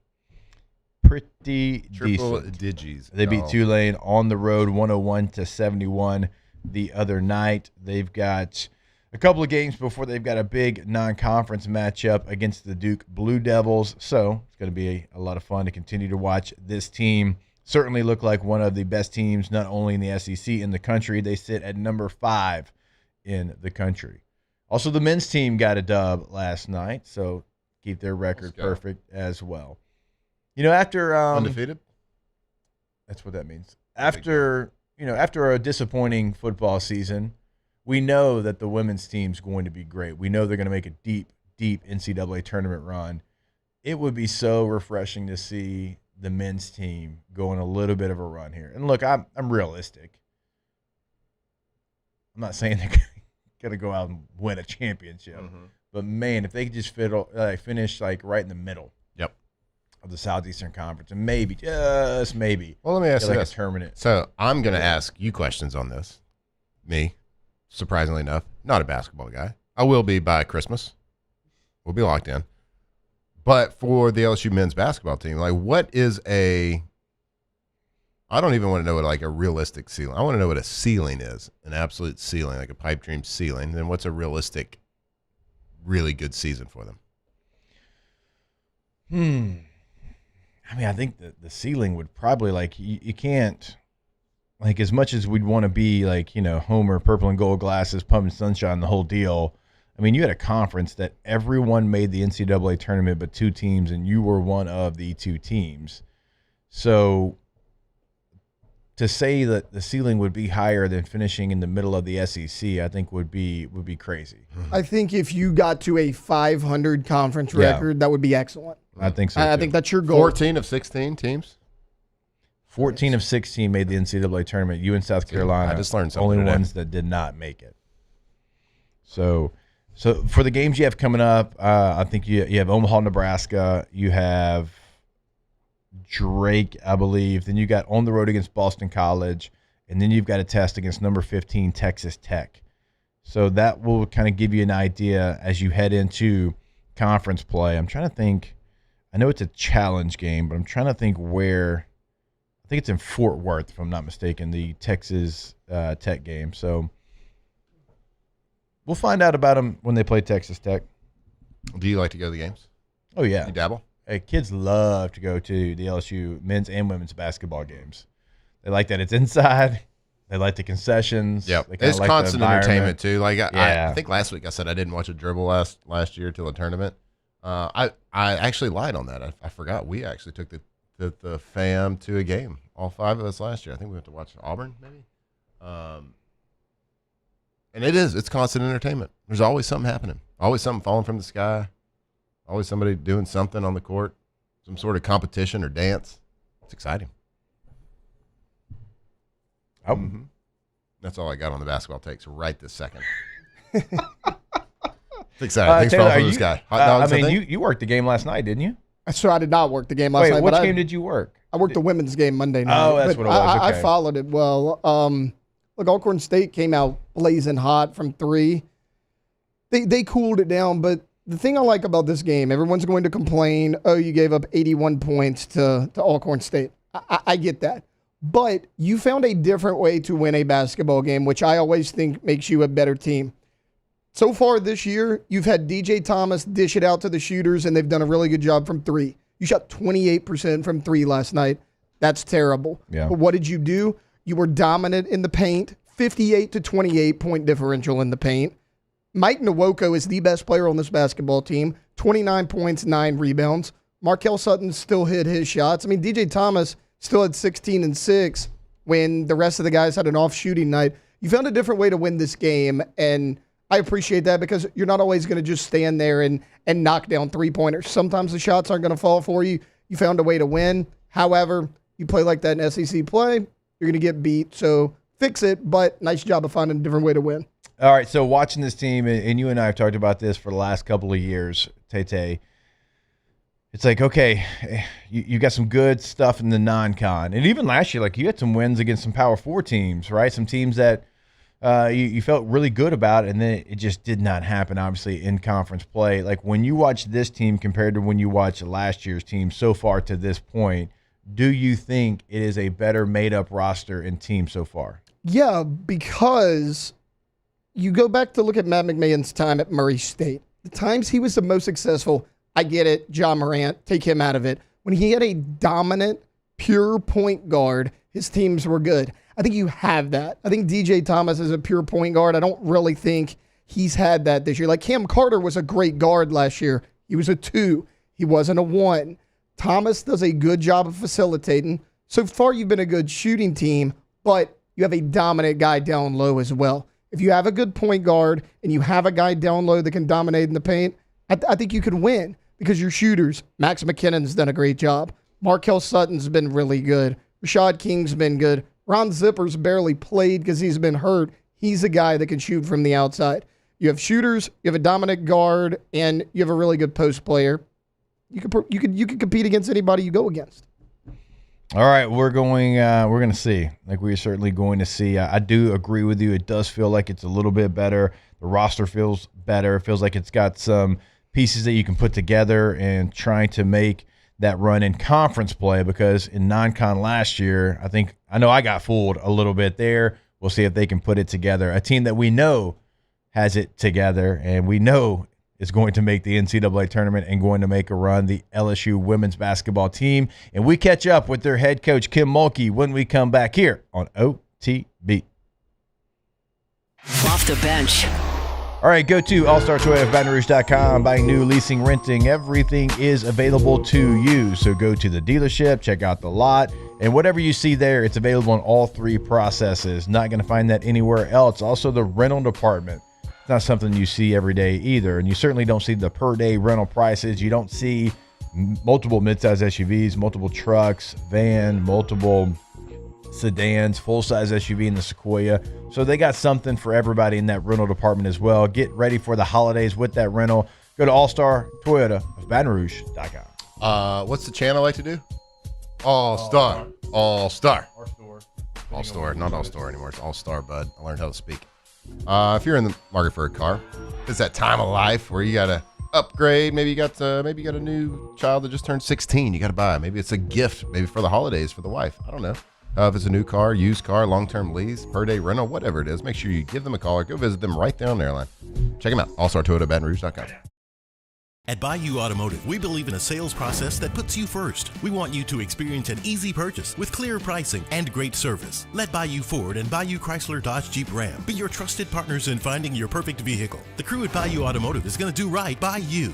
Triple digits. They beat Tulane on the road 101-71 the other night. They've got a couple of games before they've got a big non-conference matchup against the Duke Blue Devils. So it's going to be a lot of fun to continue to watch this team. Certainly look like one of the best teams, not only in the SEC, in the country. They sit at number 5 in the country. Also, the men's team got a dub last night, so keep their record perfect as well. You know, after undefeated. That's what that means. After a disappointing football season, we know that the women's team's going to be great. We know they're going to make a deep, deep NCAA tournament run. It would be so refreshing to see the men's team go on a little bit of a run here. And look, I'm realistic. I'm not saying they're going to go out and win a championship. But, man, if they could just finish right in the middle of the Southeastern Conference and maybe, just maybe, well, let me ask you this. A tournament. So I'm going to ask you questions on this. Me. Surprisingly enough, not a basketball guy. I will be by Christmas. We'll be locked in. But for the LSU men's basketball team, what is I don't even want to know what a realistic ceiling. I want to know what a ceiling is, an absolute ceiling, like a pipe dream ceiling. Then what's a realistic, really good season for them? I mean, I think the ceiling would probably you can't. As much as we'd want to be Homer, purple and gold glasses, pumping sunshine, the whole deal. I mean, you had a conference that everyone made the NCAA tournament but 2 teams, and you were one of the 2 teams. So to say that the ceiling would be higher than finishing in the middle of the SEC, I think would be crazy. I think if you got to a 500 conference record, that would be excellent. I think so. I think that's your goal. 14 of 16 teams. 14 of 16 made the NCAA tournament. You and South Carolina, I just learned something only today. ones that did not make it. So for the games you have coming up, I think you have Omaha, Nebraska. You have Drake, I believe. Then you got on the road against Boston College, and then you've got a test against number 15 Texas Tech. So that will kind of give you an idea as you head into conference play. I'm trying to think. I know it's a challenge game, but I'm trying to think where. I think it's in Fort Worth, if I'm not mistaken, the Texas Tech game. So we'll find out about them when they play Texas Tech. Do you like to go to the games? Oh, yeah. You dabble? Hey, kids love to go to the LSU men's and women's basketball games. They like that it's inside. They like the concessions. Yep. They kinda It's like constant the entertainment, too. Like Yeah. I think last week I said I didn't watch a dribble last year till the tournament. I actually lied on that. I forgot we actually took the fam to a game, all 5 of us last year. I think we went to watch Auburn, maybe. And it's constant entertainment. There's always something happening, always something falling from the sky, always somebody doing something on the court, some sort of competition or dance. It's exciting. Oh. Mm-hmm. That's all I got on the basketball takes right this second. It's exciting. Things Taylor, falling from the sky. Hot dogs, I mean, you worked the game last night, didn't you? So I did not work the game last night. Which but game did you work? I worked the women's game Monday night. Oh, that's what it was. I Okay. followed it well. Look, Alcorn State came out blazing hot from 3. They cooled it down, but the thing I like about this game, everyone's going to complain, oh, you gave up 81 points to Alcorn State. I get that. But you found a different way to win a basketball game, which I always think makes you a better team. So far this year, you've had DJ Thomas dish it out to the shooters, and they've done a really good job from 3. You shot 28% from 3 last night. That's terrible. Yeah. But what did you do? You were dominant in the paint, 58 to 28 point differential in the paint. Mike Nwoko is the best player on this basketball team, 29 points, 9 rebounds. Markel Sutton still hit his shots. I mean, DJ Thomas still had 16 and 6 when the rest of the guys had an off shooting night. You found a different way to win this game, and I appreciate that because you're not always going to just stand there and knock down 3-pointers. Sometimes the shots aren't going to fall for you. You found a way to win. However, you play like that in SEC play, you're going to get beat. So fix it, but nice job of finding a different way to win. All right, so watching this team, and you and I have talked about this for the last couple of years, Tay, it's like, okay, you got some good stuff in the non-con. And even last year, like you had some wins against some Power 4 teams, right? Some teams that you felt really good about, and then it just did not happen, obviously, in conference play. Like when you watch this team compared to when you watch last year's team so far to this point, do you think it is a better made-up roster and team so far? Yeah, because you go back to look at Matt McMahon's time at Murray State. The times he was the most successful, I get it, John Morant, take him out of it. When he had a dominant, pure point guard, his teams were good. I think you have that. I think DJ Thomas is a pure point guard. I don't really think he's had that this year. Like Cam Carter was a great guard last year. He was a 2. He wasn't a 1. Thomas does a good job of facilitating. So far, you've been a good shooting team, but you have a dominant guy down low as well. If you have a good point guard and you have a guy down low that can dominate in the paint, I think you could win because your shooters, Max McKinnon's done a great job. Markel Sutton's been really good. Rashad King's been good. Ron Zipper's barely played because he's been hurt. He's a guy that can shoot from the outside. You have shooters, you have a dominant guard, and you have a really good post player. You could compete against anybody you go against. All right, we're going to see. Like we're certainly going to see. I do agree with you. It does feel like it's a little bit better. The roster feels better. It feels like it's got some pieces that you can put together and trying to make that run in conference play, because in non-con last year, I know I got fooled a little bit there. We'll see if they can put it together. A team that we know has it together and we know is going to make the NCAA tournament and going to make a run, the LSU women's basketball team. And we catch up with their head coach, Kim Mulkey, when we come back here on OTB. Off the bench. All All right, go to allstartoyotabatonrouge.com. Buying new, leasing, renting, everything is available to you. So go to the dealership, check out the lot, and whatever you see there, it's available in all three processes. Not going to find that anywhere else. Also, the rental department. It's not something you see every day either, and you certainly don't see the per-day rental prices. You don't see multiple midsize SUVs, multiple trucks, van, multiple sedans, full-size SUV in the Sequoia. So they got something for everybody in that rental department as well. Get ready for the holidays with that rental. Go to All-Star Toyota of BatonRouge.com. What's the channel like to do? All-Star. All-Star. All-Star. Not All-Star anymore. It's All-Star, bud. I learned how to speak. If you're in the market for a car, it's that time of life where you got to upgrade. Maybe you got a new child that just turned 16. You got to buy. Maybe it's a gift, maybe for the holidays for the wife. I don't know. If it's a new car, used car, long-term lease, per-day rental, whatever it is, make sure you give them a call or go visit them right there on their line. Check them out, allstartoyotabatonrouge.com. At Bayou Automotive, we believe in a sales process that puts you first. We want you to experience an easy purchase with clear pricing and great service. Let Bayou Ford and Bayou Chrysler Dodge Jeep Ram be your trusted partners in finding your perfect vehicle. The crew at Bayou Automotive is going to do right by you.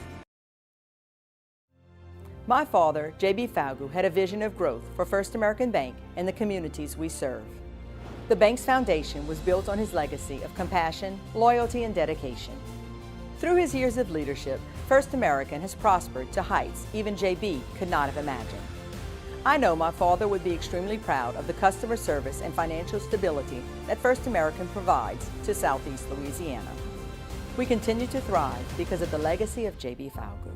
My father, J.B. Falgu, had a vision of growth for First American Bank and the communities we serve. The bank's foundation was built on his legacy of compassion, loyalty, and dedication. Through his years of leadership, First American has prospered to heights even J.B. could not have imagined. I know my father would be extremely proud of the customer service and financial stability that First American provides to Southeast Louisiana. We continue to thrive because of the legacy of J.B. Falgu.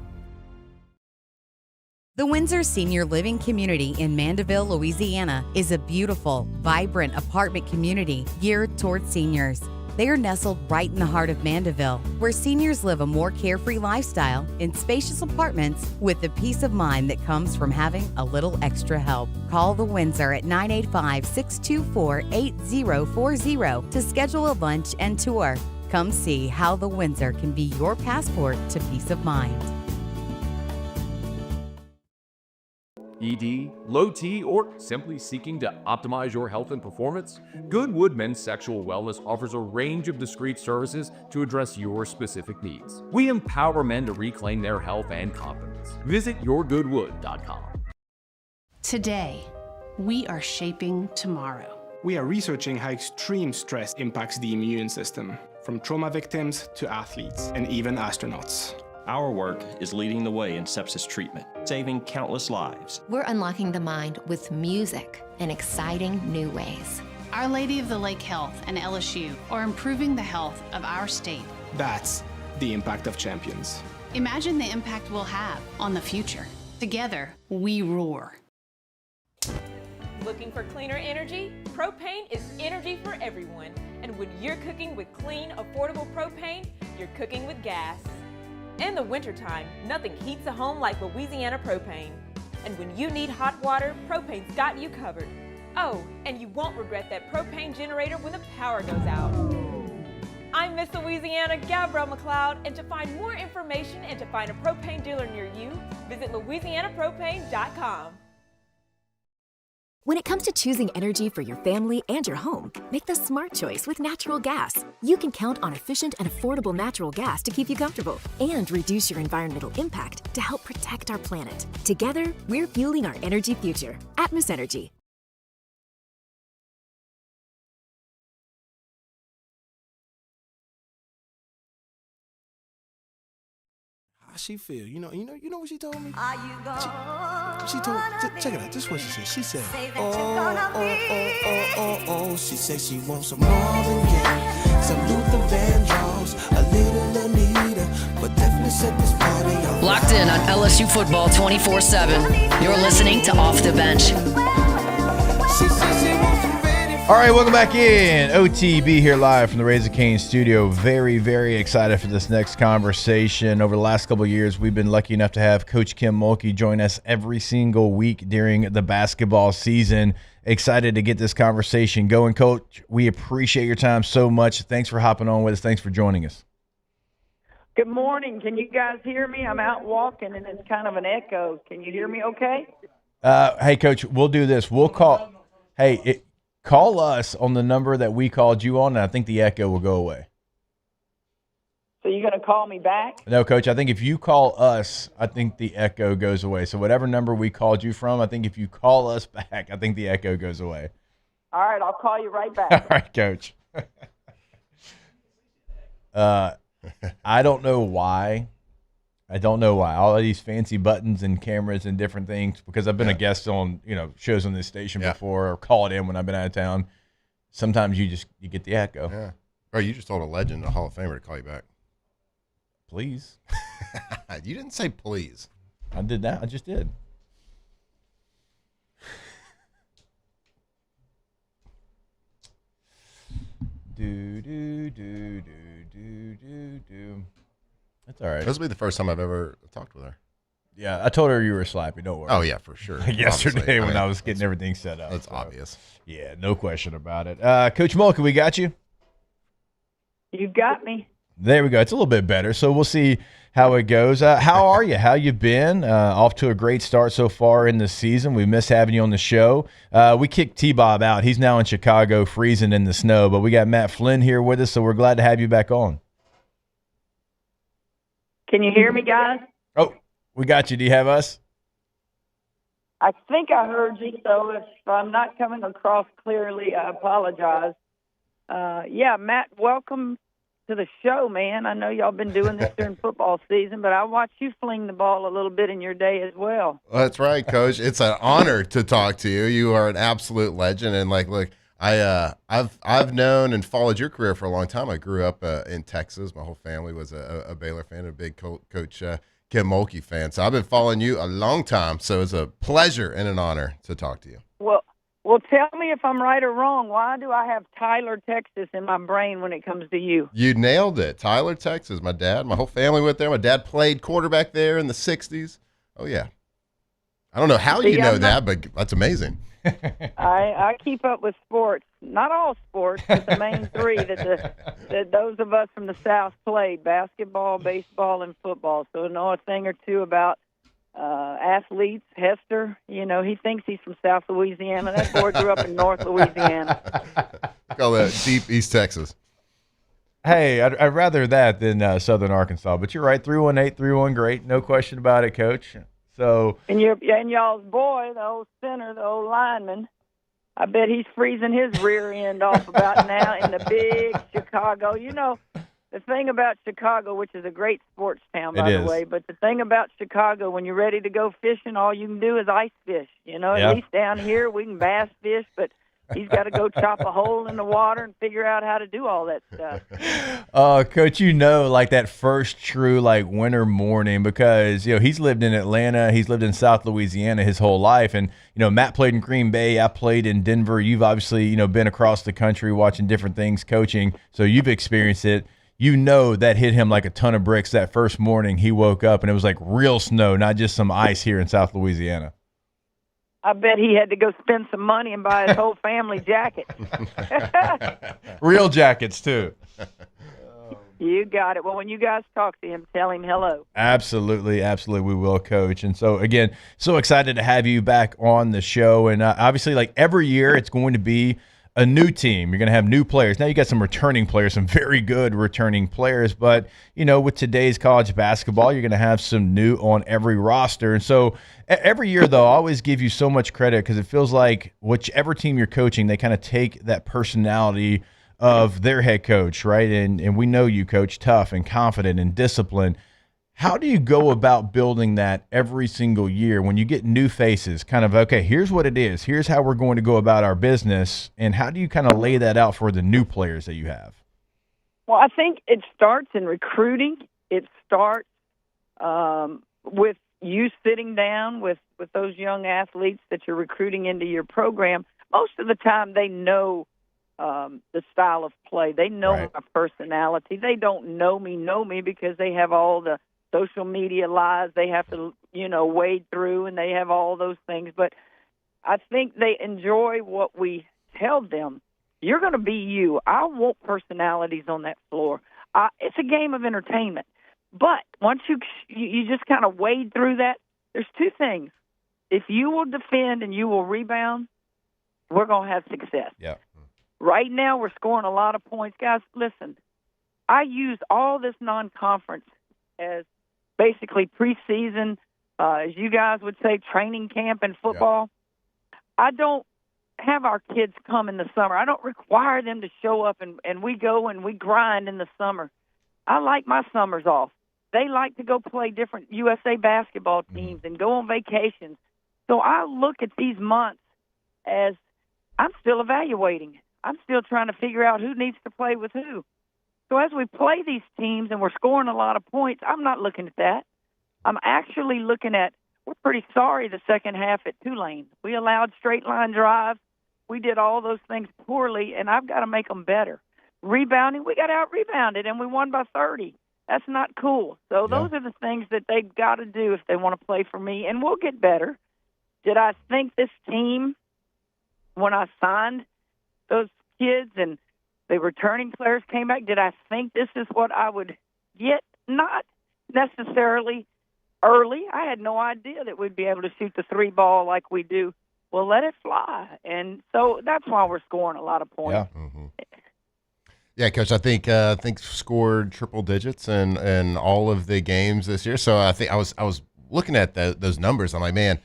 The Windsor Senior Living Community in Mandeville, Louisiana is a beautiful, vibrant apartment community geared toward seniors. They are nestled right in the heart of Mandeville, where seniors live a more carefree lifestyle in spacious apartments with the peace of mind that comes from having a little extra help. Call the Windsor at 985-624-8040 to schedule a lunch and tour. Come see how the Windsor can be your passport to peace of mind. ED, low T, or simply seeking to optimize your health and performance? Goodwood Men's Sexual Wellness offers a range of discreet services to address your specific needs. We empower men to reclaim their health and confidence. Visit yourgoodwood.com. Today, we are shaping tomorrow. We are researching how extreme stress impacts the immune system, from trauma victims to athletes and even astronauts. Our work is leading the way in sepsis treatment, saving countless lives. We're unlocking the mind with music in exciting new ways. Our Lady of the Lake Health and LSU are improving the health of our state. That's the impact of champions. Imagine the impact we'll have on the future. Together, we roar. Looking for cleaner energy? Propane is energy for everyone. And when you're cooking with clean, affordable propane, you're cooking with gas. In the wintertime, nothing heats a home like Louisiana propane. And when you need hot water, propane's got you covered. Oh, and you won't regret that propane generator when the power goes out. I'm Miss Louisiana, Gabrielle McLeod, and to find more information and to find a propane dealer near you, visit louisianapropane.com. When it comes to choosing energy for your family and your home, make the smart choice with natural gas. You can count on efficient and affordable natural gas to keep you comfortable and reduce your environmental impact to help protect our planet. Together, we're fueling our energy future. Atmos Energy. How she feel? You know what she told me? She told, check it out, this is what she said. She said, oh, she said she wants some Marvin Gaye, some Luther Vandross, a little Anita, but definitely set this party off. Locked in on LSU football 24/7. You're listening to Off the Bench. All right, welcome back in. OTB here live from the Raising Cane's studio. Very, very excited for this next conversation. Over the last couple of years, we've been lucky enough to have Coach Kim Mulkey join us every single week during the basketball season. Excited to get this conversation going. Coach, we appreciate your time so much. Thanks for hopping on with us. Thanks for joining us. Good morning. Can you guys hear me? I'm out walking, and it's kind of an echo. Can you hear me okay? Hey, Coach, we'll do this. We'll call – call us on the number that we called you on, and I think the echo will go away. So you're going to call me back? No, Coach, I think if you call us, I think the echo goes away. So whatever number we called you from, I think if you call us back, I think the echo goes away. All right, I'll call you right back. All right, Coach. I don't know why. All of these fancy buttons and cameras and different things, because I've been a guest on, shows on this station before, or called in when I've been out of town. Sometimes you get the echo. Yeah. Bro, you just told a legend, a Hall of Famer, to call you back. Please. You didn't say please. I did that. I just did. Do. That's all right. This will be the first time I've ever talked with her. Yeah, I told her you were slappy. Don't worry. Oh, yeah, for sure. Yesterday when I was getting everything set up. That's obvious. Yeah, no question about it. Coach Mulca, we got you? You've got me. There we go. It's a little bit better, so we'll see how it goes. How are you? How you been? Off to a great start so far in the season. We miss having you on the show. We kicked T-Bob out. He's now in Chicago freezing in the snow, but we got Matt Flynn here with us, so we're glad to have you back on. Can you hear me, guys? Oh, we got you. Do you have us? I think I heard you, so if I'm not coming across clearly, I apologize. Yeah, Matt, welcome to the show, man. I know y'all been doing this during football season, but I watched you fling the ball a little bit in your day as well. That's right, Coach. It's an honor to talk to you. You are an absolute legend, and look, I've known and followed your career for a long time. I grew up in Texas. My whole family was a Baylor fan, a big Coach Kim Mulkey fan. So I've been following you a long time. So it's a pleasure and an honor to talk to you. Well, tell me if I'm right or wrong. Why do I have Tyler, Texas in my brain when it comes to you? You nailed it. Tyler, Texas. My whole family went there. My dad played quarterback there in the 60s. Oh, yeah. I don't know how you know that, but that's amazing. I keep up with sports. Not all sports, but the main three that those of us from the South played: basketball, baseball, and football. So I know a thing or two about athletes. Hester, he thinks he's from South Louisiana. That boy grew up in North Louisiana. Call that deep East Texas. Hey, I'd rather that than Southern Arkansas. But you're right, 318-31, great, no question about it, Coach. So and y'all's boy, the old center, the old lineman, I bet he's freezing his rear end off about now in the big Chicago. The thing about Chicago, which is a great sports town, by the way, but the thing about Chicago, when you're ready to go fishing, all you can do is ice fish. At least down here we can bass fish, but he's got to go chop a hole in the water and figure out how to do all that stuff. Coach, that first true winter morning, because he's lived in Atlanta, he's lived in South Louisiana his whole life, and Matt played in Green Bay, I played in Denver. You've obviously been across the country watching different things, coaching, so you've experienced it. That hit him like a ton of bricks that first morning he woke up, and it was like real snow, not just some ice here in South Louisiana. I bet he had to go spend some money and buy his whole family jacket. Real jackets, too. You got it. Well, when you guys talk to him, tell him hello. Absolutely, we will, Coach. And so, again, so excited to have you back on the show. And obviously, every year, it's going to be a new team. You're going to have new players. Now you got some returning players, some very good returning players. But, with today's college basketball, you're going to have some new on every roster. And so every year, though, I always give you so much credit because it feels like whichever team you're coaching, they kind of take that personality of their head coach, right? And we know you, Coach, tough and confident and disciplined. How do you go about building that every single year when you get new faces, kind of, okay, here's what it is, here's how we're going to go about our business, and how do you kind of lay that out for the new players that you have? Well, I think it starts in recruiting. It starts with you sitting down with those young athletes that you're recruiting into your program. Most of the time they know the style of play. They know my personality. They don't know me because they have all the social media lies they have to, wade through, and they have all those things. But I think they enjoy what we tell them. You're going to be you. I want personalities on that floor. It's a game of entertainment. But once you just kind of wade through that, there's two things. If you will defend and you will rebound, we're going to have success. Yeah. Right now we're scoring a lot of points. Guys, listen, I use all this non-conference as basically preseason, as you guys would say, training camp in football. I don't have our kids come in the summer. I don't require them to show up and we go and we grind in the summer. I like my summers off. They like to go play different USA basketball teams and go on vacations. So I look at these months as I'm still evaluating. I'm still trying to figure out who needs to play with who. So as we play these teams and we're scoring a lot of points, I'm not looking at that. I'm actually looking at, we're pretty sorry the second half at Tulane. We allowed straight line drives. We did all those things poorly, and I've got to make them better. Rebounding, we got out-rebounded, and we won by 30. That's not cool. So those are the things that they've got to do if they want to play for me, and we'll get better. Did I think this team, when I signed those kids and the returning players came back, did I think this is what I would get? Not necessarily early. I had no idea that we'd be able to shoot the 3 ball like we do. Well, let it fly. And so that's why we're scoring a lot of points. Yeah, Coach, I think scored triple digits in all of the games this year. So I think I was looking at those numbers. I'm like, man,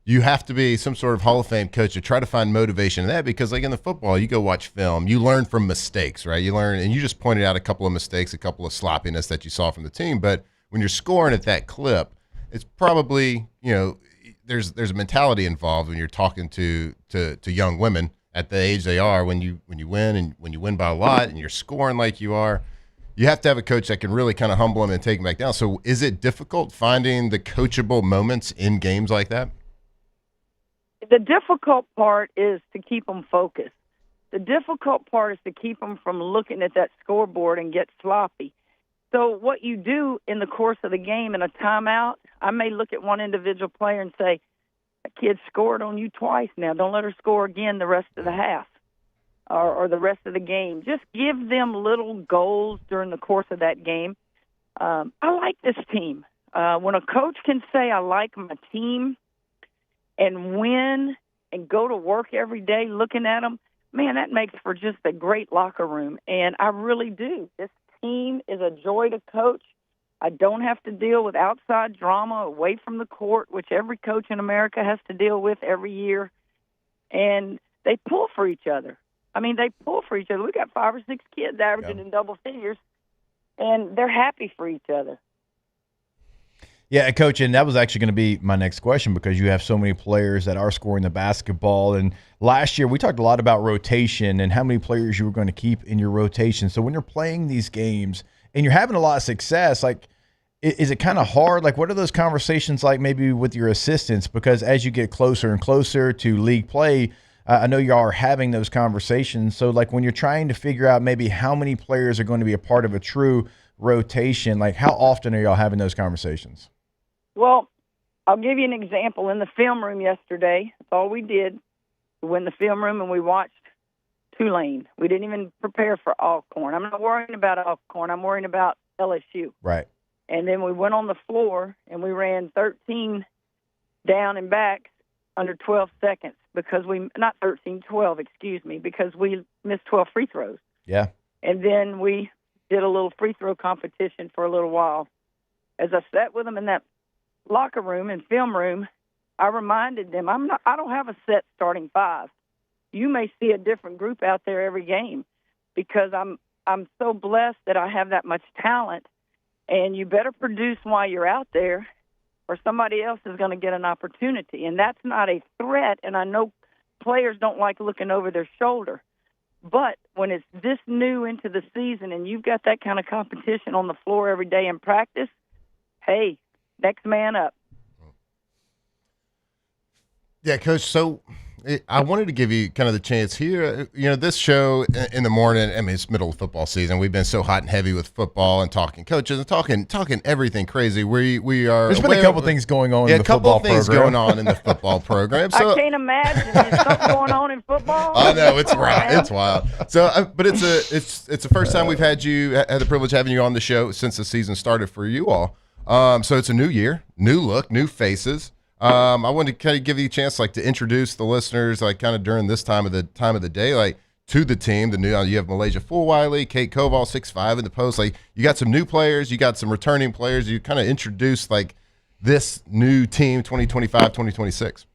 you have to be some sort of Hall of Fame coach to try to find motivation in that, because like in the football, you go watch film, you learn from mistakes, right? You learn, and you just pointed out a couple of mistakes, a couple of sloppiness that you saw from the team. But when you're scoring at that clip, it's probably, there's a mentality involved when you're talking to young women at the age they are. When you win, and when you win by a lot and you're scoring like you are, you have to have a coach that can really kind of humble them and take them back down. So is it difficult finding the coachable moments in games like that? The difficult part is to keep them focused. The difficult part is to keep them from looking at that scoreboard and get sloppy. So what you do in the course of the game in a timeout, I may look at one individual player and say, that kid scored on you twice now. Don't let her score again the rest of the half or the rest of the game. Just give them little goals during the course of that game. I like this team. When a coach can say, I like my team, and win and go to work every day looking at them, man, that makes for just a great locker room. And I really do. This team is a joy to coach. I don't have to deal with outside drama away from the court, which every coach in America has to deal with every year. And they pull for each other. I mean, they pull for each other. We got 5 or 6 kids averaging in double figures, and they're happy for each other. Yeah, Coach, and that was actually going to be my next question, because you have so many players that are scoring the basketball. And last year we talked a lot about rotation and how many players you were going to keep in your rotation. So when you're playing these games and you're having a lot of success, like, is it kind of hard? Like, what are those conversations like maybe with your assistants? Because as you get closer and closer to league play, I know y'all are having those conversations. So, like, when you're trying to figure out maybe how many players are going to be a part of a true rotation, like, how often are y'all having those conversations? Well, I'll give you an example. In the film room yesterday, that's all we did. We went in the film room and we watched Tulane. We didn't even prepare for Alcorn. I'm not worrying about Alcorn. I'm worrying about LSU. Right. And then we went on the floor and we ran 13 down and back under 12 seconds because not 13, 12, excuse me, because we missed 12 free throws. Yeah. And then we did a little free throw competition for a little while. As I sat with them in that locker room and film room, I reminded them, I don't have a set starting 5. You may see a different group out there every game because I'm so blessed that I have that much talent, and you better produce while you're out there or somebody else is going to get an opportunity. And that's not a threat, and I know players don't like looking over their shoulder. But when it's this new into the season and you've got that kind of competition on the floor every day in practice, hey, next man up. Yeah, Coach, so I wanted to give you kind of the chance here. This show in the morning, I mean, it's middle of football season. We've been so hot and heavy with football and talking coaches and talking everything crazy. We are. There's been a couple things going on in the football program. Yeah, a couple things going on in the football program. So, I can't imagine. There's something going on in football. I know, it's right. It's wild. So, but it's the first time we've had the privilege of having you on the show since the season started for you all. So it's a new year, new look, new faces. I wanted to kind of give you a chance, like, to introduce the listeners, like, kind of during this time of the day. Like, to the team. You have Malaysia Fulwiley, Kate Koval, 6'5" in the post. Like, you got some new players, you got some returning players. You kind of introduced like this new team 2025-2026.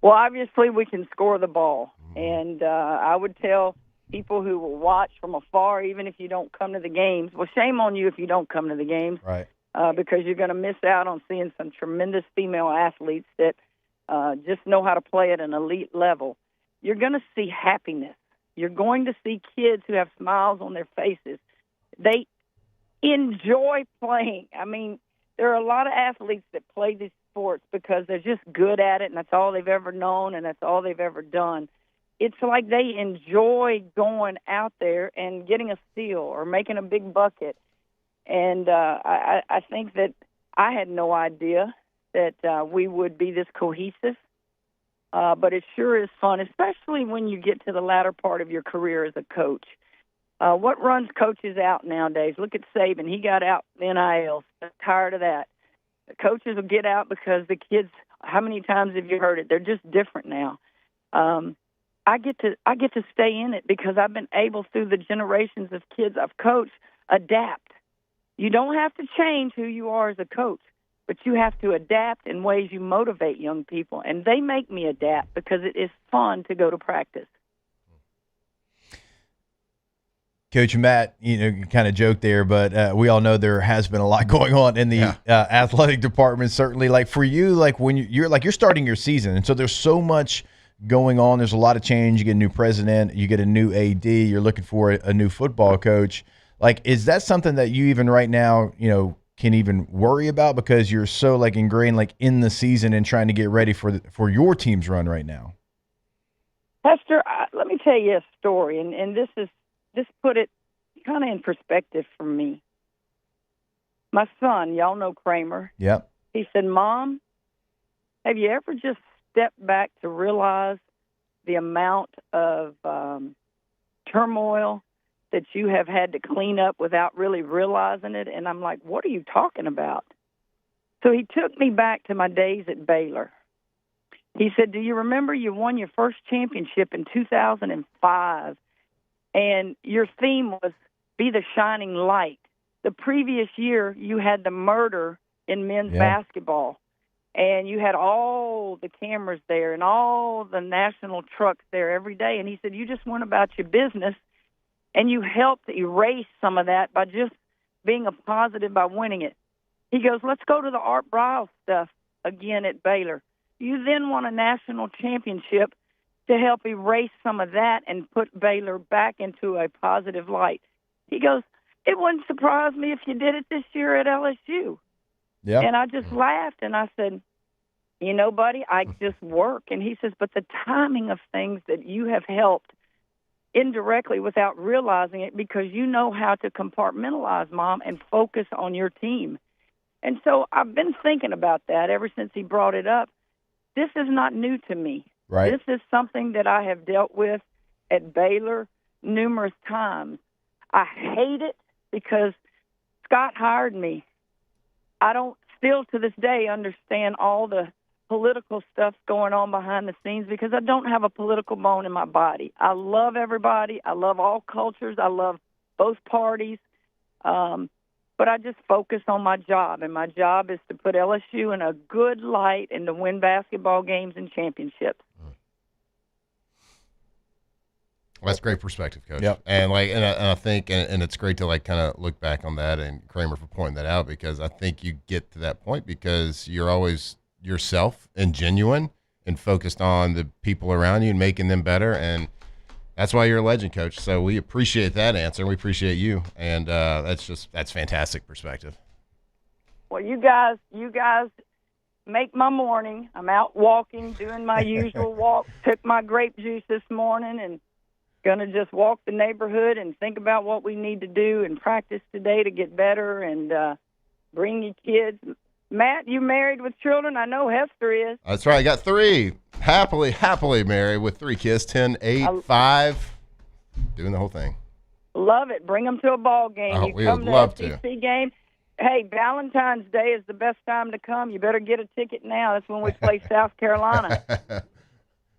Well, obviously we can score the ball, and I would tell people who will watch from afar, even if you don't come to the games. Well, shame on you if you don't come to the games, right? Because you're going to miss out on seeing some tremendous female athletes that just know how to play at an elite level. You're going to see happiness. You're going to see kids who have smiles on their faces. They enjoy playing. I mean, there are a lot of athletes that play these sports because they're just good at it, and that's all they've ever known, and that's all they've ever done. It's like they enjoy going out there and getting a steal or making a big bucket. And I think that I had no idea that we would be this cohesive. But it sure is fun, especially when you get to the latter part of your career as a coach. What runs coaches out nowadays? Look at Saban. He got out NIL. Tired of that. The coaches will get out because the kids, how many times have you heard it? They're just different now. I get to stay in it because I've been able, through the generations of kids I've coached, adapt. You don't have to change who you are as a coach, but you have to adapt in ways you motivate young people. And they make me adapt because it is fun to go to practice. Coach Matt, you kind of joked there, but we all know there has been a lot going on in the athletic department. Certainly, like for you, like when you're starting your season, and so there's so much going on. There's a lot of change. You get a new president, you get a new AD. You're looking for a new football coach. Like, is that something that you even right now, can even worry about because you're so like ingrained like in the season and trying to get ready for your team's run right now? Hester, let me tell you a story, and this put it kind of in perspective for me. My son, y'all know Kramer. Yep. He said, "Mom, have you ever just stepped back to realize the amount of turmoil that you have had to clean up without really realizing it?" And I'm like, "What are you talking about?" So he took me back to my days at Baylor. He said, "Do you remember you won your first championship in 2005? And your theme was be the shining light. The previous year, you had the murder in men's basketball, and you had all the cameras there and all the national trucks there every day." And he said, "You just went about your business, and you helped erase some of that by just being a positive by winning it." He goes, "Let's go to the Art Briles stuff again at Baylor. You then won a national championship to help erase some of that and put Baylor back into a positive light." He goes, "It wouldn't surprise me if you did it this year at LSU." Yeah. And I just laughed, and I said, "Buddy, I just work." And he says, "But the timing of things that you have helped indirectly without realizing it because you know how to compartmentalize, Mom, and focus on your team." And so I've been thinking about that ever since he brought it up. This is not new to me. Right. This is something that I have dealt with at Baylor numerous times. I hate it because Scott hired me. I don't still to this day understand all the political stuff going on behind the scenes because I don't have a political bone in my body. I love everybody. I love all cultures. I love both parties. But I just focus on my job, and my job is to put LSU in a good light and to win basketball games and championships. Well, that's great perspective, Coach. Yep. And I think, and it's great to kind of look back on that, and Kramer for pointing that out, because I think you get to that point because you're always yourself and genuine and focused on the people around you and making them better, and that's why you're a legend, Coach. So we appreciate that answer. We appreciate you, and that's fantastic perspective. Well, you guys make my morning. I'm out walking, doing my usual walk. Took my grape juice this morning, and going to just walk the neighborhood and think about what we need to do and practice today to get better and bring you kids. Matt, you married with children? I know Hester is. That's right. I got 3. Happily married with 3 kids, 10, 8, 5, doing the whole thing. Love it. Bring them to a ball game. Oh, you we come would to love SEC to. game. Hey, Valentine's Day is the best time to come. You better get a ticket now. That's when we play South Carolina.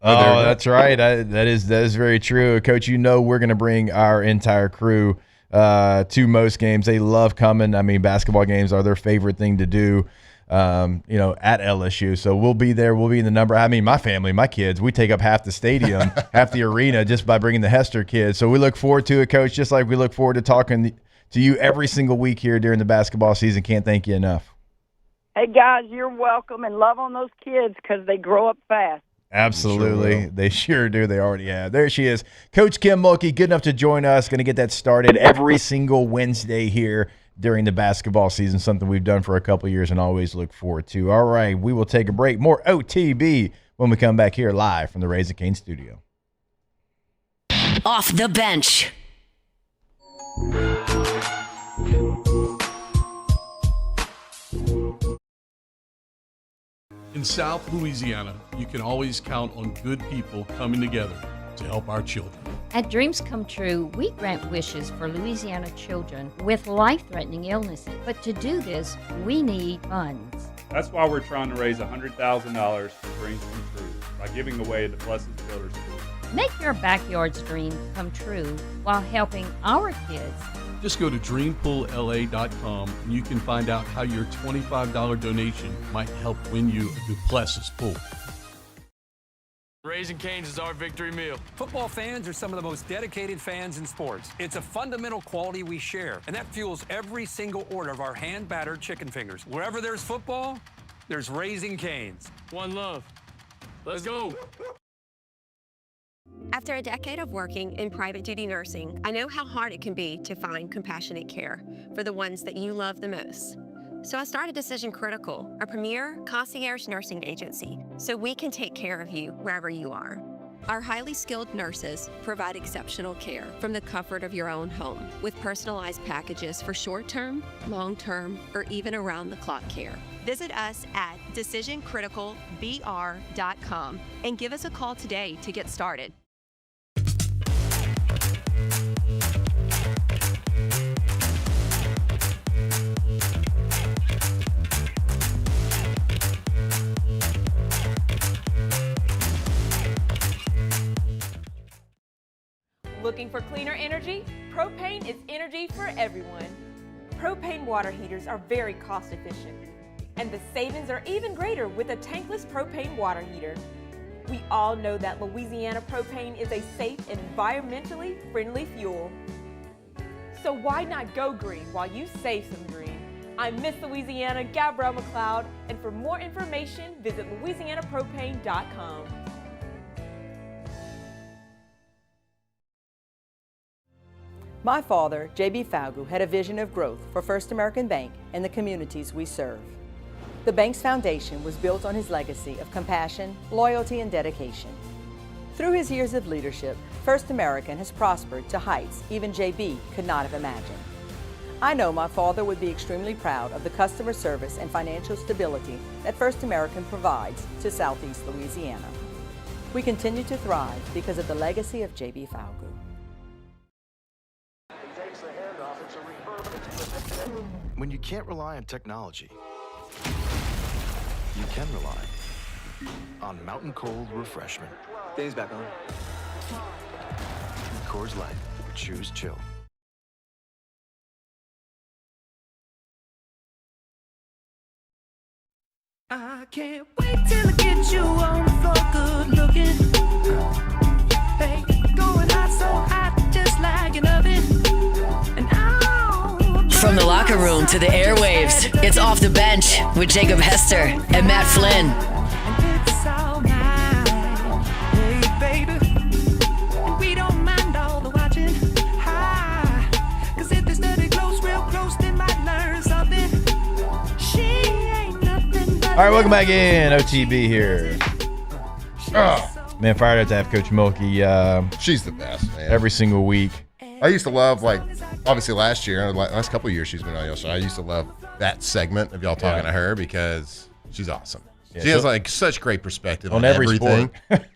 Oh, that's right. That is very true. Coach, we're going to bring our entire crew to most games. They love coming. I mean, basketball games are their favorite thing to do, at LSU. So we'll be there. We'll be in the number. I mean, my family, my kids, we take up half the stadium, half the arena just by bringing the Hester kids. So we look forward to it, Coach, just like we look forward to talking to you every single week here during the basketball season. Can't thank you enough. Hey, guys, you're welcome, and love on those kids because they grow up fast. Absolutely. They sure do. They already have. There she is. Coach Kim Mulkey, good enough to join us. Going to get that started every single Wednesday here during the basketball season, something we've done for a couple of years and always look forward to. All right, we will take a break. More OTB when we come back here live from the Raising Cane studio. Off the bench. In South Louisiana, you can always count on good people coming together to help our children. At Dreams Come True, we grant wishes for Louisiana children with life-threatening illnesses. But to do this, we need funds. That's why we're trying to raise $100,000 for Dreams Come True by giving away the Blessed Builder School. Make your backyard's dream come true while helping our kids. Just go to dreampoolla.com and you can find out how your $25 donation might help win you a Duplessis pool. Raising Cane's is our victory meal. Football fans are some of the most dedicated fans in sports. It's a fundamental quality we share, and that fuels every single order of our hand-battered chicken fingers. Wherever there's football, there's Raising Cane's. One love. Let's go. After a decade of working in private duty nursing, I know how hard it can be to find compassionate care for the ones that you love the most. So I started Decision Critical, a premier concierge nursing agency, so we can take care of you wherever you are. Our highly skilled nurses provide exceptional care from the comfort of your own home with personalized packages for short-term, long-term, or even around-the-clock care. Visit us at decisioncriticalbr.com and give us a call today to get started. Looking for cleaner energy? Propane is energy for everyone. Propane water heaters are very cost efficient, and the savings are even greater with a tankless propane water heater. We all know that Louisiana propane is a safe and environmentally friendly fuel. So why not go green while you save some green? I'm Miss Louisiana, Gabrielle McLeod, and for more information, visit louisianapropane.com. My father, J.B. Falgu, had a vision of growth for First American Bank and the communities we serve. The bank's foundation was built on his legacy of compassion, loyalty, and dedication. Through his years of leadership, First American has prospered to heights even J.B. could not have imagined. I know my father would be extremely proud of the customer service and financial stability that First American provides to Southeast Louisiana. We continue to thrive because of the legacy of J.B. Falgu. When you can't rely on technology, you can rely on Mountain Cold Refreshment. Dave's back on. Coors Light. Choose chill. I can't wait till I get you on the floor, good looking. Hey, going hot so hot, just like an oven. From the locker room to the airwaves, it's Off the Bench with Jacob Hester and Matt Flynn. It's all mine. Hey, baby. And we don't mind all the watching. Cause if they study close, real close, they might learn something. She ain't nothing but. All right, welcome back in. OTB here. Man, fired up to have Coach Mulkey. She's the best, man. Every single week. I used to love, obviously last year, last couple of years she's been on your show. I used to love that segment of y'all talking to her because she's awesome. Yeah, she has such great perspective on every everything. Sport.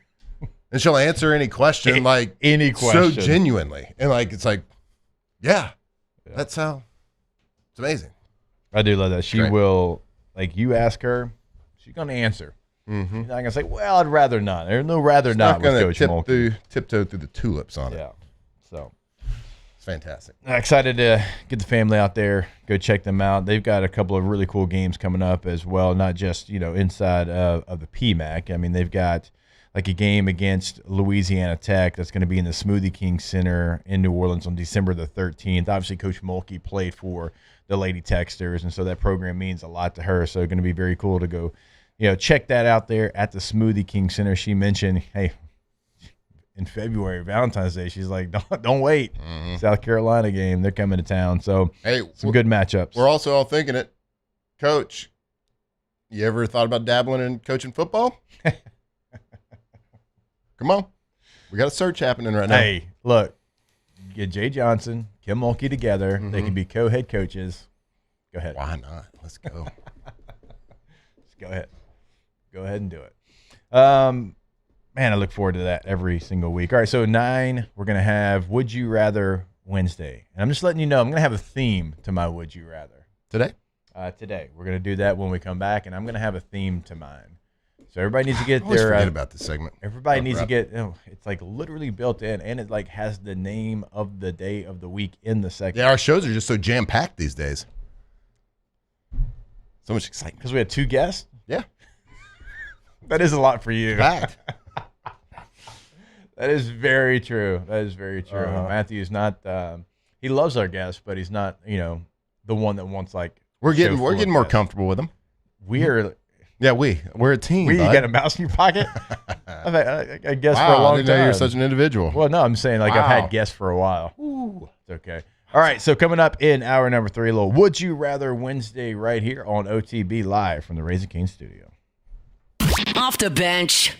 And she'll answer any question, any question, so genuinely. And it's that's how, it's amazing. I do love that. She will, you ask her, she's going to answer. Mm-hmm. You're not going to say, well, I'd rather not. There's no rather not with Coach Mulkey. Tiptoe through the tulips on it. Yeah. So it's fantastic. Excited to get the family out there. Go check them out. They've got a couple of really cool games coming up as well, not just, inside of the PMAC. I mean, they've got like a game against Louisiana Tech that's going to be in the Smoothie King Center in New Orleans on December the 13th. Obviously, Coach Mulkey played for the Lady Techsters, and so that program means a lot to her. So it's going to be very cool to go, check that out there at the Smoothie King Center. She mentioned, hey, in February, Valentine's Day, she's like, don't wait. Mm-hmm. South Carolina game, they're coming to town. So some good matchups. We're also all thinking it. Coach, you ever thought about dabbling in coaching football? Come on. We got a search happening right now. Hey, look, get Jay Johnson, Kim Mulkey together. Mm-hmm. They can be co-head coaches. Go ahead. Why not? Let's go. Just go ahead. Go ahead and do it. Man, I look forward to that every single week. All right, so 9, we're going to have Would You Rather Wednesday. And I'm just letting you know, I'm going to have a theme to my Would You Rather. Today? Today. We're going to do that when we come back, and I'm going to have a theme to mine. So everybody needs to get I always their. Forget about this segment. Everybody needs to get. It's like literally built in, and it like has the name of the day of the week in the segment. Yeah, our shows are just so jam packed these days. So much excitement because we had 2 guests. Yeah, that is a lot for you. Fact. That is very true. That is very true. Matthew is not. He loves our guests, but he's not. The one that wants like. We're getting more comfortable with him. We're. Yeah, we're a team. You got a mouse in your pocket? I guess for a long time. I didn't know you're such an individual. Well, no, I'm saying I've had guests for a while. Ooh. It's okay. All right, so coming up in hour number 3, a little Would You Rather Wednesday right here on OTB live from the Raising Cane's studio. Off the bench.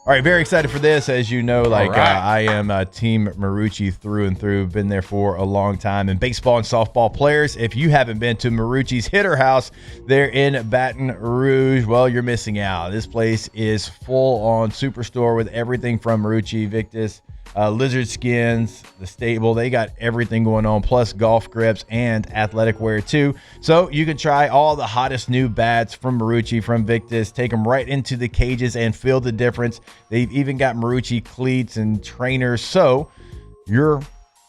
All right, very excited for this. As you know, I am Team Marucci through and through. Been there for a long time. And baseball and softball players, if you haven't been to Marucci's Hitter House there in Baton Rouge, well, you're missing out. This place is full-on superstore with everything from Marucci, Victus, lizard skins, the stable. They got everything going on, plus golf grips and athletic wear too. So you can try all the hottest new bats from Marucci, from Victus, take them right into the cages and feel the difference. They've even got Marucci cleats and trainers, so you're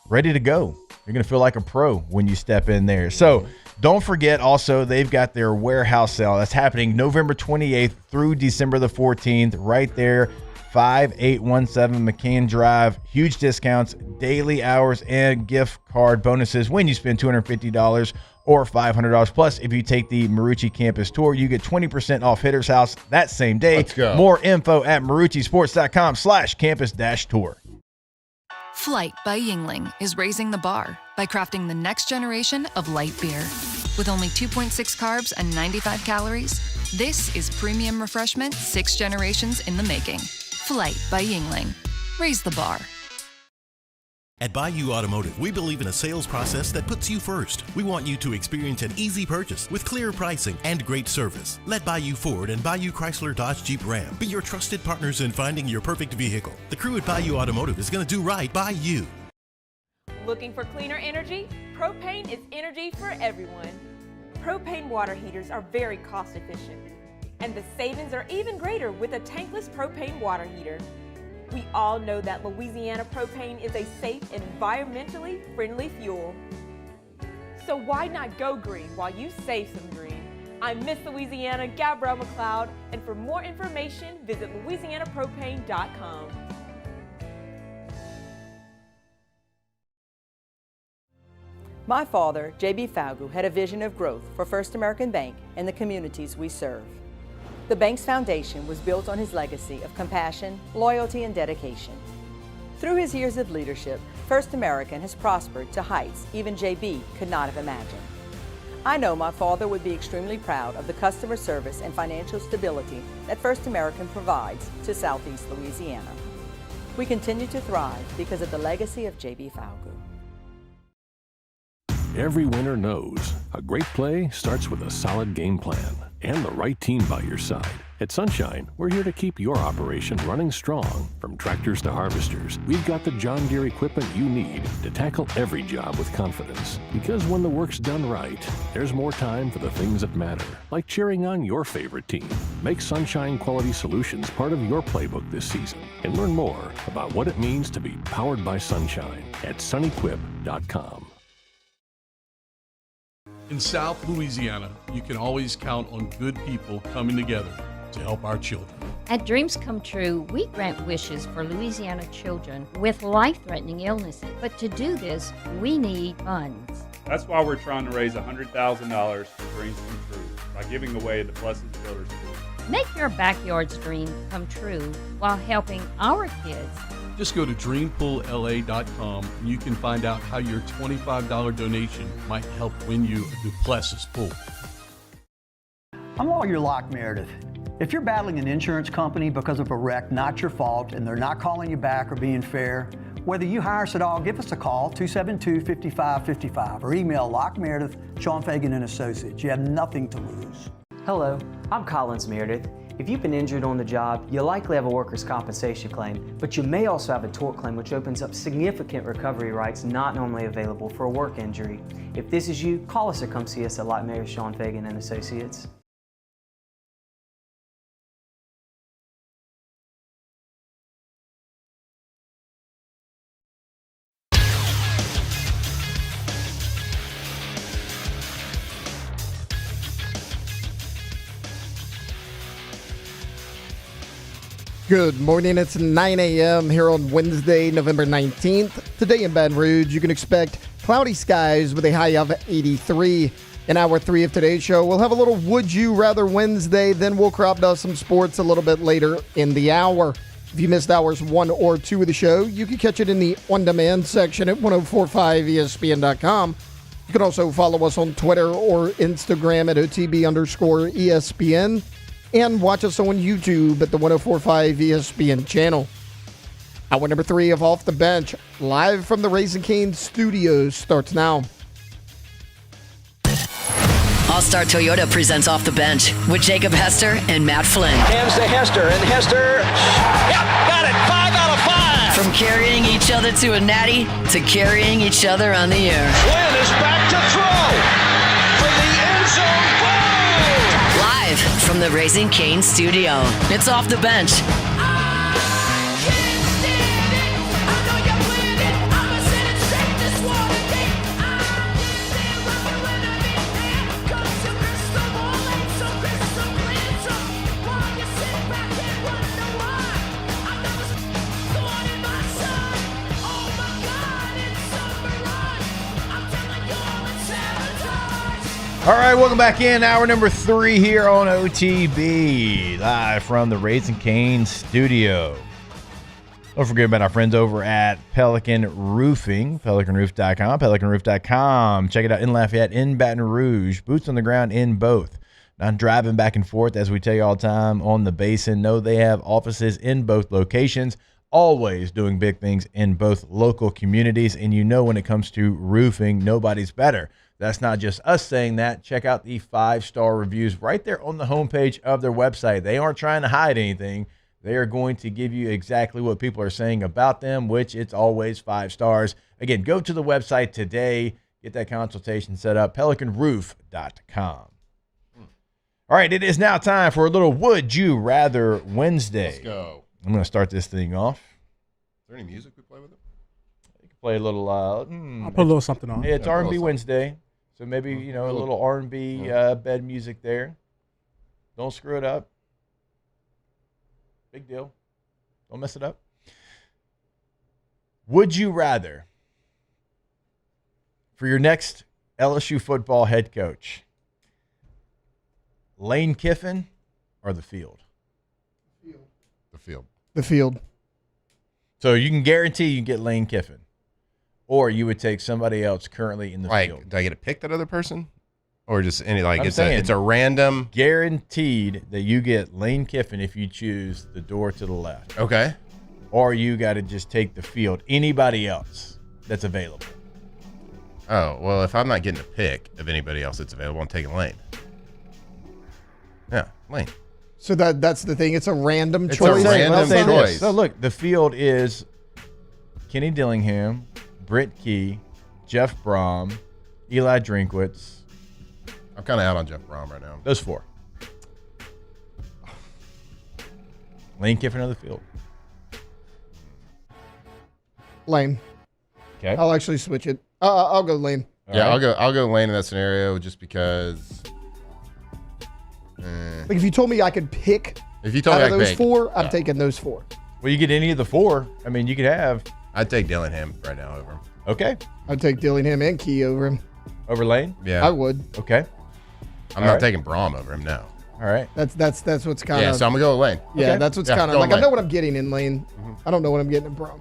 ready to go. You're going to feel like a pro when you step in there. So don't forget also, they've got their warehouse sale. That's happening November 28th through December the 14th right there. 5817 McCann Drive. Huge discounts, daily hours, and gift card bonuses when you spend $250 or $500. Plus, if you take the Marucci campus tour, you get 20% off Hitter's House that same day. Let's go. More info at maruccisports.com/campus-tour. Flight by Yingling is raising the bar by crafting the next generation of light beer. With only 2.6 carbs and 95 calories, this is premium refreshment 6 generations in the making. Flight by Yingling. Raise the bar. At Bayou Automotive, we believe in a sales process that puts you first. We want you to experience an easy purchase with clear pricing and great service. Let Bayou Ford and Bayou Chrysler Dodge Jeep Ram be your trusted partners in finding your perfect vehicle. The crew at Bayou Automotive is going to do right by you. Looking for cleaner energy? Propane is energy for everyone. Propane water heaters are very cost efficient, and the savings are even greater with a tankless propane water heater. We all know that Louisiana propane is a safe and environmentally friendly fuel. So why not go green while you save some green? I'm Miss Louisiana, Gabrielle McLeod, and for more information, visit louisianapropane.com. My father, J.B. Faugu, had a vision of growth for First American Bank and the communities we serve. The bank's foundation was built on his legacy of compassion, loyalty, and dedication. Through his years of leadership, First American has prospered to heights even J.B. could not have imagined. I know my father would be extremely proud of the customer service and financial stability that First American provides to Southeast Louisiana. We continue to thrive because of the legacy of J.B. Faugu. Every winner knows a great play starts with a solid game plan and the right team by your side. At Sunshine, we're here to keep your operation running strong. From tractors to harvesters, we've got the John Deere equipment you need to tackle every job with confidence. Because when the work's done right, there's more time for the things that matter, like cheering on your favorite team. Make Sunshine Quality Solutions part of your playbook this season and learn more about what it means to be powered by Sunshine at sunequip.com. In South Louisiana, you can always count on good people coming together to help our children. At Dreams Come True, we grant wishes for Louisiana children with life-threatening illnesses. But to do this, we need funds. That's why we're trying to raise $100,000 for Dreams Come True by giving away the Blessed Builders School. Make your backyard's dream come true while helping our kids. Just go to dreampoolla.com and you can find out how your $25 donation might help win you a Duplessis pool. I'm Lawyer Locke Meredith. If you're battling an insurance company because of a wreck not your fault and they're not calling you back or being fair, whether you hire us at all, give us a call, 272-5555, or email Locke Meredith, Sean Fagan and Associates. You have nothing to lose. Hello, I'm Collins Meredith. If you've been injured on the job, you likely have a workers' compensation claim, but you may also have a tort claim which opens up significant recovery rights not normally available for a work injury. If this is you, call us or come see us at Locke Meredith, Sean Fagan and Associates. Good morning. It's 9 a.m. here on Wednesday, November 19th. Today in Baton Rouge, you can expect cloudy skies with a high of 83. In hour 3 of today's show, we'll have a little Would You Rather Wednesday, then we'll crop dust some sports a little bit later in the hour. If you missed hours 1 or 2 of the show, you can catch it in the on-demand section at 1045ESPN.com. You can also follow us on Twitter or Instagram at OTB_ESPN. And watch us on YouTube at the 1045 ESPN channel. Hour number 3 of Off the Bench, live from the Raising Cane's studios, starts now. All-Star Toyota presents Off the Bench with Jacob Hester and Matt Flynn. Hands to Hester, and Hester, yep, got it, 5 out of 5. From carrying each other to a natty to carrying each other on the air. Flynn is back to throw for the end zone. Live from the Raising Cane studio, it's Off the Bench. All right, welcome back in. Hour number 3 here on OTB, live from the Raising Cane studio. Don't forget about our friends over at Pelican Roofing, pelicanroof.com, pelicanroof.com. Check it out in Lafayette, in Baton Rouge, boots on the ground in both. Not driving back and forth, as we tell you all the time, on the basin. No, they have offices in both locations, always doing big things in both local communities. And you know when it comes to roofing, nobody's better. That's not just us saying that. Check out the 5-star reviews right there on the homepage of their website. They aren't trying to hide anything. They are going to give you exactly what people are saying about them, which it's always 5 stars. Again, go to the website today. Get that consultation set up, pelicanroof.com. All right, it is now time for a little Would You Rather Wednesday. Let's go. I'm going to start this thing off. Is there any music we play with it? You can play a little. I'll put a little something on. Yeah, it's R&B Wednesday. So maybe, you know, a little R&B bed music there. Don't screw it up. Big deal. Don't mess it up. Would you rather, for your next LSU football head coach, Lane Kiffin or the field? The field. The field. So you can guarantee you can get Lane Kiffin. Or you would take somebody else currently in the field. Do I get to pick that other person? Or just any, like, it's a random. Guaranteed that you get Lane Kiffin if you choose the door to the left. Okay. Or you got to just take the field. Anybody else that's available. Oh, well, if I'm not getting a pick of anybody else that's available, I'm taking Lane. Yeah, Lane. So that's the thing. It's a random It's choice. a random choice. So look, the field is Kenny Dillingham, Britt Key, Jeff Brom, Eli Drinkwitz. I'm kind of out on Jeff Brom right now. Those 4. Lane Kiffin of the field. Lane. Okay. I'll actually switch it. I'll go Lane. Yeah, I'll go Lane in that scenario just because. Like if you told me I could pick If you told me out I of could those pick, 4, I'm yeah. taking those 4. Well, you get any of the 4. I mean, you could have. I'd take Dillingham right now over him. Okay. I'd take Dillingham and Key over him. Over Lane? Yeah. I would. Okay. I'm not taking Brom over him, no. All right. That's what's kind of. Yeah, so I'm going to go with Lane. Yeah, Okay. that's what's Yeah, kind of go like. with I know Lane. what I'm getting in Lane. I don't know what I'm getting in Brom.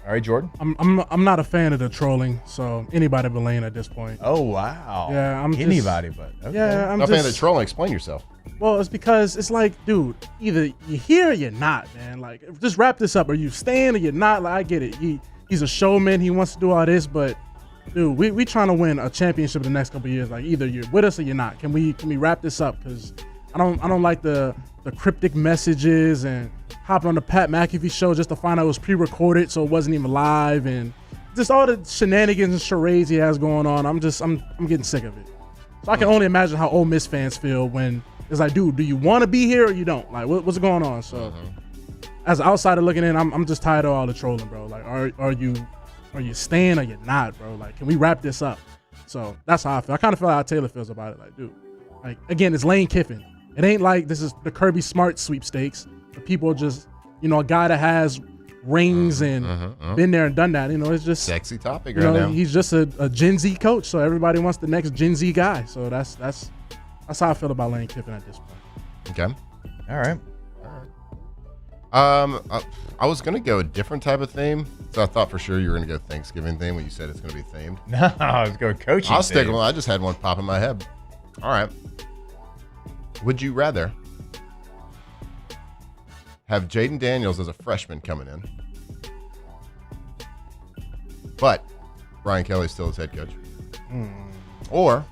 All right, Jordan. I'm not a fan of the trolling, so anybody but Lane at this point. Oh wow. Yeah, I'm anybody just, but. Okay. Yeah, I'm not a just fan of the trolling. Explain yourself. Well, it's because it's like, dude, either you're here or you're not, man. Like, just wrap this up. Are you staying or you're not? Like, I get it. He's a showman. He wants to do all this, but dude, we trying to win a championship in the next couple of years. Like, either you're with us or you're not. Can we wrap this up? Because I don't like the cryptic messages and hopping on the Pat McAfee show just to find out it was pre-recorded, so it wasn't even live, and just all the shenanigans and charades he has going on. I'm getting sick of it. So I can only imagine how Ole Miss fans feel when it's like, dude, do you want to be here or you don't? Like, what's going on? So, as an outsider looking in, I'm just tired of all the trolling, bro. Like, are you staying or you're not, bro? Like, can we wrap this up? So that's how I feel. I kind of feel how Taylor feels about it. Like, dude, like again, it's Lane Kiffin. It ain't like this is the Kirby Smart sweepstakes. The people just, a guy that has rings and been there and done that. It's just sexy topic right now. He's just a Gen Z coach, so everybody wants the next Gen Z guy. So that's how I feel about Lane Kiffin at this point. Okay. All right. I was gonna go a different type of theme, so I thought for sure you were gonna go Thanksgiving theme when you said it's gonna be themed. No, I was going coaching. I'll stick with. I just had one pop in my head. All right. Would you rather have Jaden Daniels as a freshman coming in, but Brian Kelly's still his head coach, or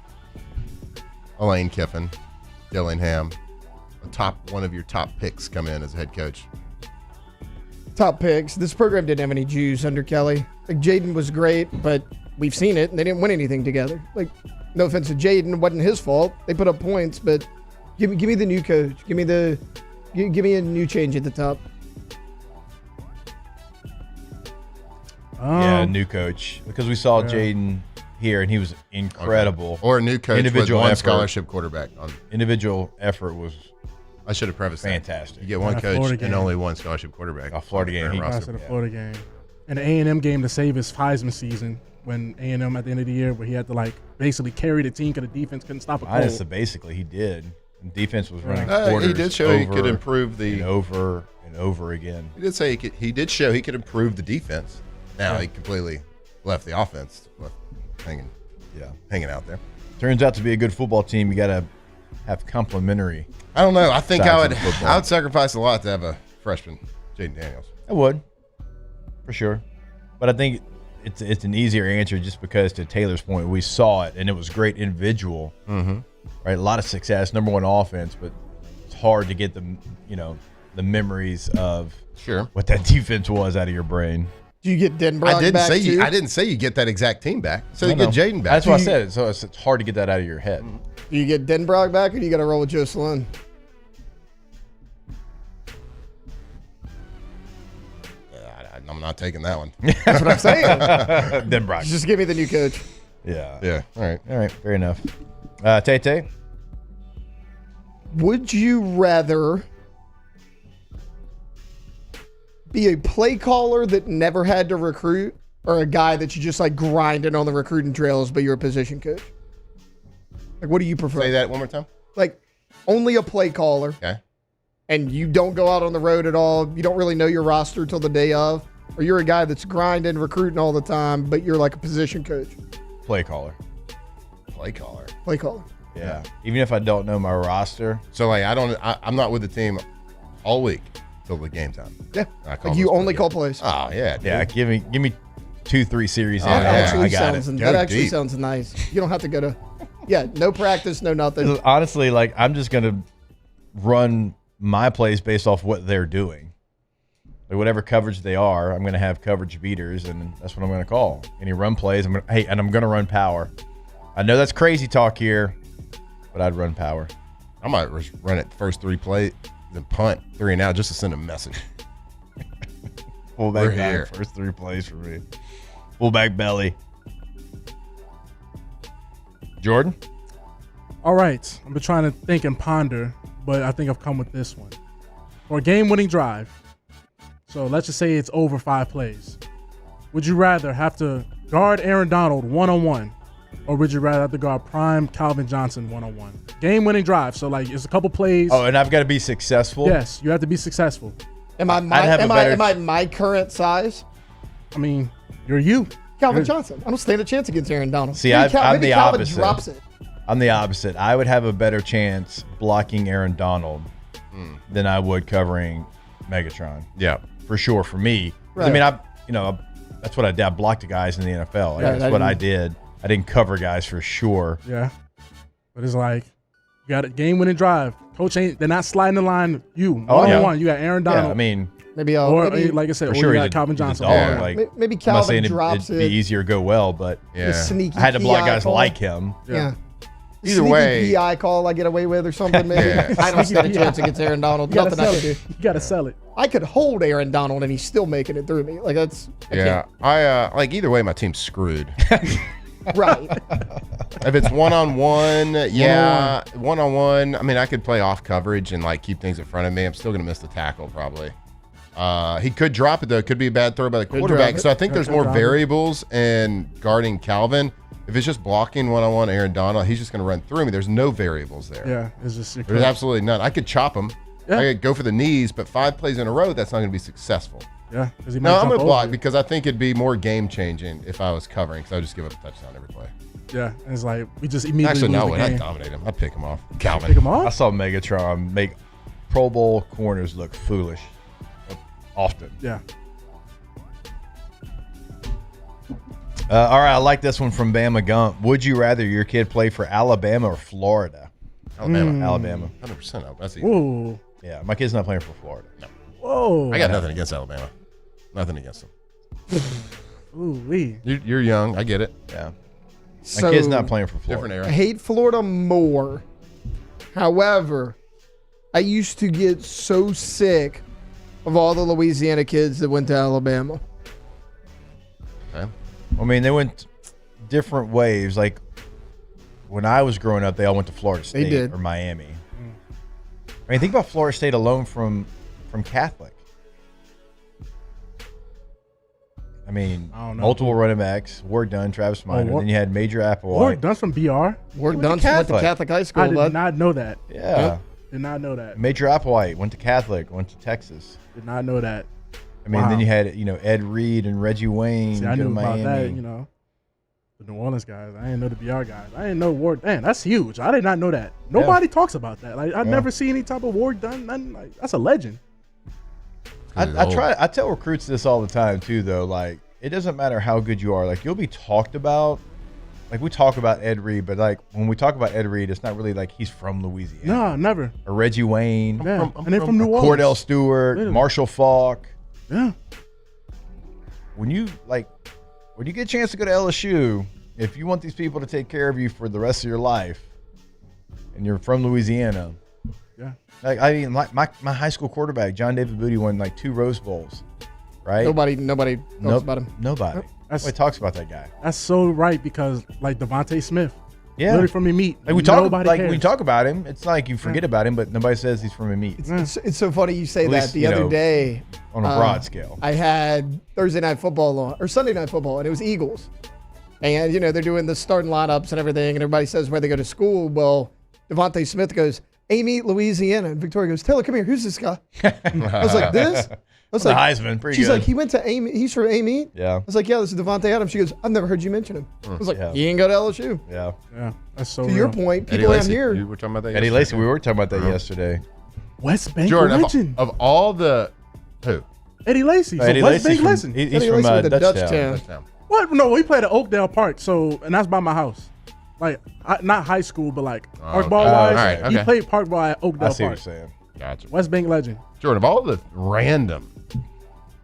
Elaine Kiffin, Dillingham, one of your top picks come in as a head coach? Top picks. This program didn't have any Jews under Kelly. Like, Jaden was great, but we've seen it, and they didn't win anything together. Like, no offense to Jaden, it wasn't his fault. They put up points, but give me the new coach. Give me a new change at the top. Yeah, a new coach, because we saw Jaden here, and he was incredible. Okay. Or a new coach individual with one effort. scholarship quarterback. Individual effort was. I should have prefaced fantastic. That. You get one coach and only one scholarship quarterback. A Florida game. He got to the Florida game. And the A&M game to save his Heisman season when A&M at the end of the year where he had to basically carry the team because the defense couldn't stop a goal. Honestly, basically he did. And defense was running quarters. He did show he could improve the over and over again. He did say he did show he could improve the defense. Now he completely left the offense hanging out there. Turns out to be a good football team, you got to have complementary. I don't know. I think I would sacrifice a lot to have a freshman, Jaden Daniels. I would, for sure. But I think it's an easier answer just because, to Taylor's point, we saw it and it was great individual. Mm-hmm. Right, a lot of success, number one offense, but it's hard to get the memories of what that defense was out of your brain. Do you get Denbrock back too? I didn't say you get that exact team back. So you get Jaden back. That's what I said. So it's hard to get that out of your head. Do you get Denbrock back, or do you got to roll with Joe Sloan? I'm not taking that one. That's what I'm saying. Denbrock. Just give me the new coach. Yeah. Yeah. All right. Fair enough. Tay. Would you rather be a play caller that never had to recruit, or a guy that you just grinding on the recruiting trails, but you're a position coach? Like, what do you prefer? Say that one more time. Like, only a play caller. Okay. And you don't go out on the road at all. You don't really know your roster till the day of. Or you're a guy that's grinding, recruiting all the time, but you're like a position coach. Play caller. Play caller. Yeah. Even if I don't know my roster. So I'm not with the team all week till the game time. Yeah. You only call plays. Oh yeah. Dude. Yeah. Give me 2-3 series. That actually deep. sounds nice. You don't have to go to, no practice, no nothing. Honestly, like I'm just gonna run my plays based off what they're doing. Like whatever coverage they are, I'm gonna have coverage beaters, and that's what I'm gonna call. Any run plays, and I'm gonna run power. I know that's crazy talk here, but I'd run power. I might run it first 3 plays, then punt 3 and out just to send a message. Fullback here. First 3 plays for me. Fullback belly. Jordan? All right. I've been trying to think and ponder, but I think I've come with this one. For a game-winning drive, so let's just say it's over 5 plays. Would you rather have to guard Aaron Donald one-on-one, or would you rather have to guard prime Calvin Johnson one-on-one? Game-winning drive, so like it's a couple plays. Oh, and I've got to be successful? Yes, you have to be successful. Am I my current size? I mean, you're you. Calvin Johnson. I don't stand a chance against Aaron Donald. See, I'm the Calvin opposite. Drops it. I'm the opposite. I would have a better chance blocking Aaron Donald than I would covering Megatron. Yeah, for sure. For me, Right. I mean, that's what I did. I blocked the guys in the NFL. Like, that's what I did. I didn't cover guys for sure. Yeah, but it's like you got a game-winning drive. Coach they're not sliding the line. You one-on-one. You got Aaron Donald. Yeah, I mean. Maybe like I said, or you got Calvin Johnson. Maybe Calvin drops it'd be easier to go well, but sneaky I had to block PI guys call. like him. Yeah. Either sneaky way, PI call I get away with or something. Maybe I don't stand a chance against Aaron Donald. Nothing I can do. You gotta sell it. I could hold Aaron Donald and he's still making it through me. Like that's I like either way, my team's screwed. Right. If it's one-on-one, one-on-one. I mean, I could play off coverage and like keep things in front of me. I'm still gonna miss the tackle probably. He could drop it though. It could be a bad throw by the quarterback. So I think there's more variables in guarding Calvin. If it's just blocking one-on-one Aaron Donald, he's just going to run through me. There's no variables there. Yeah, it's just there's absolutely none. I could chop him. Yeah. I could go for the knees, but 5 plays in a row, that's not going to be successful. Yeah. No, I'm going to block because I think it'd be more game-changing if I was covering, because I would just give up a touchdown every play. Yeah, it's like we just immediately lose the game. I'd dominate him. I'd pick him off. Calvin. Pick him off? I saw Megatron make Pro Bowl corners look foolish often. Yeah. All right, I like this one from Bama Gump. Would you rather your kid play for Alabama or Florida? Alabama. 100%. That's easy. Ooh. Yeah, my kid's not playing for Florida. No. Whoa. I got nothing against Alabama. Nothing against them. Ooh-wee. You're young. I get it. Yeah. My kid's not playing for Florida. Different era. I hate Florida more. However, I used to get so sick of all the Louisiana kids that went to Alabama. Okay. I mean, they went different waves. Like when I was growing up, they all went to Florida State or Miami. I mean, think about Florida State alone from Catholic. I mean, multiple running backs. Ward Dunn, Travis Minor. Then you had Major Applewhite. Ward Dunn's from BR. Ward Dunn went to Catholic high school. I did not know that. Yeah. Did not know that. Major Applewhite went to Catholic, went to Texas. Did not know that. I mean, then you had, Ed Reed and Reggie Wayne. See, I knew about Miami. that, the New Orleans guys. I didn't know the BR guys. I didn't know Ward. Man, that's huge. I did not know that. Nobody talks about that. Like I never see any type of Ward Dunn. Nothing. Like, that's a legend. I tell recruits this all the time too, though. Like, it doesn't matter how good you are. Like, you'll be talked about. Like, we talk about Ed Reed, but like when we talk about Ed Reed, it's not really like he's from Louisiana. No, never. Or Reggie Wayne. Yeah. And they're from New Orleans. Cordell Stewart, Marshall Faulk. Yeah. When you get a chance to go to LSU, if you want these people to take care of you for the rest of your life, and you're from Louisiana, like I mean, my high school quarterback John David Booty won like 2 Rose Bowls, right? Nobody talks about him. Nobody talks about that guy. That's so right because like Devontae Smith, yeah, literally from Meat. Like we talk about him, it's not like you forget about him, but nobody says he's from Meat. It's so funny you say that. The other day, on a broad scale, I had Thursday night football on or Sunday night football, and it was Eagles. And, they're doing the starting lineups and everything, and everybody says where they go to school. Well, Devontae Smith goes, Amite, Louisiana. And Victoria goes, Taylor, come here. Who's this guy? I was like, this? I was like, Heisman, pretty she's good. like, he went to Amite. He's from Amite? Yeah. I was like, yeah, this is Devontae Adams. She goes, I've never heard you mention him. I was like, he ain't go to LSU. Yeah. Yeah. That's so To your point, people out here. You were talking about that Eddie yesterday. Lacy, we were talking about that yesterday. West Bank Jordan, legend. of all the who? Eddie Lacy. Eddie West Lacy's Bank legend. He's Eddie from Lacy with the Dutchtown. What? No, we played at Oakdale Park, and that's by my house. Like, not high school, but like park ball wise. All right, okay. He played park ball at Oakdale I see what Park. you're saying. Gotcha. West Bank legend. Jordan, of all the random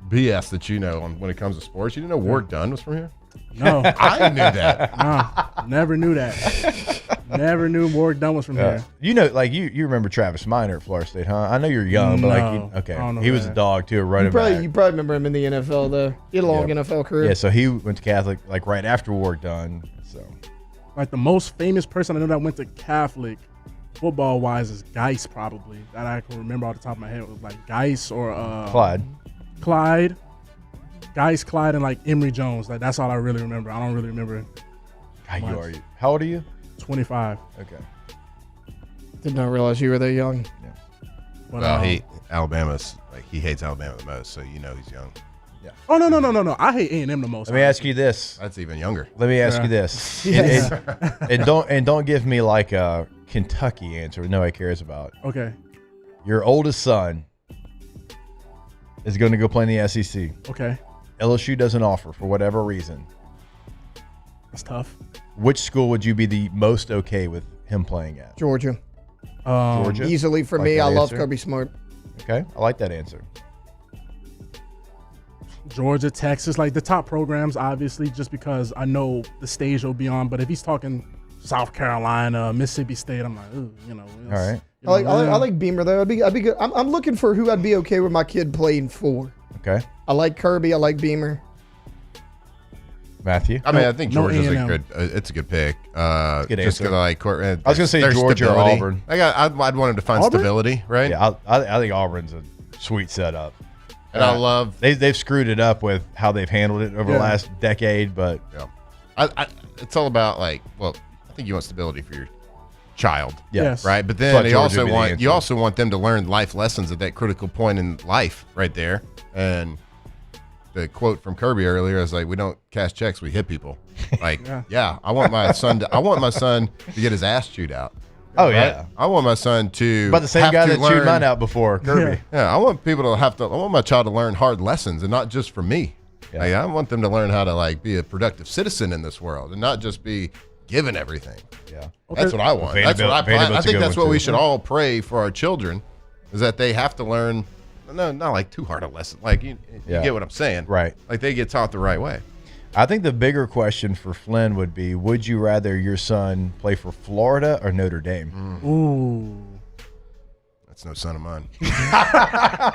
BS that you know when it comes to sports, you didn't know Ward Dunn was from here? No. I knew that. No, never knew that. Never knew Ward Dunn was from here. You know, like you remember Travis Minor at Florida State, huh? I know you're young, but like, I don't know he was that. a dog too, a running back. You probably remember him in the NFL though. He had a long NFL career. Yeah, so he went to Catholic like right after Ward Dunn. So, like the most famous person I know that went to Catholic football wise is Geis, probably that I can remember off the top of my head was like Geis or Clyde, Geis, Clyde, and like Emory Jones. Like that's all I really remember. I don't really remember. How old are you? 25. Okay. Did not realize you were that young. Yeah. But, Well, Alabama's like he hates Alabama the most, so you know he's young. Yeah. Oh no! I hate A&M the most. Let me ask you this. That's even younger. Let me ask you this. Yes. And don't give me like a Kentucky answer nobody cares about. Okay. Your oldest son is going to go play in the SEC. Okay. LSU doesn't offer for whatever reason. That's tough. Which school would you be the most okay with him playing at? Georgia. Georgia? Easily for Like me. that I love answer? Kirby Smart. Okay. I like that answer. Georgia, Texas, like the top programs, obviously, just because I know the stage he'll be on. But if he's talking South Carolina, Mississippi State, I'm like, ooh, you know. All right. I like Beamer though. I'd be good. I'm looking for who I'd be okay with my kid playing for. Okay. I like Kirby. I like Beamer. Matthew? I mean, I think Georgia's A&M. a good. It's a good pick. Good just answer. because I like. I was gonna say their Georgia or stability. Auburn. I'd want him to find Auburn? stability, right? Yeah, I think Auburn's a sweet setup. And I love they've screwed it up with how they've handled it over the last decade, but it's all about like, well, I think you want stability for your child, Yes. right? But then you also want them to learn life lessons at that critical point in life, right there. And the quote from Kirby earlier is like, "We don't cash checks, we hit people." Like, I want my son to get his ass chewed out. Oh right? yeah, I want my son to. About the same have guy to that learn, chewed mine out before, Kirby. Yeah, I want people to have to. I want my child to learn hard lessons, and not just from me. Yeah. Like, I want them to learn how to like be a productive citizen in this world, and not just be given everything. Yeah, that's what I want. That's what I think. That's what we should all pray for our children, is that they have to learn. No, not like too hard a lesson. Like you get what I'm saying, right? Like they get taught the right way. I think the bigger question for Flynn would be: would you rather your son play for Florida or Notre Dame? Ooh. That's no son of mine.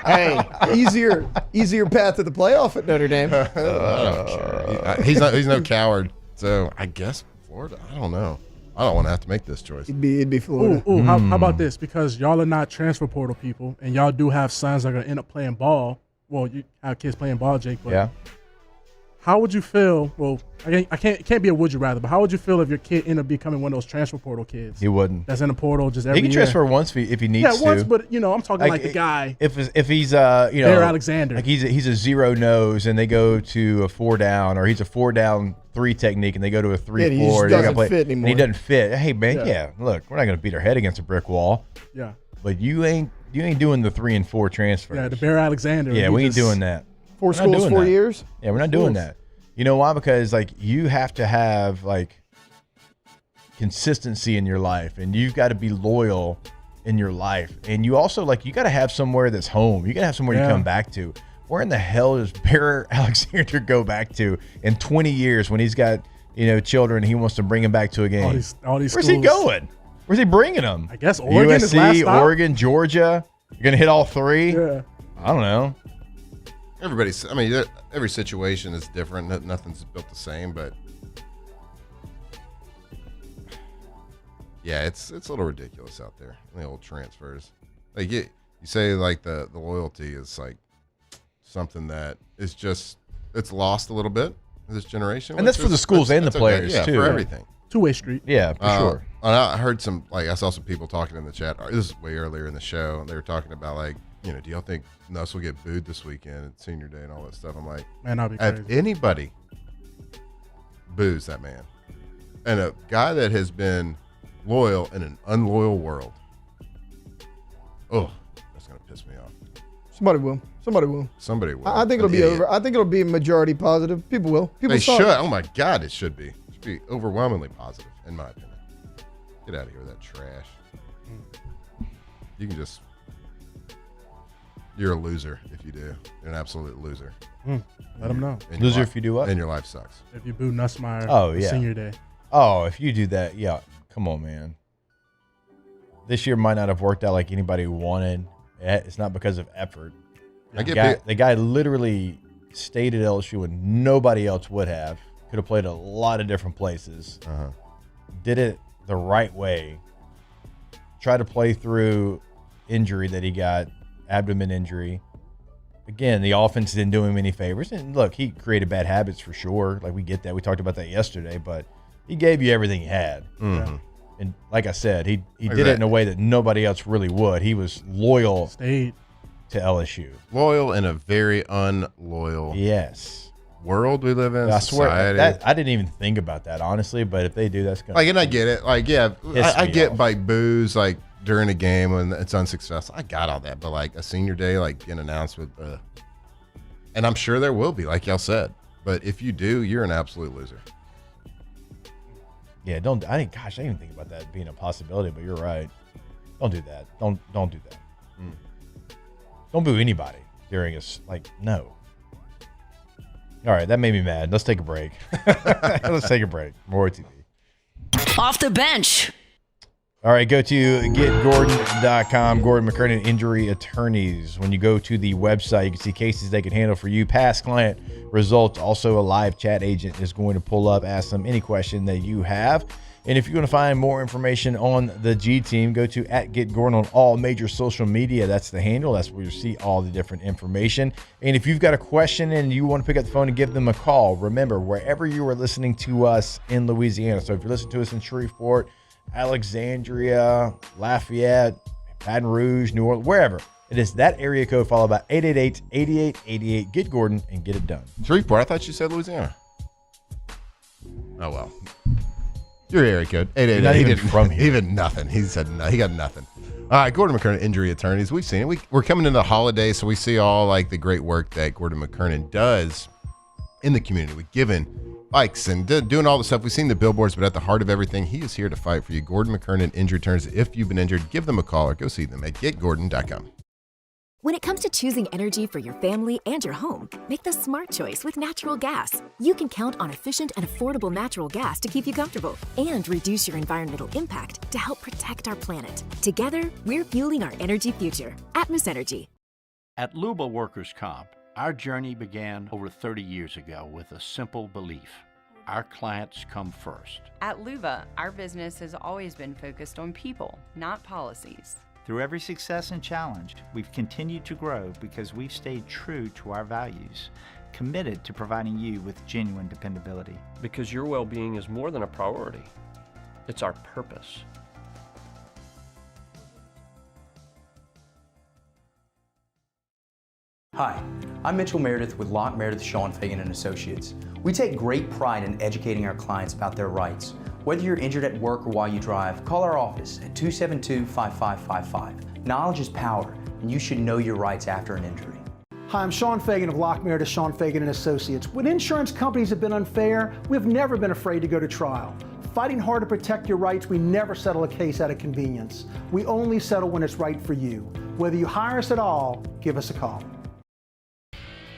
Hey, easier path to the playoff at Notre Dame. I don't care. He's no coward. So I guess Florida. I don't know. I don't want to have to make this choice. It'd be Florida. How about this? Because y'all are not transfer portal people, and y'all do have sons that are gonna end up playing ball. Well, you have kids playing ball, Jake. But Yeah. how would you feel? Well, it can't be a would you rather, but how would you feel if your kid ended up becoming one of those transfer portal kids? He wouldn't. That's in the portal just every He can year. transfer once if he needs to. Yeah, once, but I'm talking like the guy. If he's Bear Alexander, like he's a 0 nose and they go to a 4 down, or he's a 4 down 3 technique and they go to a 3-4. He just doesn't fit anymore. And he doesn't fit. Hey man, look, we're not gonna beat our head against a brick wall. Yeah. But you ain't doing the 3 and 4 transfers. Yeah, the Bear Alexander. Yeah, we ain't doing that. 4 We're not schools, doing 4 that. years. Yeah, we're not doing that. You know why? Because like you have to have like consistency in your life, and you've got to be loyal in your life, and you also you got to have somewhere that's home. You got to have somewhere you come back to. Where in the hell does Bear Alexander go back to in 20 years when he's got children? He wants to bring them back to a game. All these Where's schools. he going? Where's he bringing them? I guess Oregon is last USC, stop? Oregon, Georgia. You're gonna hit all 3. Yeah. I don't know. Every situation is different. Nothing's built the same, but yeah, it's a little ridiculous out there. The old transfers, like you say, like the loyalty is like something that is just it's lost a little bit in this generation, And that's for the schools and the players okay. too. For everything. Two-way street. Yeah, for sure. And I heard I saw some people talking in the chat. This is way earlier in the show, and they were talking about like, do y'all think Nuss will get booed this weekend at Senior Day and all that stuff? I'm like, man, that'd be if crazy. anybody boos that man, and a guy that has been loyal in an unloyal world, that's gonna piss me off. Somebody will. Somebody will. Somebody will. I think it'll be over. I think it'll be majority positive. People will. People They saw should. it. Oh my God, it should be. It should be overwhelmingly positive, in my opinion. Get out of here with that trash. You can just. You're a loser if you do. You're an absolute loser. Let them know. Loser if you do what? And your life sucks. If you boo Nussmeier senior day. Oh, if you do that, yeah. Come on, man. This year might not have worked out like anybody wanted. It's not because of effort. The guy literally stayed at LSU when nobody else would have. Could have played a lot of different places. Did it the right way. Tried to play through injury that he got, abdomen injury. Again, the offense didn't do him any favors. And look, he created bad habits for sure. Like, we get that. We talked about that yesterday, but he gave you everything he had. And like I said, he did it in a way that nobody else really would. He was loyal to LSU. Loyal in a very unloyal world we live in. I society. swear, I didn't even think about that, honestly, but if they do, that's going to... Like, and I get it. Like, yeah, I get like boos, like, during a game when it's unsuccessful. I got all that, but like a senior day, like getting announced with, and I'm sure there will be, like y'all said. But if you do, you're an absolute loser. Yeah, I didn't even think about that being a possibility, but you're right. Don't do that. Don't do that. Don't boo anybody during no. All right, that made me mad. Let's take a break. Let's take a break. More OTB. Off the bench. All right, go to getgordon.com, Gordon McKernan Injury Attorneys. When you go to the website, you can see cases they can handle for you, past client results. Also, a live chat agent is going to pull up, ask them any question that you have. And if you want to find more information on the G team, go to @GetGordon on all major social media. That's the handle. That's where you see all the different information. And if you've got a question and you want to pick up the phone and give them a call, remember, wherever you are listening to us in Louisiana. So if you're listening to us in Shreveport, Alexandria, Lafayette, Baton Rouge, New Orleans, wherever it is, that area code, followed by 888-8888. Get Gordon and get it done. Shreveport, I thought you said Louisiana. Oh, well. Your area code, 888. Not even from here. Even nothing. He said no, he got nothing. All right, Gordon McKernan Injury Attorneys. We've seen it. We're coming into the holidays, so we see all like the great work that Gordon McKernan does in the community. We've given bikes and doing all the stuff. We've seen the billboards, but at the heart of everything, he is here to fight for you. Gordon McKernan Injury Attorneys. If you've been injured, give them a call or go see them at getgordon.com. When it comes to choosing energy for your family and your home, make the smart choice with natural gas. You can count on efficient and affordable natural gas to keep you comfortable and reduce your environmental impact to help protect our planet. Together, we're fueling our energy future. Atmos Energy. At Luba Workers' Comp, our journey began over 30 years ago with a simple belief: our clients come first. At Luba, our business has always been focused on people, not policies. Through every success and challenge, we've continued to grow because we've stayed true to our values, committed to providing you with genuine dependability. Because your well-being is more than a priority. It's our purpose. Hi, I'm Mitchell Meredith with Locke Meredith Sean Fagan & Associates. We take great pride in educating our clients about their rights. Whether you're injured at work or while you drive, call our office at 272-5555. Knowledge is power, and you should know your rights after an injury. Hi, I'm Sean Fagan of Locke Meredith Sean Fagan & Associates. When insurance companies have been unfair, we've never been afraid to go to trial. Fighting hard to protect your rights, we never settle a case out of convenience. We only settle when it's right for you. Whether you hire us at all, give us a call.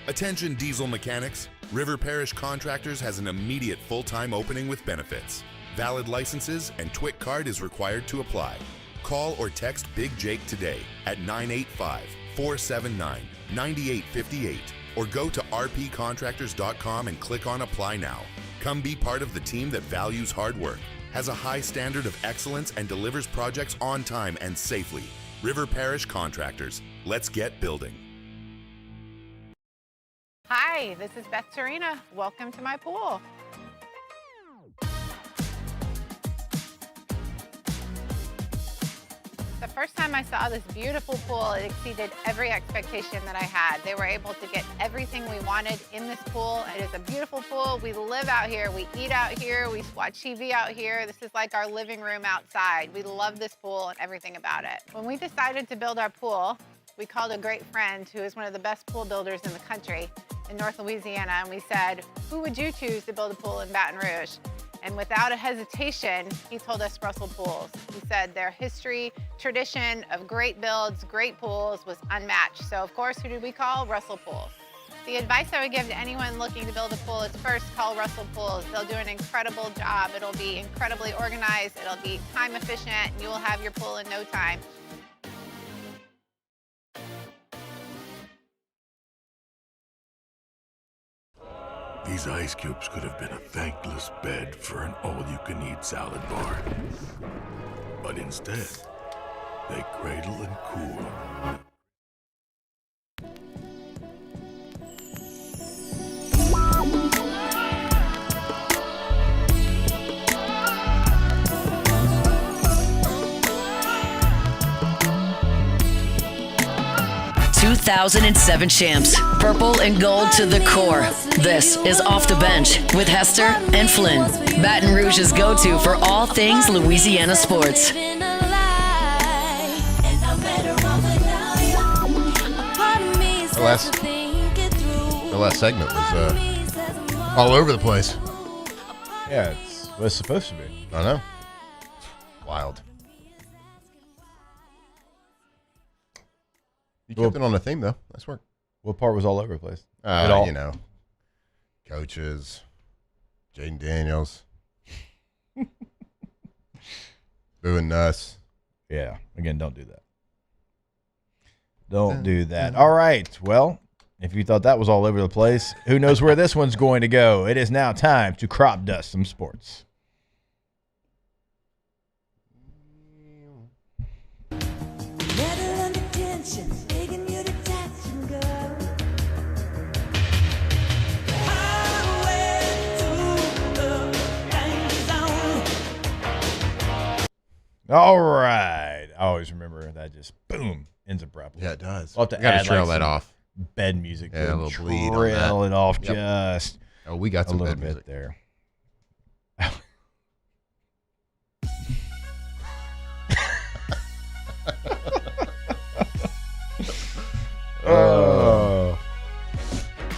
Attention diesel mechanics, River Parish Contractors has an immediate full-time opening with benefits. Valid licenses and TWIC card is required to apply. Call or text Big Jake today at 985-479-9858 or go to rpcontractors.com and click on Apply Now. Come be part of the team that values hard work, has a high standard of excellence, and delivers projects on time and safely. River Parish Contractors. Let's get building. Hi, this is Beth Tarina. Welcome to my pool. The first time I saw this beautiful pool, it exceeded every expectation that I had. They were able to get everything we wanted in this pool. It is a beautiful pool. We live out here, we eat out here, we watch TV out here. This is like our living room outside. We love this pool and everything about it. When we decided to build our pool, we called a great friend who is one of the best pool builders in the country in North Louisiana, and we said, who would you choose to build a pool in Baton Rouge? And without a hesitation, he told us Russell Pools. He said their history, tradition of great builds, great pools was unmatched. So of course, who did we call? Russell Pools. The advice I would give to anyone looking to build a pool is first call Russell Pools. They'll do an incredible job. It'll be incredibly organized. It'll be time efficient, and you will have your pool in no time. These ice cubes could have been a thankless bed for an all-you-can-eat salad bar. But instead, they cradle and cool. 2007 champs, purple and gold to the core. This is Off the Bench with Hester and Flynn, Baton Rouge's go-to for all things Louisiana sports. The last segment was all over the place. Yeah, it's what it's supposed to be. I know. Wild. You kept it on the theme, though. Nice work. What part was all over the place? You know, coaches, Jaden Daniels, booing Nuss. Yeah. Again, don't do that. Don't do that. All right. Well, if you thought that was all over the place, who knows where this one's going to go? It is now time to crop dust some sports. All right. I always remember that just boom ends abruptly. Yeah, it does. I'll have to gotta add trail like that off. Bed music. Yeah, a little bleed on trail that. it off Yep. just. Oh, we got some a little bed bit music there.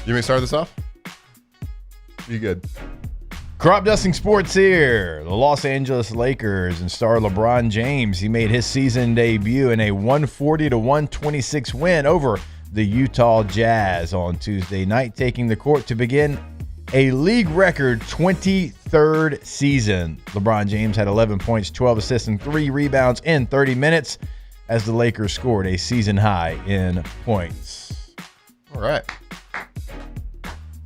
You may start this off? You good? Crop dusting sports here. The Los Angeles Lakers and star LeBron James. He made his season debut in a 140-126 win over the Utah Jazz on Tuesday night, taking the court to begin a league record 23rd season. LeBron James had 11 points, 12 assists, and 3 rebounds in 30 minutes as the Lakers scored a season high in points. All right.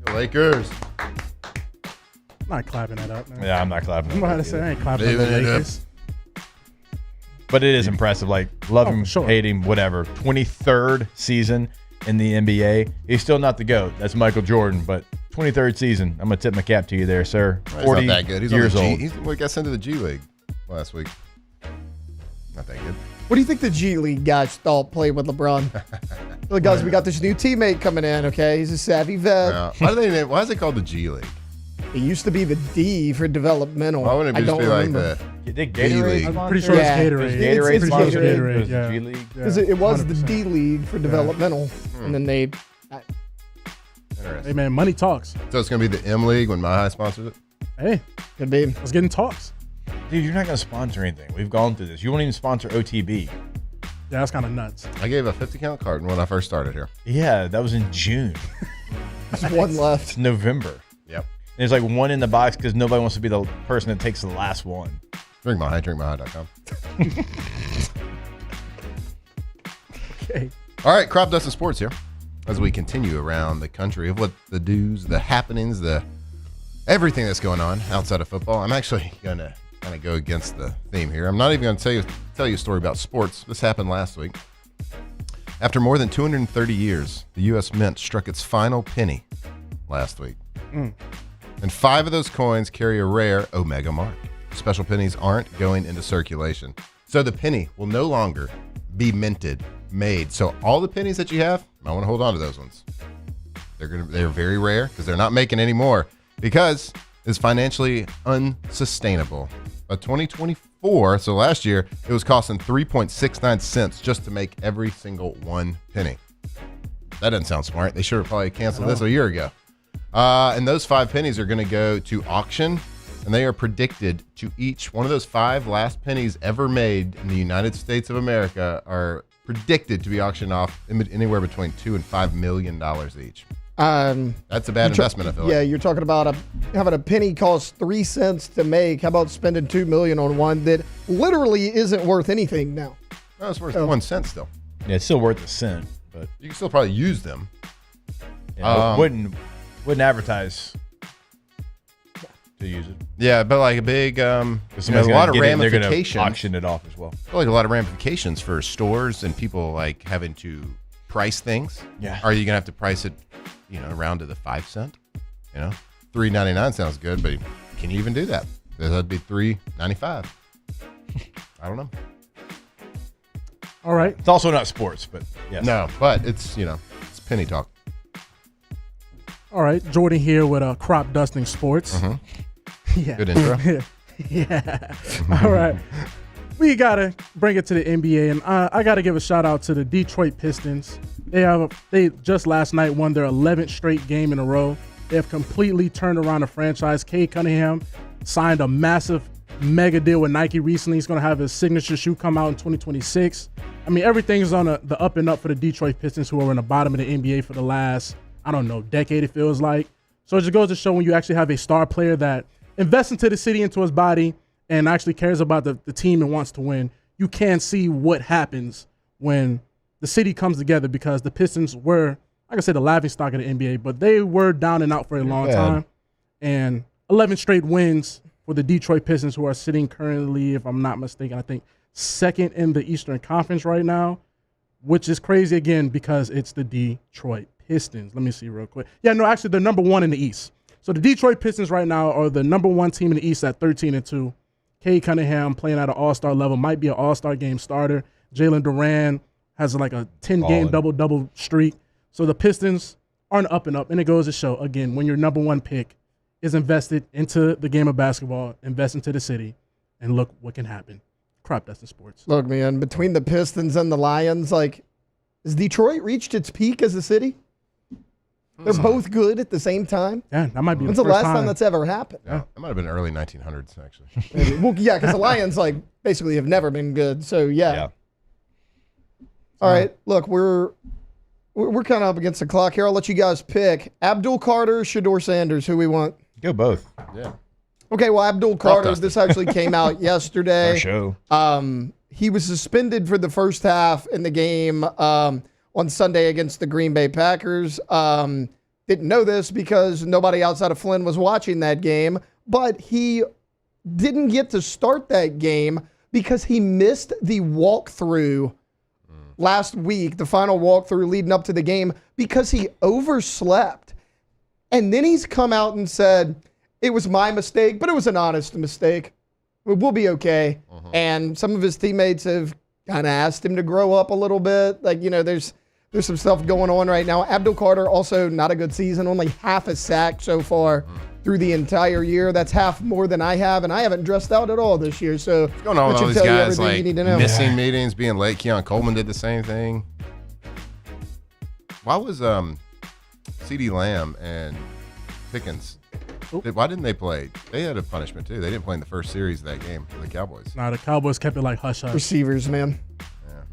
The Lakers. I'm not clapping that up, man. Yeah, I'm not clapping. I'm about to say I ain't clapping the Lakers. But it is impressive. Like, love him, hate him, whatever. 23rd season in the NBA. He's still not the GOAT. That's Michael Jordan, but 23rd season. I'm going to tip my cap to you there, sir. 40 He's not that good. He's years on the old. He got sent to the G League last week. Not that good. What do you think the G League guys thought played with LeBron? Look, guys, we got this new teammate coming in, okay? He's a savvy vet. Why is it called the G League? It used to be the D for developmental. Why wouldn't it just be like the Gatorade? I'm pretty sure it's Gatorade. It's Gatorade. Yeah. G League. Because it was the D League for developmental, and then they. Hey man, money talks. So it's gonna be the M League when My High sponsors it. Hey, could be. Let's get in talks. Dude, you're not going to sponsor anything. We've gone through this. You won't even sponsor OTB. Yeah, that's kind of nuts. I gave a 50-count card when I first started here. Yeah, that was in June. There's one left. It's November. Yep. And there's like one in the box because nobody wants to be the person that takes the last one. Drink My High, drinkmyhigh.com. Okay. All right, crop dust and sports here as we continue around the country of what the do's, the happenings, the everything that's going on outside of football. I'm actually going to kind of go against the theme here. I'm not even going to tell you a story about sports. This happened last week. After more than 230 years, the U.S. Mint struck its final penny last week. And 5 of those coins carry a rare Omega mark. Special pennies aren't going into circulation. So the penny will no longer be made. So all the pennies that you have, I want to hold on to those ones. They're very rare because they're not making any more because it's financially unsustainable By 2024, so last year, it was costing 3.69 cents just to make every single 1 penny. That doesn't sound smart. They should have probably canceled this a year ago. And those 5 pennies are going to go to auction, and they are predicted to each one of those 5 last pennies ever made in the United States of America are predicted to be auctioned off anywhere between $2 and $5 million each. That's a bad investment, I feel like. Yeah, you're talking about having a penny cost 3 cents to make. How about spending $2 million on one that literally isn't worth anything now? No, it's worth 1 cent still. Yeah, it's still worth a cent, but you can still probably use them. Yeah, wouldn't advertise to use it. Yeah, but like a big, there's a lot of ramifications. They're going to auction it off as well. I feel like a lot of ramifications for stores and people like having to price things. Yeah. Are you going to have to price it, around to the 5 cent? $3.99 sounds good, but can you even do that? That'd be $3.95. I don't know. All right. It's also not sports, but yes. No, but it's, it's penny talk. All right. Jordan here with crop dusting sports. Mm-hmm. Yeah. Good intro. Yeah. All right. We got to bring it to the NBA, and I got to give a shout out to the Detroit Pistons. They just last night won their 11th straight game in a row. They have completely turned around the franchise. Cade Cunningham signed a massive mega deal with Nike recently. He's going to have his signature shoe come out in 2026. I mean, everything's on the up and up for the Detroit Pistons, who are in the bottom of the NBA for the last, decade, it feels like. So it just goes to show when you actually have a star player that invests into the city, into his body, and actually cares about the team and wants to win, you can see what happens when the city comes together, because the Pistons were, like I said, the laughingstock of the NBA, but they were down and out for a long time. And 11 straight wins for the Detroit Pistons, who are sitting currently, if I'm not mistaken, I think second in the Eastern Conference right now, which is crazy again because it's the Detroit Pistons. Let me see real quick. Yeah, no, actually they're number 1 in the East. So the Detroit Pistons right now are the number 1 team in the East at 13-2. Cade Cunningham playing at an all-star level, might be an all-star game starter. Jalen Duran has like a 10-game double-double streak. So the Pistons are an up and up, and it goes to show, again, when your number 1 pick is invested into the game of basketball, invest into the city, and look what can happen. Crop dusting sports. Look, man, between the Pistons and the Lions, has Detroit reached its peak as a city? They're both good at the same time. Yeah, that might be. When's the last time that's ever happened? Yeah, that might have been early 1900s, actually. Well, yeah, because the Lions basically have never been good. So yeah. All right, look, we're kind of up against the clock here. I'll let you guys pick. Abdul Carter, Shedeur Sanders. Who we want? Go both. Yeah. Okay, well, Abdul Carter. This actually came out yesterday. Our show. He was suspended for the first half in the game on Sunday against the Green Bay Packers. Didn't know this because nobody outside of Flynn was watching that game, but he didn't get to start that game because he missed the walkthrough last week, the final walkthrough leading up to the game, because he overslept. And then he's come out and said, it was my mistake, but it was an honest mistake. We'll be okay. And some of his teammates have kind of asked him to grow up a little bit. There's some stuff going on right now. Abdul Carter, also not a good season, only half a sack so far through the entire year. That's half more than I have, and I haven't dressed out at all this year. So what's going on with all these guys, missing meetings, being late? Keon Coleman did the same thing. Why was CeeDee Lamb and Pickens, why didn't they play? They had a punishment, too. They didn't play in the first series of that game for the Cowboys. Nah, the Cowboys kept it like hush-hush. Receivers, man.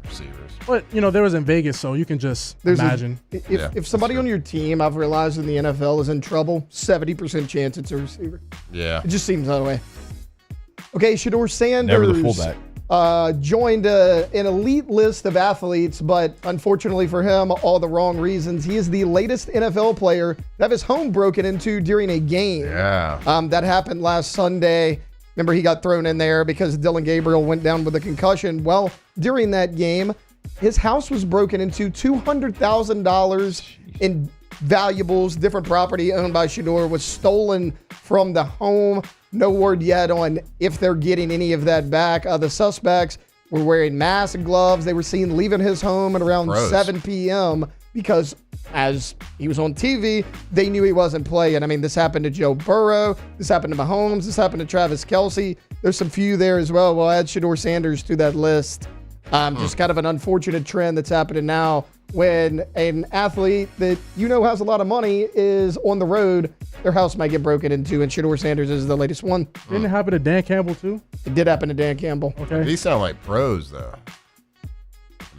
Receivers. But, they was in Vegas, so you can just imagine. If somebody on your team, I've realized in the NFL, is in trouble, 70% chance it's a receiver. Yeah. It just seems that way. Okay, Shedeur Sanders. Never the fullback. Joined an elite list of athletes, but unfortunately for him, all the wrong reasons. He is the latest NFL player to have his home broken into during a game. Yeah. That happened last Sunday. Remember, he got thrown in there because Dylan Gabriel went down with a concussion. Well, during that game, his house was broken into. $200,000 in valuables, different property owned by Shedeur, was stolen from the home. No word yet on if they're getting any of that back. The suspects were wearing masks and gloves. They were seen leaving his home at around 7 p.m. because as he was on TV, they knew he wasn't playing. I mean, this happened to Joe Burrow. This happened to Mahomes. This happened to Travis Kelce. There's some few there as well. We'll add Shedeur Sanders to that list. Just kind of an unfortunate trend that's happening now when an athlete that has a lot of money is on the road, their house might get broken into, and Shedeur Sanders is the latest one. Didn't it happen to Dan Campbell too? It did happen to Dan Campbell. Okay. These sound like pros, though.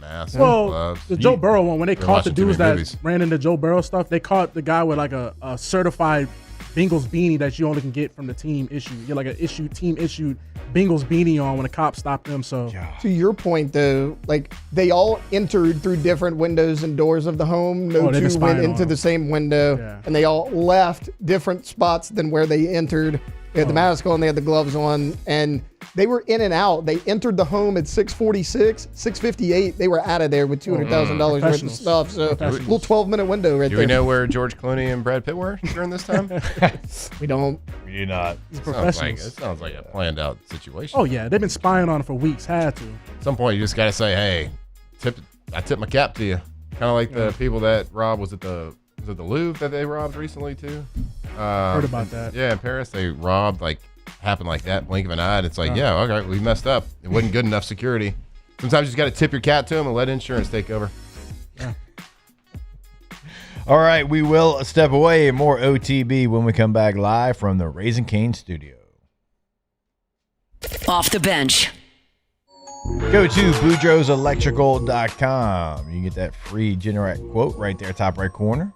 Mask, well, gloves. the Joe Burrow one, when they caught the dudes that movies. ran into Joe Burrow stuff, they caught the guy with like a certified Bengals beanie that you only can get from the team issue. You get like a team issued Bengals beanie on when a cop stopped them. So to your point though, like they all entered through different windows and doors of the home. No two went into the same window, and they all left different spots than where they entered. They had the mask on, they had the gloves on, and they were in and out. They entered the home at 6:46, 6:58. They were out of there with $200,000 worth of stuff. So a little 12-minute window right there. Do we know where George Clooney and Brad Pitt were during this time? We don't. We do not. It sounds like a planned out situation. Oh yeah, they've been spying on him for weeks. Had to. At some point, you just got to say, "Hey, I tip my cap to you." Kind of like the people that robbed. Was it the Louvre that they robbed recently too? Heard about that. Yeah, in Paris they robbed happened like that, blink of an eye. And it's like, okay, we messed up. It wasn't good enough security. Sometimes you just got to tip your cat to them and let insurance take over. Yeah. All right, we will step away. More OTB when we come back live from the Raising Cane studio. Off the bench. Go to BoudreauxElectrical.com. You can get that free Generac quote right there, top right corner.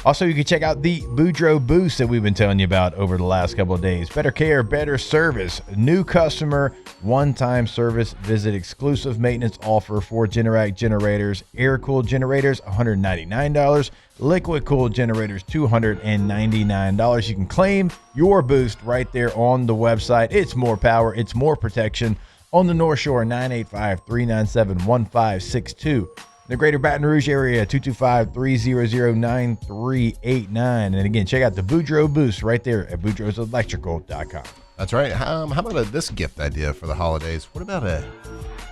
Also, you can check out the Boudreaux Boost that we've been telling you about over the last couple of days. Better care, better service. New customer, one-time service. Visit exclusive maintenance offer for Generac generators. Air-cooled generators, $199. Liquid-cooled generators, $299. You can claim your boost right there on the website. It's more power. It's more protection. On the North Shore, 985-397-1562. The Greater Baton Rouge area, 225-300-9389. And again, check out the Boudreaux Boost right there at BoudreauxElectrical.com. That's right. How about this gift idea for the holidays? What about a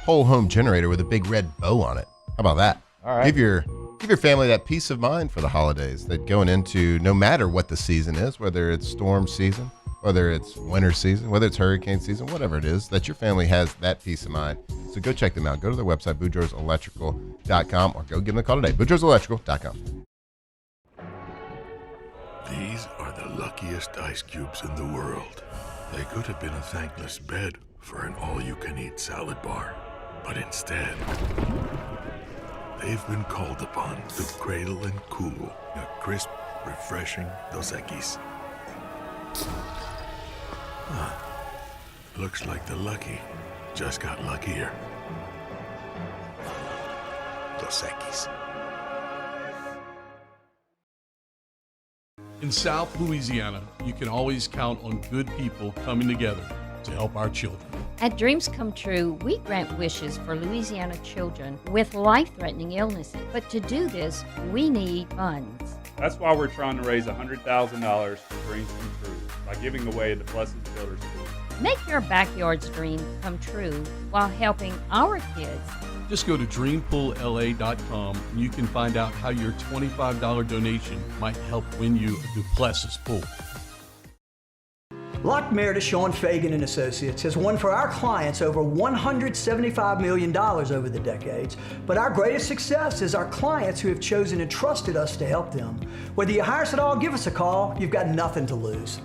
whole home generator with a big red bow on it? How about that? All right. Give your family that peace of mind for the holidays, that going into no matter what the season is, whether it's storm season, whether it's winter season, whether it's hurricane season, whatever it is, that your family has that peace of mind. So go check them out. Go to their website, BoudreauxElectrical.com, or go give them a call today, BoudreauxElectrical.com. These are the luckiest ice cubes in the world. They could have been a thankless bed for an all-you-can-eat salad bar. But instead, they've been called upon to cradle and cool a crisp, refreshing Dos Equis. Looks like the lucky just got luckier. Dos Equis. In South Louisiana, you can always count on good people coming together to help our children. At Dreams Come True, we grant wishes for Louisiana children with life-threatening illnesses. But to do this, we need funds. That's why we're trying to raise $100,000 for Dreams Come True by giving away the Blessed Builders School. Make your backyard's dream come true while helping our kids. Just go to dreampoolla.com and you can find out how your $25 donation might help win you a Duplessis pool. Lock Meredith, Sean Fagan and Associates has won for our clients over $175 million over the decades. But our greatest success is our clients who have chosen and trusted us to help them. Whether you hire us at all, give us a call. You've got nothing to lose.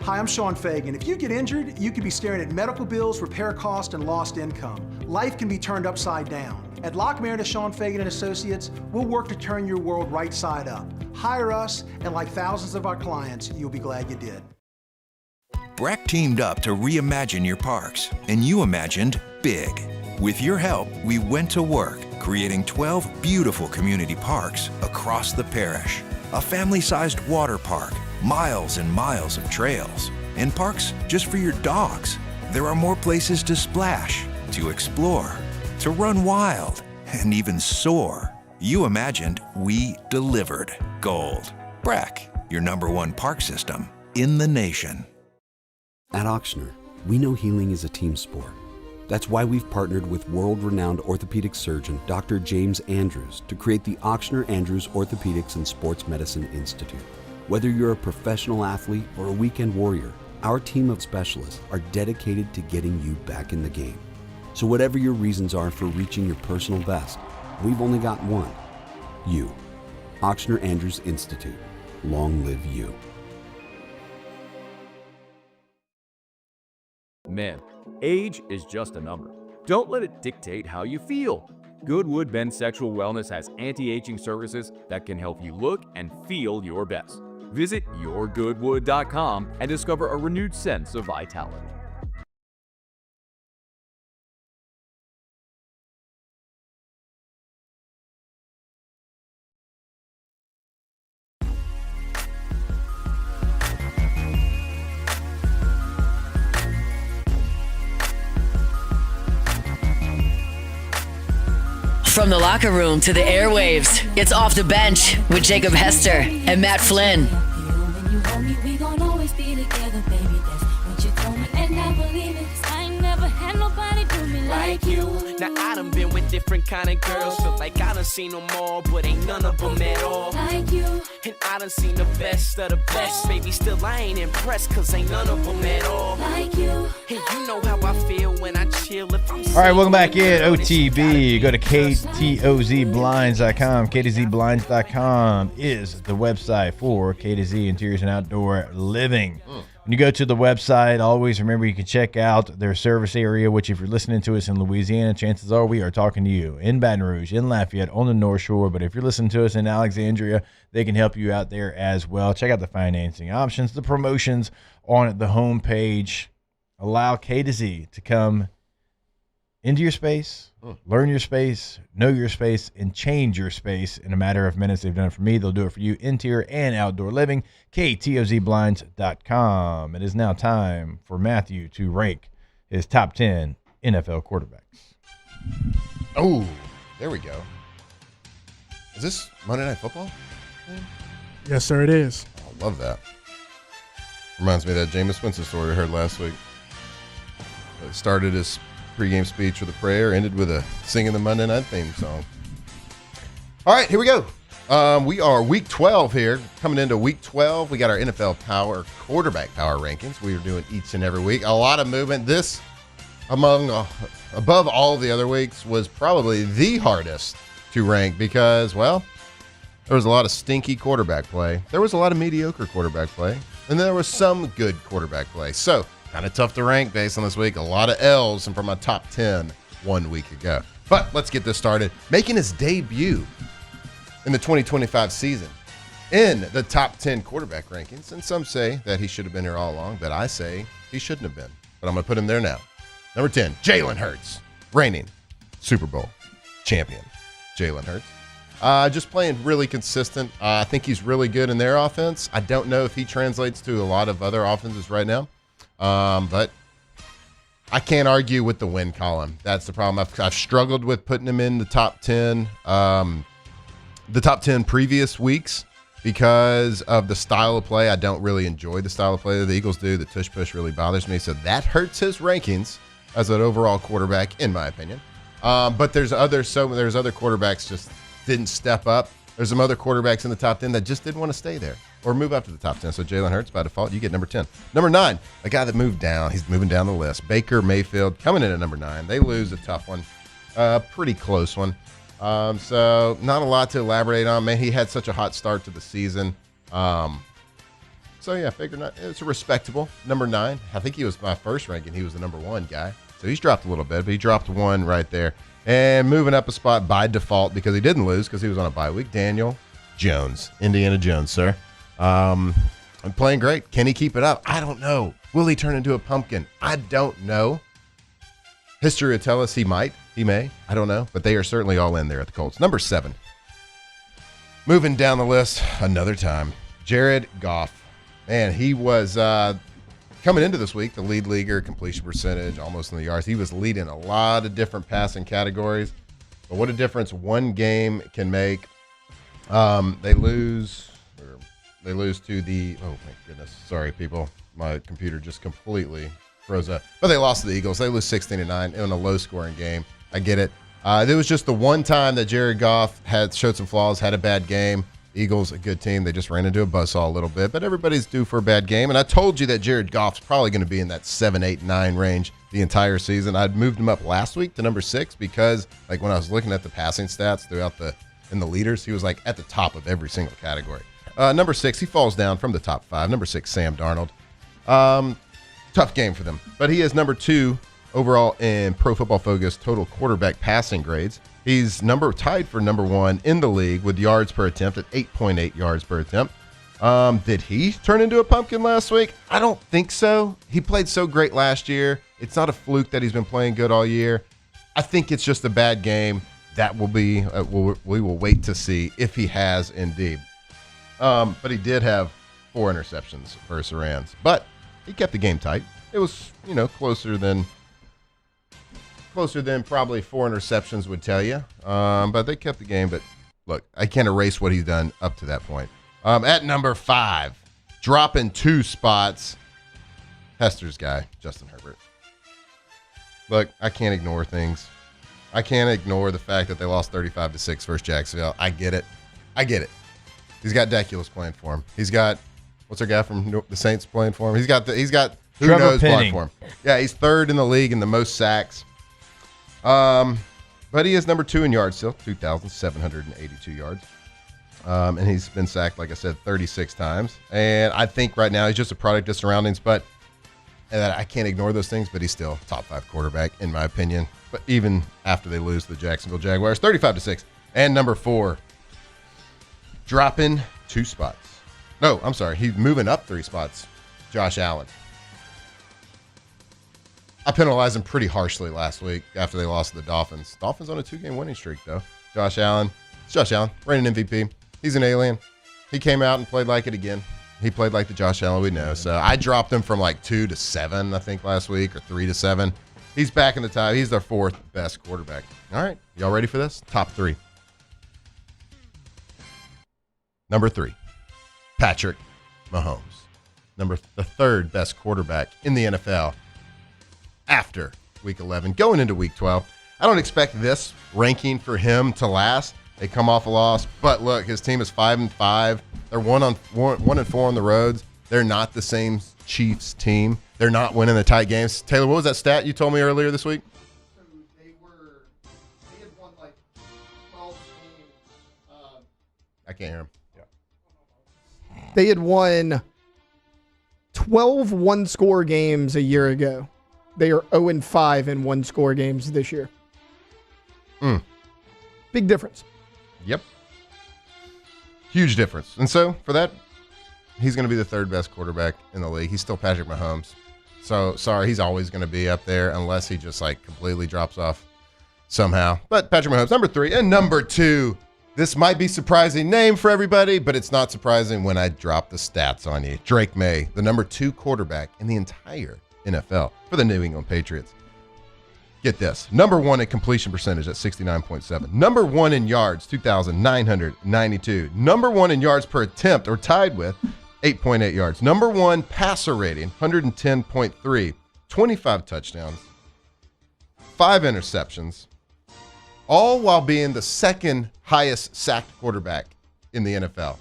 Hi, I'm Sean Fagan. If you get injured, you could be staring at medical bills, repair costs, and lost income. Life can be turned upside down. At Lock Meredith, Sean Fagan and Associates, we'll work to turn your world right side up. Hire us, and like thousands of our clients, you'll be glad you did. Breck teamed up to reimagine your parks, and you imagined big. With your help, we went to work, creating 12 beautiful community parks across the parish. A family-sized water park, miles and miles of trails, and parks just for your dogs. There are more places to splash, to explore, to run wild, and even soar. You imagined, we delivered. Gold. Breck, your #1 park system in the nation. At Ochsner, we know healing is a team sport. That's why we've partnered with world-renowned orthopedic surgeon Dr. James Andrews to create the Ochsner Andrews Orthopedics and Sports Medicine Institute. Whether you're a professional athlete or a weekend warrior, Our team of specialists are dedicated to getting you back in the game. So whatever your reasons are for reaching your personal best, we've only got one. You. Ochsner Andrews Institute. Long live you. Men, age is just a number. Don't let it dictate how you feel. Goodwood Men's Sexual Wellness has anti-aging services that can help you look and feel your best. Visit yourgoodwood.com and discover a renewed sense of vitality. From the locker room to the airwaves, it's Off the Bench with Jacob Hester and Matt Flynn. Like you. Now I done been with different kind of girls. Feel like I done seen them all, but ain't none of them at all. Like you. And I done seen the best of the best. Baby, still I ain't impressed, cause ain't none of them at all. Like you. And you know how I feel when I chill. If I'm All right, welcome back in OTB. Go to KTOZBlinds.com. KTOZBlinds.com is the website for K2Z Interiors and Outdoor Living. When you go to the website, always remember you can check out their service area, which if you're listening to us in Louisiana, chances are we are talking to you in Baton Rouge, in Lafayette, on the North Shore. But if you're listening to us in Alexandria, they can help you out there as well. Check out the financing options, the promotions on the homepage. Allow K2Z to come into your space, learn your space, know your space, and change your space in a matter of minutes. They've done it for me. They'll do it for you. Interior and outdoor living. KTOZBlinds.com. It is now time for Matthew to rank his top 10 NFL quarterbacks. Oh, there we go. Is this Monday Night Football? Yes, sir, it is. I love that. Reminds me of that Jameis Winston story we heard last week. It started his pregame speech with a prayer, ended with a singing the Monday Night theme song. All right, here we go. We are week 12 here. Coming into week 12, we got our NFL quarterback power rankings. We are doing each and every week. A lot of movement. This, above all the other weeks, was probably the hardest to rank because, well, there was a lot of stinky quarterback play. There was a lot of mediocre quarterback play. And there was some good quarterback play. So, kind of tough to rank based on this week. A lot of L's and from my top 10 1 week ago. But let's get this started. Making his debut in the 2025 season in the top 10 quarterback rankings. And some say that he should have been here all along, but I say he shouldn't have been. But I'm going to put him there now. Number 10, Jalen Hurts, reigning Super Bowl champion. Jalen Hurts. Just playing really consistent. I think he's really good in their offense. I don't know if he translates to a lot of other offenses right now. But I can't argue with the win column. That's the problem. I've struggled with putting him in the top 10, the top 10 previous weeks because of the style of play. I don't really enjoy the style of play that the Eagles do. The tush push really bothers me. So that hurts his rankings as an overall quarterback, in my opinion. But there's other quarterbacks just didn't step up. There's some other quarterbacks in the top 10 that just didn't want to stay there or move up to the top 10. So Jalen Hurts, by default, you get number 10. Number 9, a guy that moved down. He's moving down the list. Baker Mayfield coming in at number 9. They lose a tough one, pretty close one. So not a lot to elaborate on. Man, he had such a hot start to the season. So yeah, Baker, it's a respectable number 9. I think he was my first ranking. He was the number 1 guy. So he's dropped a little bit, but he dropped 1 right there. And moving up a spot by default because he didn't lose because he was on a bye week. Daniel Jones, Indiana Jones, sir. I'm playing great. Can he keep it up? I don't know. Will he turn into a pumpkin? I don't know. History would tell us he might. He may. I don't know. But they are certainly all in there at the Colts. Number 7. Moving down the list another time. Jared Goff. Man, he was coming into this week, the lead leaguer, completion percentage, almost in the yards. He was leading a lot of different passing categories. But what a difference one game can make. They lose to the, oh my goodness, sorry people, my computer just completely froze up. But they lost to the Eagles. They lose 16-9 in a low-scoring game. I get it. It was just the one time that Jared Goff had showed some flaws, had a bad game. Eagles, a good team. They just ran into a buzzsaw a little bit, but everybody's due for a bad game. And I told you that Jared Goff's probably going to be in that 7, 8, 9 range the entire season. I'd moved him up last week to number 6 because, like, when I was looking at the passing stats throughout in the leaders, he was like at the top of every single category. Number 6, he falls down from the top 5. Number 6, Sam Darnold. Tough game for them, but he is number 2 overall in Pro Football Focus total quarterback passing grades. He's tied for number 1 in the league with yards per attempt at 8.8 yards per attempt. Did he turn into a pumpkin last week? I don't think so. He played so great last year. It's not a fluke that he's been playing good all year. I think it's just a bad game. That will be, we will wait to see if he has indeed. But he did have 4 interceptions versus the Rams. But he kept the game tight. It was, closer than probably 4 interceptions would tell you. But they kept the game. But look, I can't erase what he's done up to that point. At number 5, dropping 2 spots, Hester's guy, Justin Herbert. Look, I can't ignore things. I can't ignore the fact that they lost 35-6 versus Jacksonville. I get it. He's got Daculus playing for him. He's got, what's our guy from the Saints playing for him? He's got who Trevor knows Penning. playing for him. Yeah, he's 3rd in the league in the most sacks. But he is number 2 in yards still, 2,782 yards. And he's been sacked, like I said, 36 times. And I think right now he's just a product of surroundings, but I can't ignore those things, but he's still top 5 quarterback, in my opinion. But even after they lose to the Jacksonville Jaguars, 35-6. And number 4, dropping 2 spots. No, I'm sorry. He's moving up 3 spots. Josh Allen. I penalized him pretty harshly last week after they lost to the Dolphins. Dolphins on a 2-game winning streak, though. Josh Allen. It's Josh Allen, reigning MVP. He's an alien. He came out and played like it again. He played like the Josh Allen we know. So I dropped him from like 2 to 7, I think, last week, or 3 to 7. He's back in the top. He's their 4th best quarterback. All right. Y'all ready for this? Top 3. Number 3, Patrick Mahomes. The 3rd best quarterback in the NFL after Week 11, going into Week 12. I don't expect this ranking for him to last. They come off a loss, but look, his team is 5-5. They're 1-4 on the roads. They're not the same Chiefs team. They're not winning the tight games. Taylor, what was that stat you told me earlier this week? They had won like 12 games. I can't hear him. They had won 12 one-score games a year ago. They are 0-5 in one-score games this year. Big difference. Yep. Huge difference. And so, for that, he's going to be the 3rd best quarterback in the league. He's still Patrick Mahomes. So, sorry, he's always going to be up there unless he just, completely drops off somehow. But Patrick Mahomes, number 3. And number 2, this might be surprising name for everybody, but it's not surprising when I drop the stats on you. Drake May, the number 2 quarterback in the entire NFL for the New England Patriots. Get this. Number 1 in completion percentage at 69.7. Number 1 in yards, 2,992. Number 1 in yards per attempt, or tied with 8.8 yards. Number 1 passer rating, 110.3. 25 touchdowns. 5 interceptions. All while being the 2nd highest sacked quarterback in the NFL.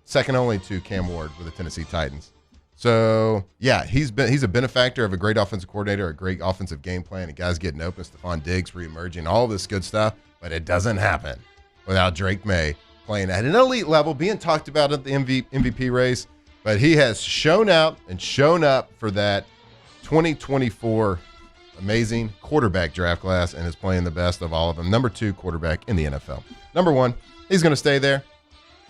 Second only to Cam Ward with the Tennessee Titans. So, yeah, he's a benefactor of a great offensive coordinator, a great offensive game plan, and guys getting open, Stephon Diggs reemerging, all this good stuff. But it doesn't happen without Drake May playing at an elite level, being talked about at the MVP race. But he has shown out and shown up for that 2024 amazing quarterback draft class and is playing the best of all of them. Number 2 quarterback in the NFL. Number 1, he's going to stay there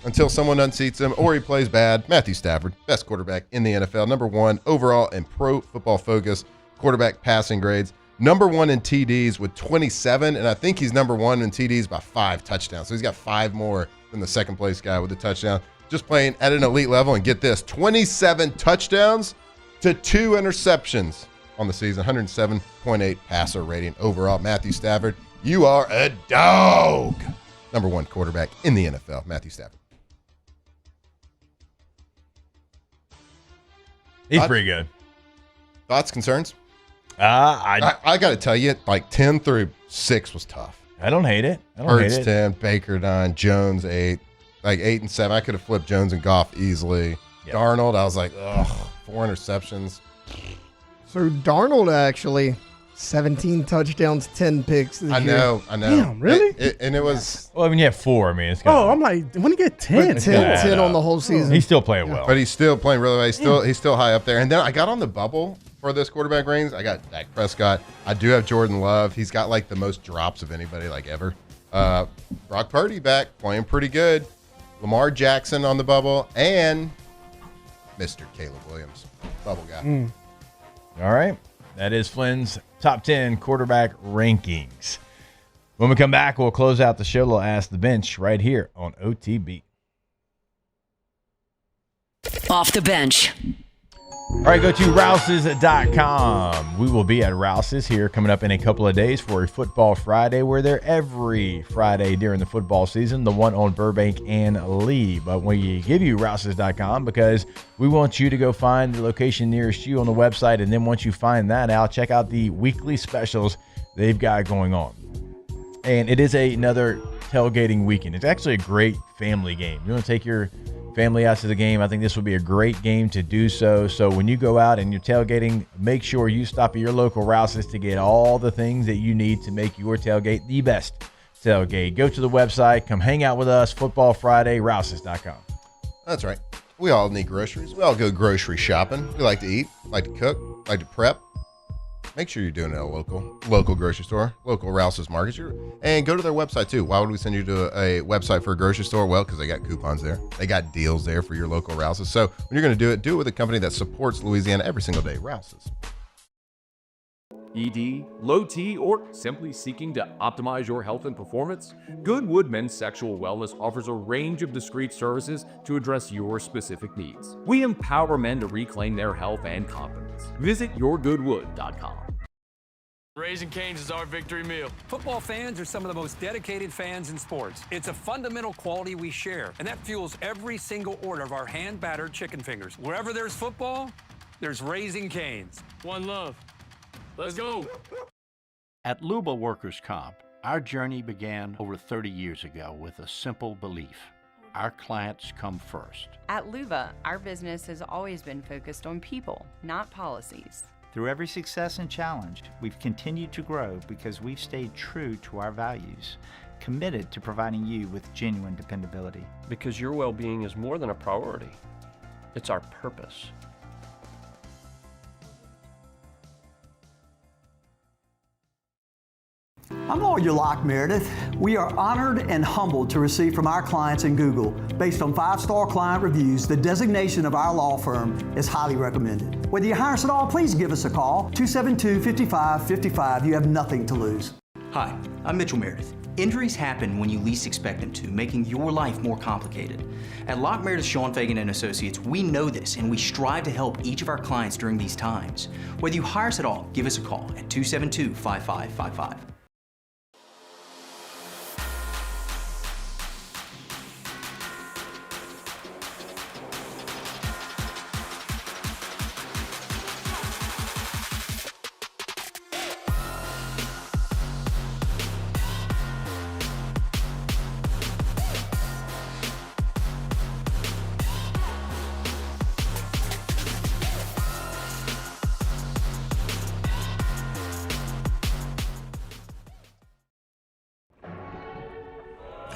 until someone unseats him or he plays bad. Matthew Stafford, best quarterback in the NFL. Number 1 overall in Pro Football Focus quarterback passing grades. Number 1 in TDs with 27, and I think he's number 1 in TDs by 5 touchdowns. So he's got 5 more than the 2nd place guy with a touchdown. Just playing at an elite level, and get this, 27 touchdowns to 2 interceptions on the season, 107.8 passer rating overall. Matthew Stafford, you are a dog. Number 1 quarterback in the NFL, Matthew Stafford. He's pretty good. Thoughts, concerns? I got to tell you, 10 through 6 was tough. I don't hate it. Hurts 10, Baker 9, Jones 8. like 8 and 7. I could have flipped Jones and Goff easily. Yep. Darnold, I was like, ugh, 4 interceptions. So Darnold actually 17 touchdowns, 10 picks this I year. know. Damn, really? It was. Well, I mean, you have 4. I mean, it's kind Oh, I'm like, when you get 10? 10 on the whole season. He's still playing well. But he's still playing really well. He's still high up there. And then I got on the bubble for this quarterback range. I got Dak Prescott. I do have Jordan Love. He's got like the most drops of anybody like ever. Brock Purdy back, playing pretty good. Lamar Jackson on the bubble. And Mr. Caleb Williams, bubble guy. All right. That is Flynn's top 10 quarterback rankings. When we come back, we'll close out the show. We'll ask the bench right here on OTB. Off the bench. All right, go to Rouses.com. We will be at Rouses here coming up in a couple of days for a Football Friday. We're there every Friday during the football season, the one on Burbank and Lee. But we give you Rouses.com because we want you to go find the location nearest you on the website. And then once you find that out, check out the weekly specials they've got going on. And it is another tailgating weekend. It's actually a great family game. You want to take your family out to the game, I think this will be a great game to do so. So when you go out and you're tailgating, make sure you stop at your local Rouses to get all the things that you need to make your tailgate the best tailgate. Go to the website, come hang out with us, Football Friday, Rouses.com. That's right. We all need groceries. We all go grocery shopping. We like to eat, like to cook, like to prep. Make sure you're doing it at a local grocery store, local Rouse's Markets. And go to their website, too. Why would we send you to a website for a grocery store? Well, because they got coupons there. They got deals there for your local Rouse's. So when you're going to do it with a company that supports Louisiana every single day, Rouse's. ED, low T, or simply seeking to optimize your health and performance? Goodwood Men's Sexual Wellness offers a range of discreet services to address your specific needs. We empower men to reclaim their health and confidence. Visit yourgoodwood.com. Raising Cane's is our victory meal. Football fans are some of the most dedicated fans in sports. It's a fundamental quality we share, and that fuels every single order of our hand-battered chicken fingers. Wherever there's football, there's Raising Cane's. One love. Let's go. At Luba Workers' Comp, our journey began over 30 years ago with a simple belief. Our clients come first. At Luba, our business has always been focused on people, not policies. Through every success and challenge, we've continued to grow because we've stayed true to our values, committed to providing you with genuine dependability. Because your well-being is more than a priority. It's our purpose. I'm Lawyer Locke Meredith. We are honored and humbled to receive from our clients in Google. Based on 5-star client reviews, the designation of our law firm is highly recommended. Whether you hire us at all, please give us a call, 272-5555. You have nothing to lose. Hi, I'm Mitchell Meredith. Injuries happen when you least expect them to, making your life more complicated. At Locke Meredith, Sean Fagan and Associates, we know this and we strive to help each of our clients during these times. Whether you hire us at all, give us a call at 272-5555.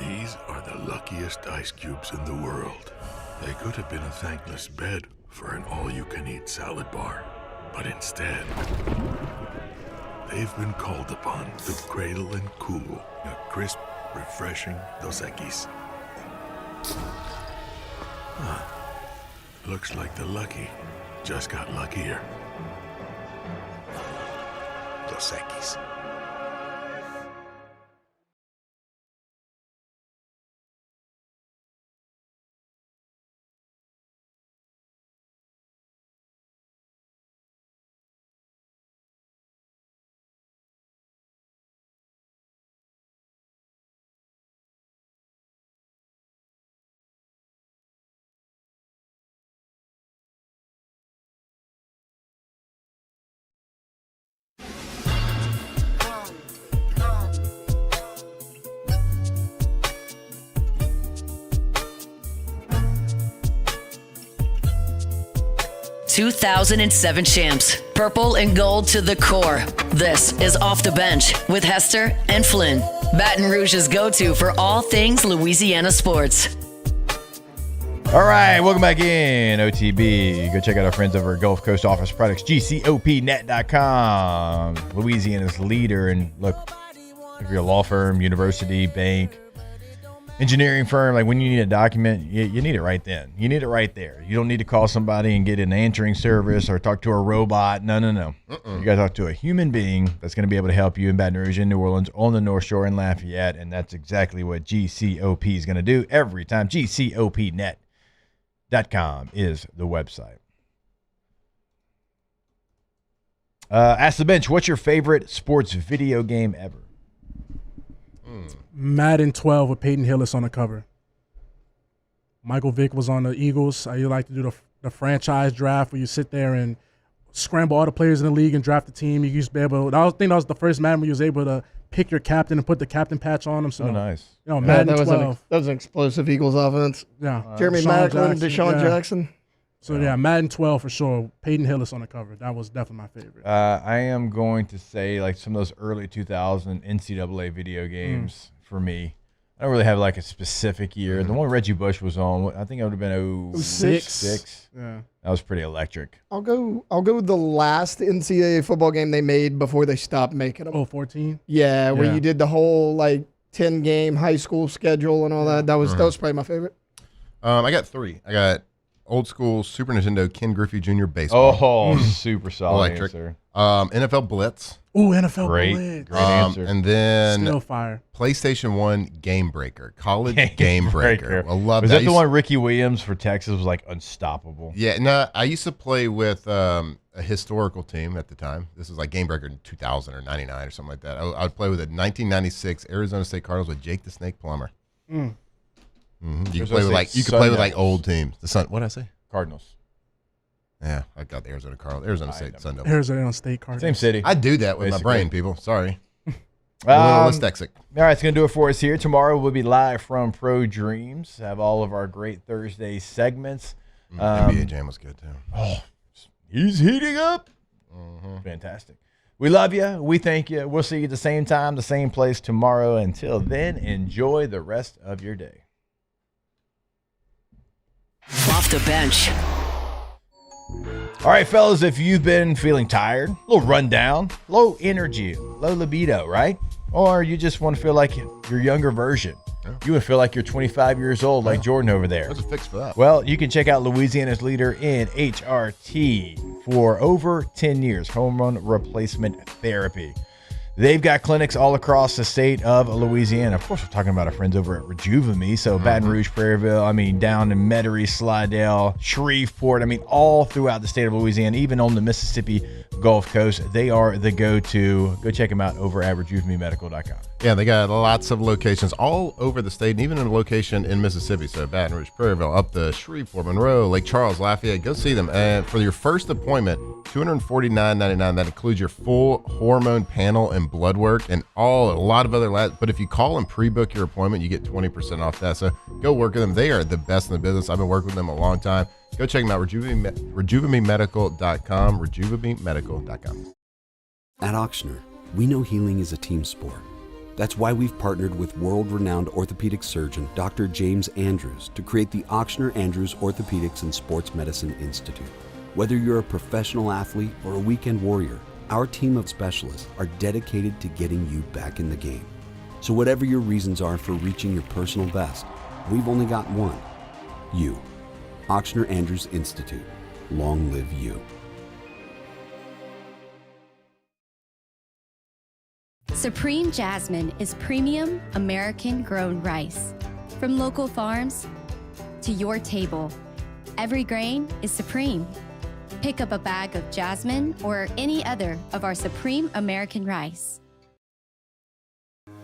These are the luckiest ice cubes in the world. They could have been a thankless bed for an all-you-can-eat salad bar. But instead, they've been called upon to cradle and cool a crisp, refreshing Dos Equis. Looks like the lucky just got luckier. Dos Equis. 2007 champs, purple and gold to the core. This is Off the Bench with Hester and Flynn, Baton Rouge's go-to for all things Louisiana sports. All right, welcome back in, OTB. Go check out our friends over at Gulf Coast Office Products, GCOPnet.com. Louisiana's leader. And look, if you're a law firm, university, bank, engineering firm, like when you need a document, you need it right then. You need it right there. You don't need to call somebody and get an answering service or talk to a robot. No. You got to talk to a human being that's going to be able to help you in Baton Rouge, in New Orleans, on the North Shore, in Lafayette. And that's exactly what GCOP is going to do every time. GCOPnet.com is the website. Ask the Bench, what's your favorite sports video game ever? Madden 12 with Peyton Hillis on the cover. Michael Vick was on the Eagles. I like to do the franchise draft where you sit there and scramble all the players in the league and draft the team. You used to be able. I think that was the first Madden where you was able to pick your captain and put the captain patch on him. So, nice. Madden 12. That was an explosive Eagles offense. Yeah. Jeremy Maclin, Deshaun Jackson. So, Madden 12 for sure. Peyton Hillis on the cover. That was definitely my favorite. I am going to say like some of those early 2000 NCAA video games for me. I don't really have like a specific year. The one Reggie Bush was on, I think it would have been 06. Yeah. That was pretty electric. I'll go with the last NCAA football game they made before they stopped making them. 14? Yeah, where you did the whole like 10-game high school schedule and all that. That was probably my favorite. I got 3. I got old school Super Nintendo Ken Griffey Jr. baseball. Oh, super solid electric. answer. NFL Blitz. Ooh, NFL Great Blitz. Great answer. And then Still fire. PlayStation 1 Game Breaker. College Game Breaker. I love was that. that the one Ricky Williams for Texas was like unstoppable? Yeah, no, I used to play with a historical team at the time. This was like Game Breaker in 2000 or 99 or something like that. I would play with a 1996 Arizona State Cardinals with Jake the Snake Plummer. You could play with like old teams. The Sun. What did I say? Cardinals. Yeah, I got the Arizona Cardinals. Arizona State Sun Devils. Arizona State Cardinals. Same city. I do that with Basically. my brain, people. Sorry. A little dyslexic. All right, it's going to do it for us here. Tomorrow we'll be live from Pro Dreams. Have all of our great Thursday segments. NBA Jam was good, too. Oh, he's heating up. Fantastic. We love you. We thank you. We'll see you at the same time, the same place tomorrow. Until then, enjoy the rest of your day. Off the Bench. All right, fellas, if you've been feeling tired, a little run down, low energy, low libido, right? Or you just want to feel like your younger version. You want to feel like you're 25 years old like Jordan over there. There's a fix for that. Well, you can check out Louisiana's leader in HRT for over 10 years, hormone replacement therapy. They've got clinics all across the state of Louisiana. Of course, we're talking about our friends over at Rejuve-Me. So Baton Rouge, Prairieville, down in Metairie, Slidell, Shreveport, all throughout the state of Louisiana, even on the Mississippi Gulf Coast. They are the go-to. Go check them out over at RejuveMeMedical.com. Yeah, they got lots of locations all over the state, and even in a location in Mississippi. So Baton Rouge, Prairieville, up to Shreveport, Monroe, Lake Charles, Lafayette. Go see them. And for your first appointment, $249.99. That includes your full hormone panel and blood work and a lot of other labs. But if you call and pre-book your appointment, you get 20% off that. So go work with them. They are the best in the business. I've been working with them a long time. Go check them out, RejuveMeMedical.com, RejuveMeMedical.com. At Ochsner, we know healing is a team sport. That's why we've partnered with world-renowned orthopedic surgeon Dr. James Andrews to create the Ochsner Andrews Orthopedics and Sports Medicine Institute. Whether you're a professional athlete or a weekend warrior, our team of specialists are dedicated to getting you back in the game. So whatever your reasons are for reaching your personal best, we've only got one. You. Ochsner Andrews Institute. Long live you. Supreme Jasmine is premium American-grown rice. From local farms to your table, every grain is supreme. Pick up a bag of Jasmine or any other of our Supreme American rice.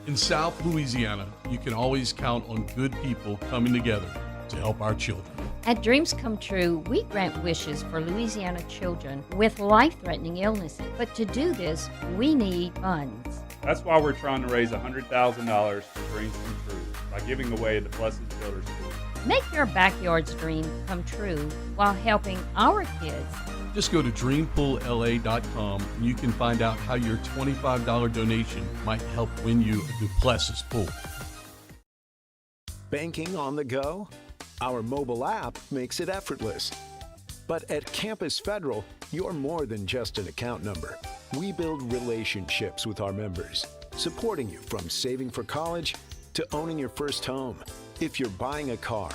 In South Louisiana, you can always count on good people coming together to help our children. At Dreams Come True, we grant wishes for Louisiana children with life-threatening illnesses. But to do this, we need funds. That's why we're trying to raise $100,000 for Dreams Come True by giving away the Blessed Builders School. Make your backyard's dream come true while helping our kids Just go to dreampoolla.com and you can find out how your $25 donation might help win you a Duplessis pool. Banking on the go? Our mobile app makes it effortless. But at Campus Federal, you're more than just an account number. We build relationships with our members, supporting you from saving for college to owning your first home. If you're buying a car,